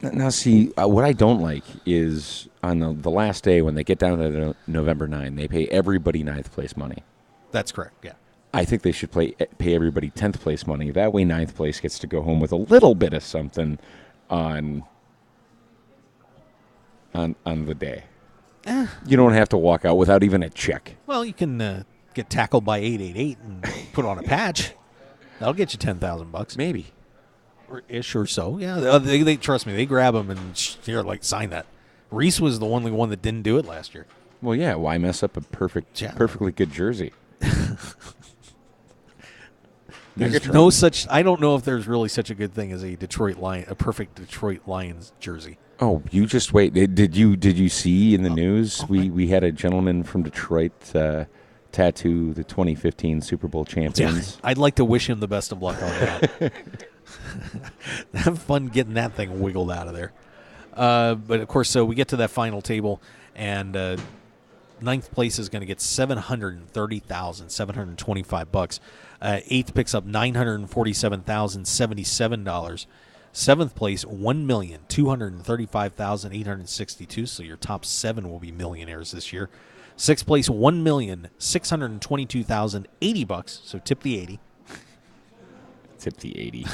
Now, see, what I don't like is on the last day when they get down to November 9, they pay everybody 9th place money. That's correct. Yeah. I think they should pay everybody 10th place money. That way, 9th place gets to go home with a little bit of something on the day. You don't have to walk out without even a check. Well, you can get tackled by 888 and put on a patch. That'll get you $10,000. Maybe. Or ish or so. Yeah, they trust me. They grab them and sign that. Reese was the only one that didn't do it last year. Well, yeah. Why mess up a perfectly good jersey? There's no such. I don't know if there's really such a good thing as a perfect Detroit Lions jersey. Oh, you just wait. Did you see in the news we had a gentleman from Detroit tattoo the 2015 Super Bowl champions? Yeah, I'd like to wish him the best of luck on that. Have fun getting that thing wiggled out of there. But of course, so we get to that final table, and 9th place is going to get $730,725. 8th picks up $947,077. 7th place, $1,235,862. So your top 7 will be millionaires this year. 6th place, $1,622,080. So tip the 80. Tip the 80.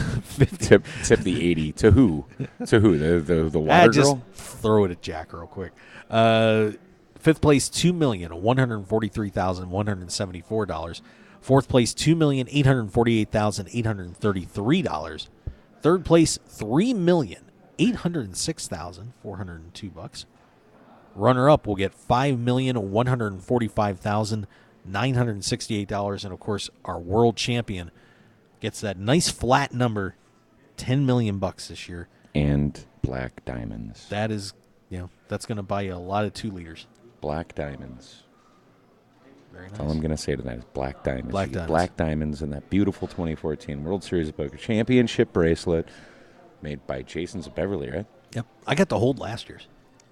tip the 80. To who? To who? The water just girl? throw it at Jack real quick. Fifth place, $2,143,174. Fourth place, $2,848,833. Third place, $3,806,402. Runner up will get $5,145,968, and of course, our world champion gets that nice flat number, $10 million this year. And black diamonds. That is, that's going to buy you a lot of 2 liters. Black diamonds. Very nice. That's all I'm going to say tonight is black diamonds. Black You get diamonds. Black diamonds and that beautiful 2014 World Series of Poker Championship bracelet made by Jason's of Beverly, right? Yep. I got to hold last year's.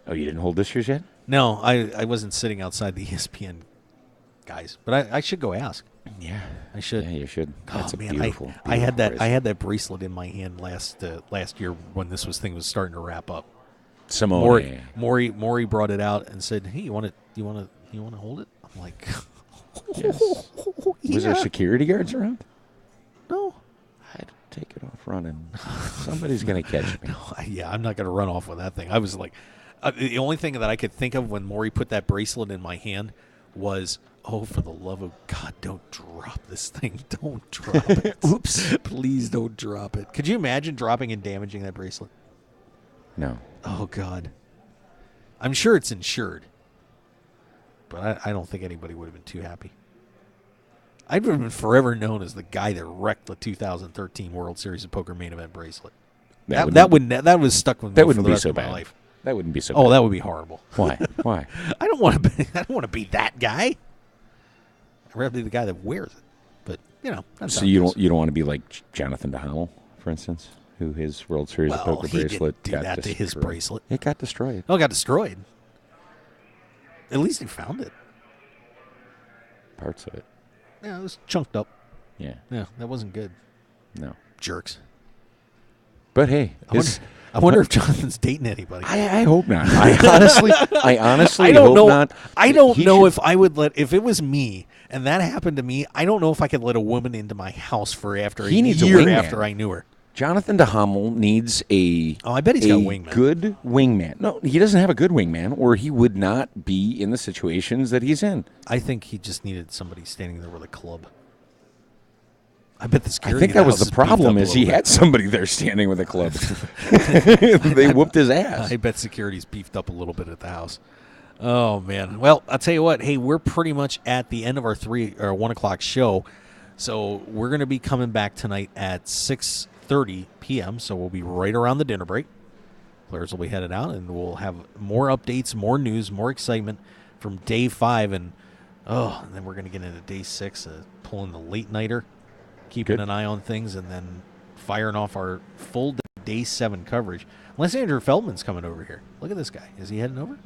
Oh, you didn't hold this year's yet? No, I wasn't sitting outside the ESPN guys, but I should go ask. Yeah, I should. Yeah, you should. That's beautiful. I had that bracelet in my hand last year when this thing was starting to wrap up. Simone. Maury brought it out and said, "Hey, you want to hold it?" I'm like, yes. Yeah. Was there security guards around? No. I'd take it off running. Somebody's going to catch me. I'm not going to run off with that thing. I was like, the only thing that I could think of when Maury put that bracelet in my hand was, oh, for the love of God, don't drop this thing. Don't drop it. Oops. Please don't drop it. Could you imagine dropping and damaging that bracelet? No. Oh, God. I'm sure it's insured. But I don't think anybody would have been too happy. I'd have been forever known as the guy that wrecked the 2013 World Series of Poker main event bracelet. That was stuck with me for the rest of my life. That wouldn't be so bad. Oh, that would be horrible. Why? Why? I don't want to be that guy. I'd rather be the guy that wears it. But that's so you don't want to be like Jonathan DeHamel, for instance, who his World Series of Poker bracelet didn't do got that to his bracelet. It got destroyed. Oh, it got destroyed. At least he found it. Parts of it. Yeah, it was chunked up. Yeah. Yeah, that wasn't good. No. Jerks. But hey, I wonder if Jonathan's dating anybody. I hope not. I honestly don't hope know. not. I don't know if I would if it was me and that happened to me. I don't know if I could let a woman into my house for after a year after I knew her. Jonathan DeHamel needs I bet he's got a wingman. Good wingman. No, he doesn't have a good wingman, or he would not be in the situations that he's in. I think he just needed somebody standing there with a club. I bet the security. I think that was the problem. Is he had somebody there standing with a club? They whooped his ass. I bet security's beefed up a little bit at the house. Oh man. Well, I'll tell you what. Hey, we're pretty much at the end of our 1 o'clock show, so we're going to be coming back tonight at 6:30 p.m. So we'll be right around the dinner break. Players will be headed out, and we'll have more updates, more news, more excitement from day 5, and then we're going to get into day 6, pulling the late nighter, keeping an eye on things, and then firing off our full day 7 coverage. Unless Andrew Feldman's coming over here. Look at this guy. Is he heading over?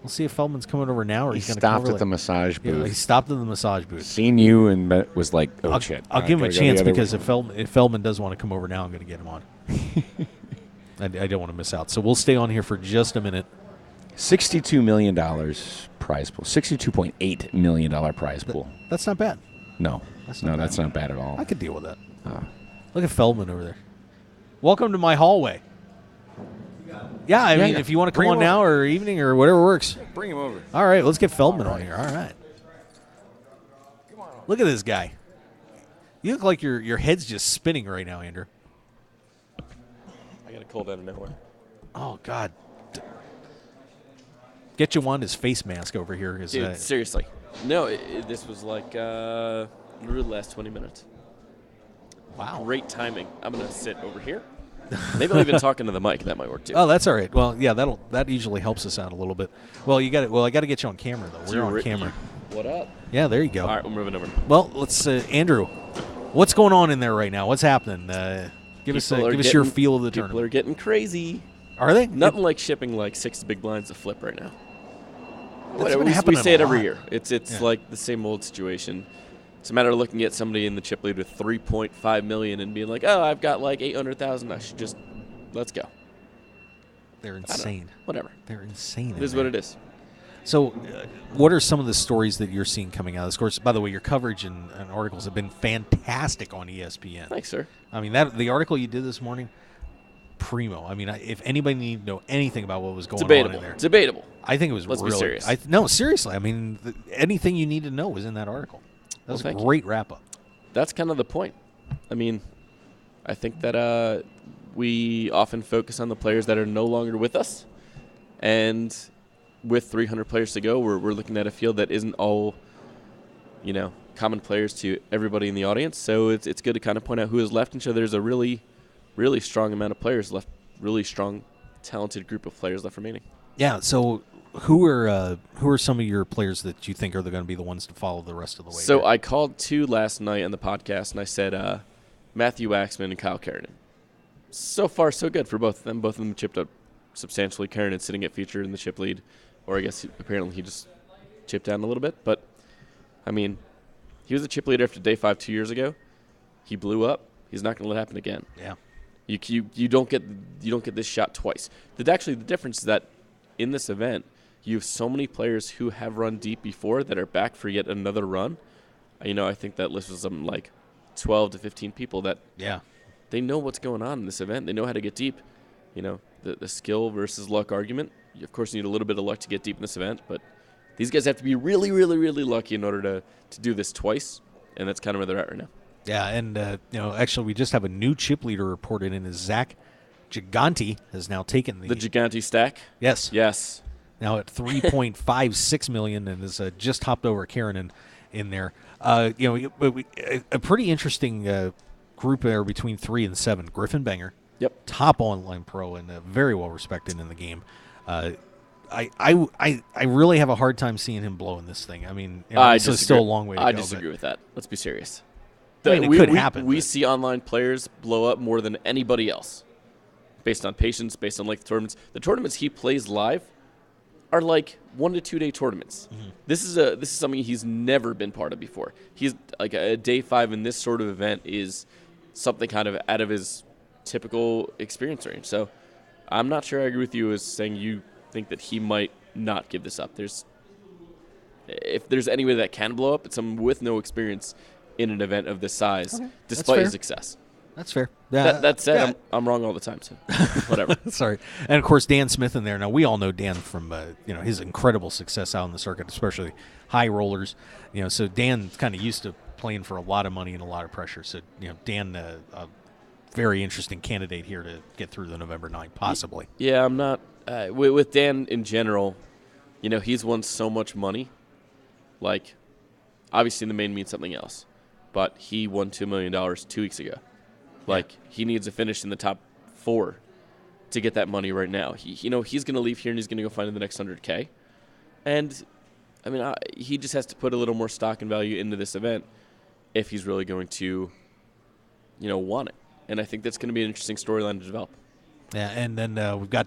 We'll see if Feldman's coming over now, or he's going to come over. He stopped at the massage booth. Yeah, he stopped at the massage booth. Seen you and was like, oh, shit. I'll give him a chance because if Feldman does want to come over now, I'm going to get him on. I don't want to miss out. So we'll stay on here for just a minute. $62 million prize pool. $62.8 million prize pool. That's not bad. No. That's not bad at all. I could deal with that. Look at Feldman over there. Welcome to my hallway. Yeah, I mean, if you want to come on now or evening or whatever works. Bring him over. All right, let's get Feldman on here. All right. Look at this guy. You look like your head's just spinning right now, Andrew. I got a cold out of nowhere. Oh, God. Get Jawanda's face mask over here. Dude, seriously. No, this was like literally the last 20 minutes. Wow. Great timing. I'm going to sit over here. Maybe I'll even talk into the mic. That might work, too. Oh, that's all right. Well, yeah, that usually helps us out a little bit. Well, I got to get you on camera, though. We're on camera. What up? Yeah, there you go. All right, we're moving over. Well, let's Andrew, what's going on in there right now? What's happening? Give us your feel of the tournament. People are getting crazy. Are they? Nothing like shipping like 6 big blinds to flip right now. That's We say it every year. It's like the same old situation. It's a matter of looking at somebody in the chip lead with $3.5 million and being like, "Oh, I've got like $800,000. I should just let's go." They're insane. Whatever. They're insane. It is what it is. So, what are some of the stories that you're seeing coming out of this course? By the way, your coverage and articles have been fantastic on ESPN. Thanks, sir. I mean, the article you did this morning, primo. I mean, if anybody needed to know anything about what was going on in there. Debatable. I think it was Let's really. be serious. No, seriously. I mean, anything you need to know was in that article. That was a great wrap-up. That's kind of the point. I mean, I think that we often focus on the players that are no longer with us. And with 300 players to go, we're looking at a field that isn't all, common players to everybody in the audience. So it's good to kind of point out who is left and show there's a really, really strong amount of players left, really strong, talented group of players left remaining. Yeah, so who are some of your players that you think are going to be the ones to follow the rest of the way? So I called 2 last night on the podcast, and I said Matthew Waxman and Kyle Kerrinan. So far, so good for both of them. Both of them chipped up substantially. Kerrinan sitting at feature in the chip lead, or I guess apparently he just chipped down a little bit. But, I mean, he was a chip leader after day 5 2 years ago. He blew up. He's not going to let it happen again. Yeah. You don't get this shot twice. The difference is that in this event, you have so many players who have run deep before that are back for yet another run. I think that list was something like 12 to 15 people that they know what's going on in this event. They know how to get deep. The skill versus luck argument. You, of course, need a little bit of luck to get deep in this event, but these guys have to be really, really, really lucky in order to do this twice, and that's kind of where they're at right now. Yeah, and actually, we just have a new chip leader reported in. Is Zach Gigante has now taken the Gigante stack. Yes. Now at 3.56 million, and has just hopped over Karen in there. A pretty interesting group there between 3 and 7. Griffin Banger, top online pro and very well respected in the game. I really have a hard time seeing him blowing this thing. I mean, it's still a long way to go. I disagree with that. Let's be serious. It could happen. We see online players blow up more than anybody else, based on patience, based on length of tournaments. The tournaments he plays live are like 1 to 2 day tournaments. Mm-hmm. This is something he's never been part of before. He's like a day 5 in this sort of event is something kind of out of his typical experience range. So I'm not sure I agree with you as saying you think that he might not give this up. If there's anybody that can blow up, it's someone with no experience in an event of this size, despite his success. That's fair. That said, I'm wrong all the time, so whatever. Sorry. And, of course, Dan Smith in there. Now, we all know Dan from his incredible success out in the circuit, especially high rollers. So Dan kind of used to playing for a lot of money and a lot of pressure. So, Dan, a very interesting candidate here to get through the November 9, possibly. Yeah, I'm not with Dan in general, he's won so much money. Like, obviously in the main means something else. But he won $2 million 2 weeks ago. Like, he needs to finish in the top 4 to get that money right now. He's going to leave here and he's going to go find the next 100K. And, I mean, he just has to put a little more stock and value into this event if he's really going to, want it. And I think that's going to be an interesting storyline to develop. Yeah, and then we've got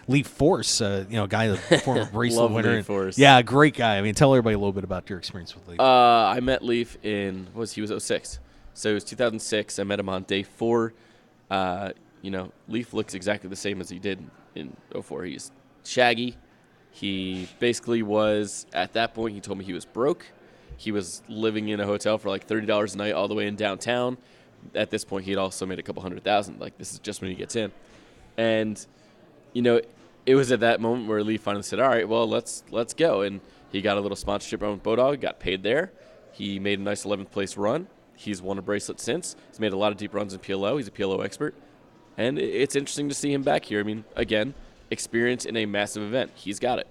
Leaf Force, guy, the former bracelet winner. Leaf Force. Yeah, great guy. I mean, tell everybody a little bit about your experience with Leaf. I met Leaf he was 06. So it was 2006. I met him on day 4. Leaf looks exactly the same as he did in 04. He's shaggy. He basically was, at that point, he told me he was broke. He was living in a hotel for like $30 a night all the way in downtown. At this point, he had also made a couple $100,000. Like, this is just when he gets in. And, it was at that moment where Lee finally said, all right, well, let's go. And he got a little sponsorship on Bodog, got paid there. He made a nice 11th place run. He's won a bracelet since. He's made a lot of deep runs in PLO. He's a PLO expert. And it's interesting to see him back here. I mean, again, experience in a massive event. He's got it.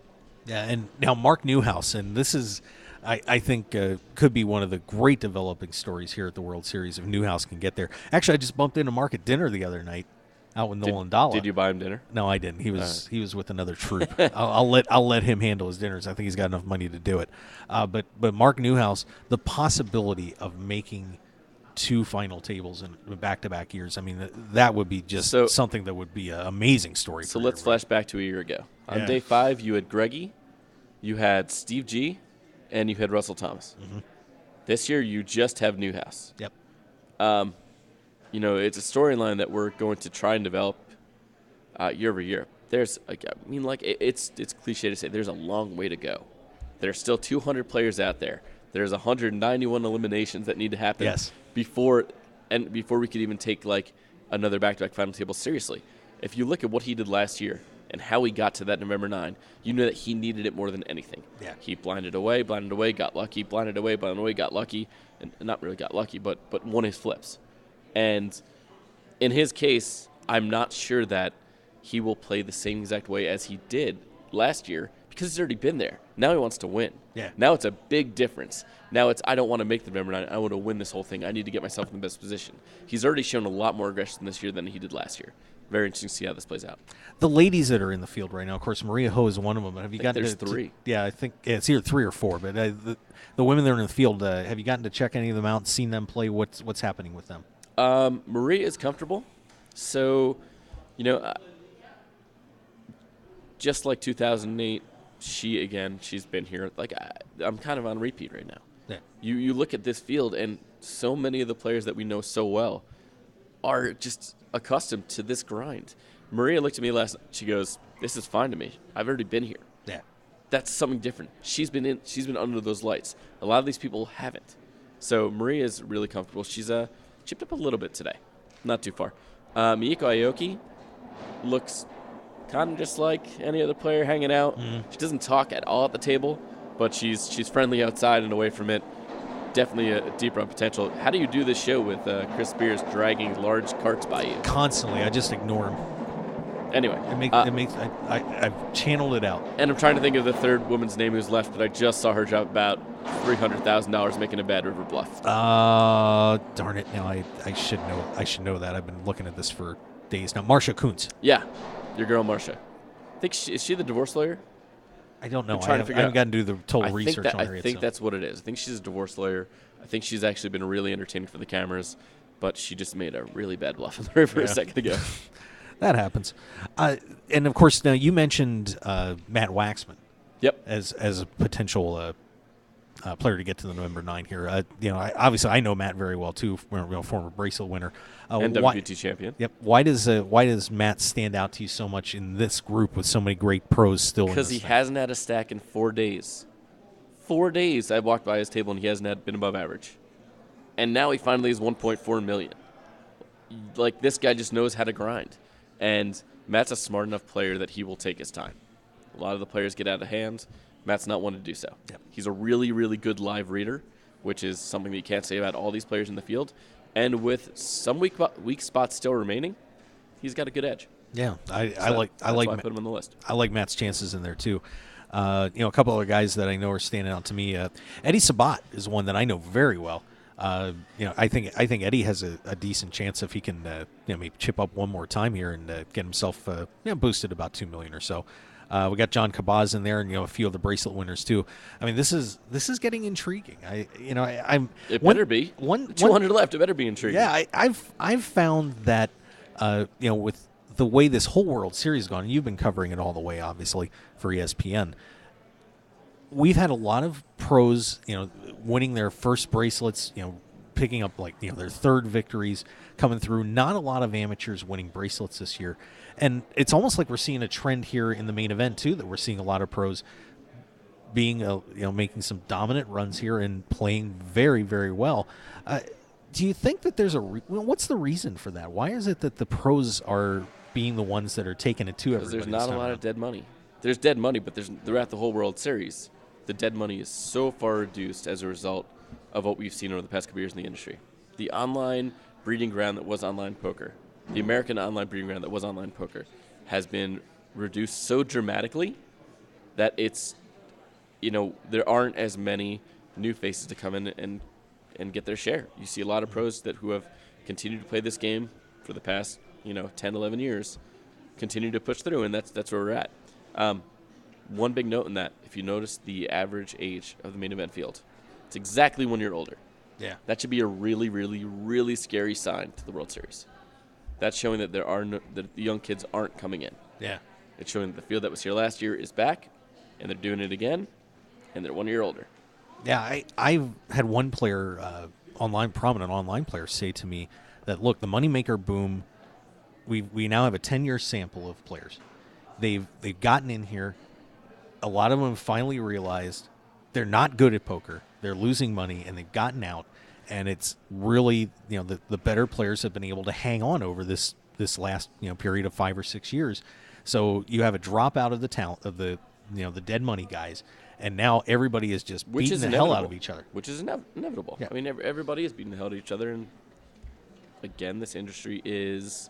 Yeah, and now Mark Newhouse, and this is, I think, could be one of the great developing stories here at the World Series if Newhouse can get there. Actually, I just bumped into Mark at dinner the other night. Out with Nolan Dalla. Did you buy him dinner? No, I didn't. He was with another troop. I'll let him handle his dinners. I think he's got enough money to do it. But Mark Newhouse, the possibility of making 2 final tables in back-to-back years. I mean, that would be just something that would be an amazing story. So let's flash back to a year ago. On day 5, you had Greggy, you had Steve G, and you had Russell Thomas. Mm-hmm. This year, you just have Newhouse. Yep. It's a storyline that we're going to try and develop year over year. there's, it's cliche to say there's a long way to go. There's still 200 players out there. There's 191 eliminations that need to happen before we could even take another back-to-back final table seriously. If you look at what he did last year and how he got to that November 9, you know that he needed it more than anything. Yeah. He blinded away, got lucky, blinded away, got lucky, and not really got lucky, but won his flips. And in his case, I'm not sure that he will play the same exact way as he did last year because he's already been there. Now he wants to win. Yeah. Now it's a big difference. Now it's, I don't want to make the November 9. I want to win this whole thing. I need to get myself in the best position. He's already shown a lot more aggression this year than he did last year. Very interesting to see how this plays out. The ladies that are in the field right now, of course, Maria Ho is one of them. Have you gotten there's three. Yeah, I think it's either 3 or 4. But the women that are in the field, have you gotten to check any of them out, seen them play? What's happening with them? Maria is comfortable. So, just like 2008, she's been here. I'm kind of on repeat right now. Yeah. You look at this field, and so many of the players that we know so well are just accustomed to this grind. Maria looked at me last night. She goes, "This is fine to me. I've already been here." Yeah. That's something different. She's been under those lights. A lot of these people haven't. So Maria is really comfortable. She's chipped up a little bit today. Not too far. Mieko Aoki looks kind of just like any other player hanging out. She doesn't talk at all at the table, but she's friendly outside and away from it. Definitely a deep run potential. How do you do this show with Chris Spears dragging large carts by you? Constantly. I just ignore him. Anyway. I've channeled it out. And I'm trying to think of the third woman's name who's left, but I just saw her drop about $300,000 making a Bad River bluff. Darn it. Now I should know. I should know that. I've been looking at this for days now. Marcia Kuntz. Yeah. Your girl, Marcia. Is she the divorce lawyer? I don't know. I haven't gotten to do the total research on her yet. I think that's what it is. I think she's a divorce lawyer. I think she's actually been really entertaining for the cameras, but she just made a really bad bluff on the river a second ago. That happens. And, of course, now you mentioned Matt Waxman. Yep. As a potential player to get to the November 9 here. Obviously I know Matt very well, too, former bracelet winner. And WPT champion. Yep. Why does Matt stand out to you so much in this group with so many great pros still in this Because he hasn't had a stack in 4 days. 4 days I walked by his table and he hasn't been above average. And now he finally is 1.4 million. This guy just knows how to grind. And Matt's a smart enough player that he will take his time. A lot of the players get out of hand. Matt's not one to do so. Yep. He's a really, really good live reader, which is something that you can't say about all these players in the field. And with some weak spots still remaining, he's got a good edge. Yeah, I put him on the list. I like Matt's chances in there too. A couple other guys that I know are standing out to me. Eddie Sabat is one that I know very well. I think Eddie has a decent chance if he can maybe chip up one more time here and get himself boosted about $2 million or so. We got John Cabaz in there, and a few of the bracelet winners too. I mean, this is getting intriguing. It better be 200 left. It better be intriguing. Yeah, I've found that with the way this whole World Series has gone, and you've been covering it all the way, obviously, for ESPN. We've had a lot of pros, winning their first bracelets, picking up their third victories, coming through. Not a lot of amateurs winning bracelets this year. And it's almost like we're seeing a trend here in the main event too, that we're seeing a lot of pros being making some dominant runs here and playing very, very well. Do you think that there's what's the reason for that? Why is it that the pros are being the ones that are taking it to everybody? Because there's not a lot of dead money. There's dead money, but throughout the whole World Series, the dead money is so far reduced as a result of what we've seen over the past couple years in the industry. The online breeding ground that was online poker, the American online breeding ground that was online poker, has been reduced so dramatically that it's, there aren't as many new faces to come in and get their share. You see a lot of pros who have continued to play this game for the past, 10, 11 years, continue to push through, and that's where we're at. One big note in that, if you notice the average age of the main event field, it's exactly 1 year older. Yeah. That should be a really, really, really scary sign to the World Series. That's showing that that the young kids aren't coming in. Yeah. It's showing that the field that was here last year is back, and they're doing it again, and they're 1 year older. Yeah, I've had one player, prominent online player, say to me that, look, the moneymaker boom, we now have a 10-year sample of players. they've gotten in here. A lot of them have finally realized they're not good at poker. They're losing money, and they've gotten out. And it's really, the better players have been able to hang on over this last period of 5 or 6 years. So you have a drop out of the talent of the dead money guys, and now everybody is just beating the hell out of each other. Which is inevitable. Yeah. I mean, everybody is beating the hell out of each other, and again, this industry is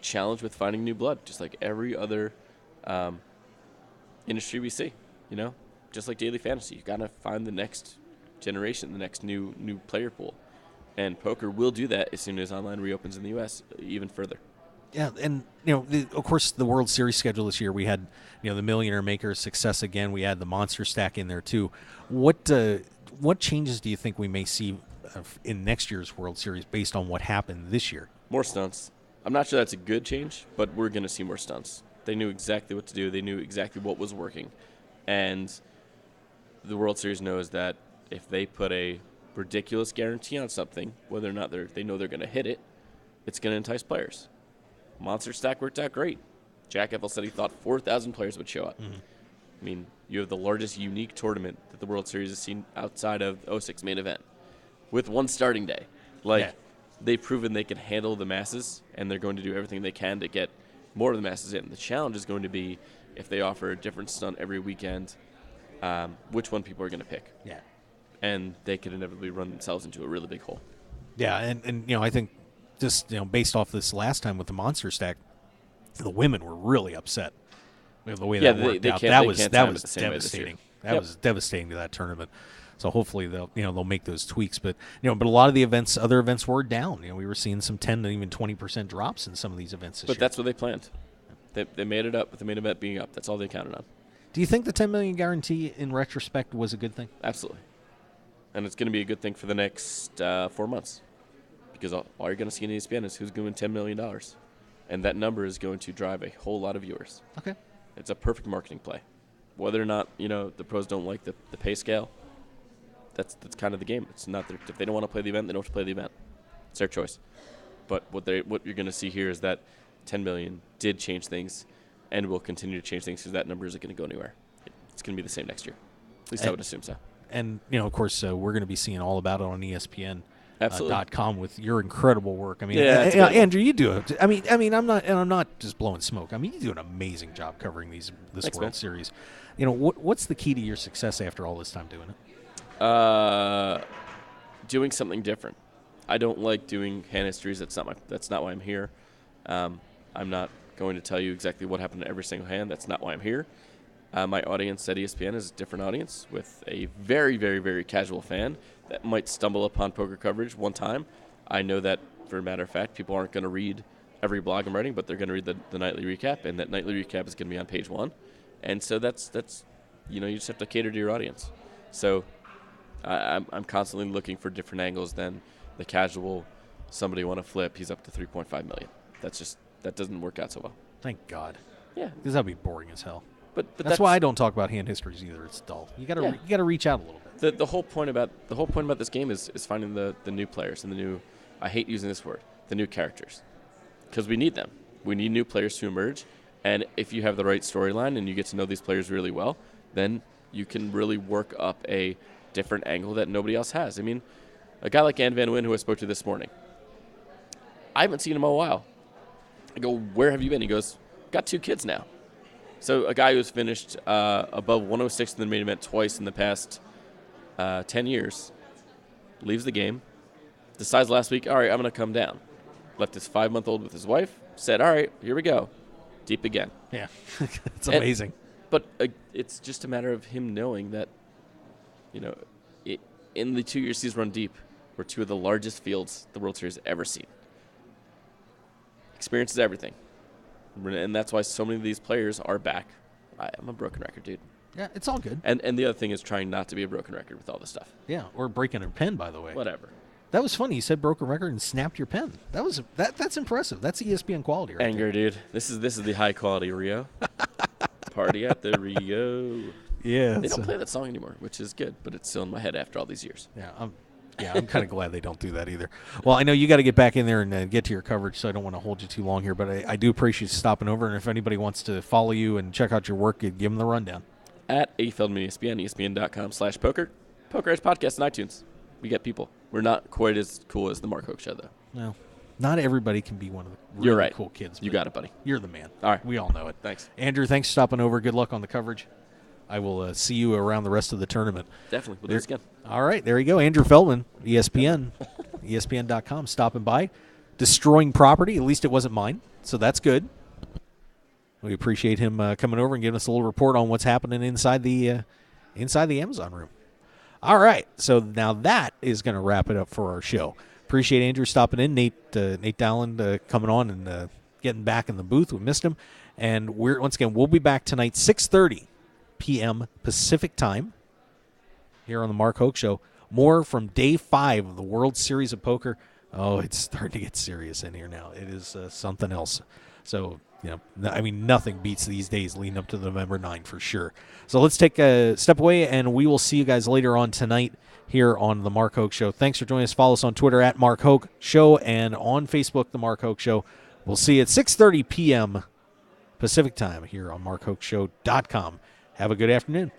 challenged with finding new blood, just like every other industry we see. Just like daily fantasy, you gotta find the next generation, the next new player pool, and poker will do that as soon as online reopens in the U.S. even further. Yeah, and of course, the World Series schedule this year, we had the Millionaire Maker success again. We had the Monster Stack in there too. What changes do you think we may see in next year's World Series based on what happened this year? More stunts. I'm not sure that's a good change, but we're going to see more stunts. They knew exactly what to do. They knew exactly what was working, and the World Series knows that if they put a ridiculous guarantee on something, whether or not they know they're going to hit it, it's going to entice players. Monster Stack worked out great. Jack Eiffel said he thought 4,000 players would show up. Mm-hmm. I mean, you have the largest unique tournament that the World Series has seen outside of 06 main event with one starting day. They've proven they can handle the masses, and they're going to do everything they can to get more of the masses in. The challenge is going to be if they offer a different stunt every weekend, which one people are going to pick. Yeah. And they could inevitably run themselves into a really big hole. Yeah, and I think just based off this last time with the Monster Stack, the women were really upset with the way that worked out. That was devastating. That was devastating to that tournament. So hopefully they'll make those tweaks. But a lot of the other events were down. We were seeing some 10 and even 20% drops in some of these events this year. But that's what they planned. They made it up with the main event being up. That's all they counted on. Do you think the $10 million guarantee in retrospect was a good thing? Absolutely. And it's going to be a good thing for the next 4 months. Because all you're going to see in ESPN is who's doing $10 million. And that number is going to drive a whole lot of viewers. Okay. It's a perfect marketing play. Whether or not, the pros don't like the pay scale, that's kind of the game. It's not if they don't want to play the event, they don't have to play the event. It's their choice. But what you're going to see here is that $10 million did change things and will continue to change things because that number isn't going to go anywhere. It's going to be the same next year. At least I would assume so. And, of course, we're going to be seeing all about it on ESPN. Absolutely. .com with your incredible work. I mean, Andrew, you do it. I mean, I'm not just blowing smoke. I mean, you do an amazing job covering this Thanks, World man. Series. What's the key to your success after all this time doing it? Doing something different. I don't like doing hand histories. That's not why I'm here. I'm not going to tell you exactly what happened to every single hand. That's not why I'm here. My audience at ESPN is a different audience with a very, very, very casual fan that might stumble upon poker coverage one time. I know that, for a matter of fact, people aren't going to read every blog I'm writing, but they're going to read the nightly recap, and that nightly recap is going to be on page 1. And so that's you just have to cater to your audience. So I'm constantly looking for different angles than the casual somebody want to flip, he's up to 3.5 million. That doesn't work out so well. Thank God. Yeah. Because that'd be boring as hell. But that's why I don't talk about hand histories either. It's dull. You gotta reach out a little bit. The whole point about this game is finding the new players and the new. I hate using this word. The new characters, because we need them. We need new players to emerge, and if you have the right storyline and you get to know these players really well, then you can really work up a different angle that nobody else has. I mean, a guy like Ann Van Wyn, who I spoke to this morning, I haven't seen him in a while. I go, where have you been? He goes, got 2 kids now. So a guy who's finished above 106 in the main event twice in the past 10 years leaves the game, decides last week, all right, I'm going to come down. Left his 5-month-old with his wife, said, all right, here we go. Deep again. Yeah, it's amazing. But it's just a matter of him knowing that, in the 2 years he's run deep, were 2 of the largest fields the World Series has ever seen. Experience is everything. And that's why so many of these players are back. I'm a broken record, dude. Yeah, it's all good. And the other thing is trying not to be a broken record with all this stuff. Yeah, or breaking a pen, by the way. Whatever. That was funny. You said broken record and snapped your pen. That's impressive. That's ESPN quality right Anger, there. dude. This is the high quality Rio. Party at the Rio. Yeah. They don't play that song anymore, which is good, but it's still in my head after all these years. Yeah. Yeah, I'm kind of glad they don't do that either. Well, I know you got to get back in there and get to your coverage, so I don't want to hold you too long here, but I do appreciate you stopping over, and if anybody wants to follow you and check out your work, give them the rundown. At AFeldman ESPN, ESPN.com/poker. Poker Edge Podcast on iTunes. We get people. We're not quite as cool as the Mark Hoke Show, though. No. Not everybody can be one of the really You're right. cool kids. You got it, buddy. You're the man. All right. We all know it. Thanks. Andrew, thanks for stopping over. Good luck on the coverage. I will see you around the rest of the tournament. Definitely. We'll do this again. All right. There you go. Andrew Feldman, ESPN, ESPN.com, stopping by. Destroying property. At least it wasn't mine, so that's good. We appreciate him coming over and giving us a little report on what's happening inside the Amazon room. All right. So now that is going to wrap it up for our show. Appreciate Andrew stopping in, Nate Dowland coming on and getting back in the booth. We missed him. And we'll be back tonight, 6:30 p.m. Pacific time here on the Mark Hoke Show. More from Day 5 of the World Series of Poker. Oh, it's starting to get serious in here now. It is something else. So, nothing beats these days leading up to November 9 for sure. So let's take a step away, and we will see you guys later on tonight here on the Mark Hoke Show. Thanks for joining us. Follow us on Twitter at Mark Hoke Show and on Facebook, the Mark Hoke Show. We'll see you at 6:30 p.m. Pacific time here on MarkHokeShow.com. Have a good afternoon.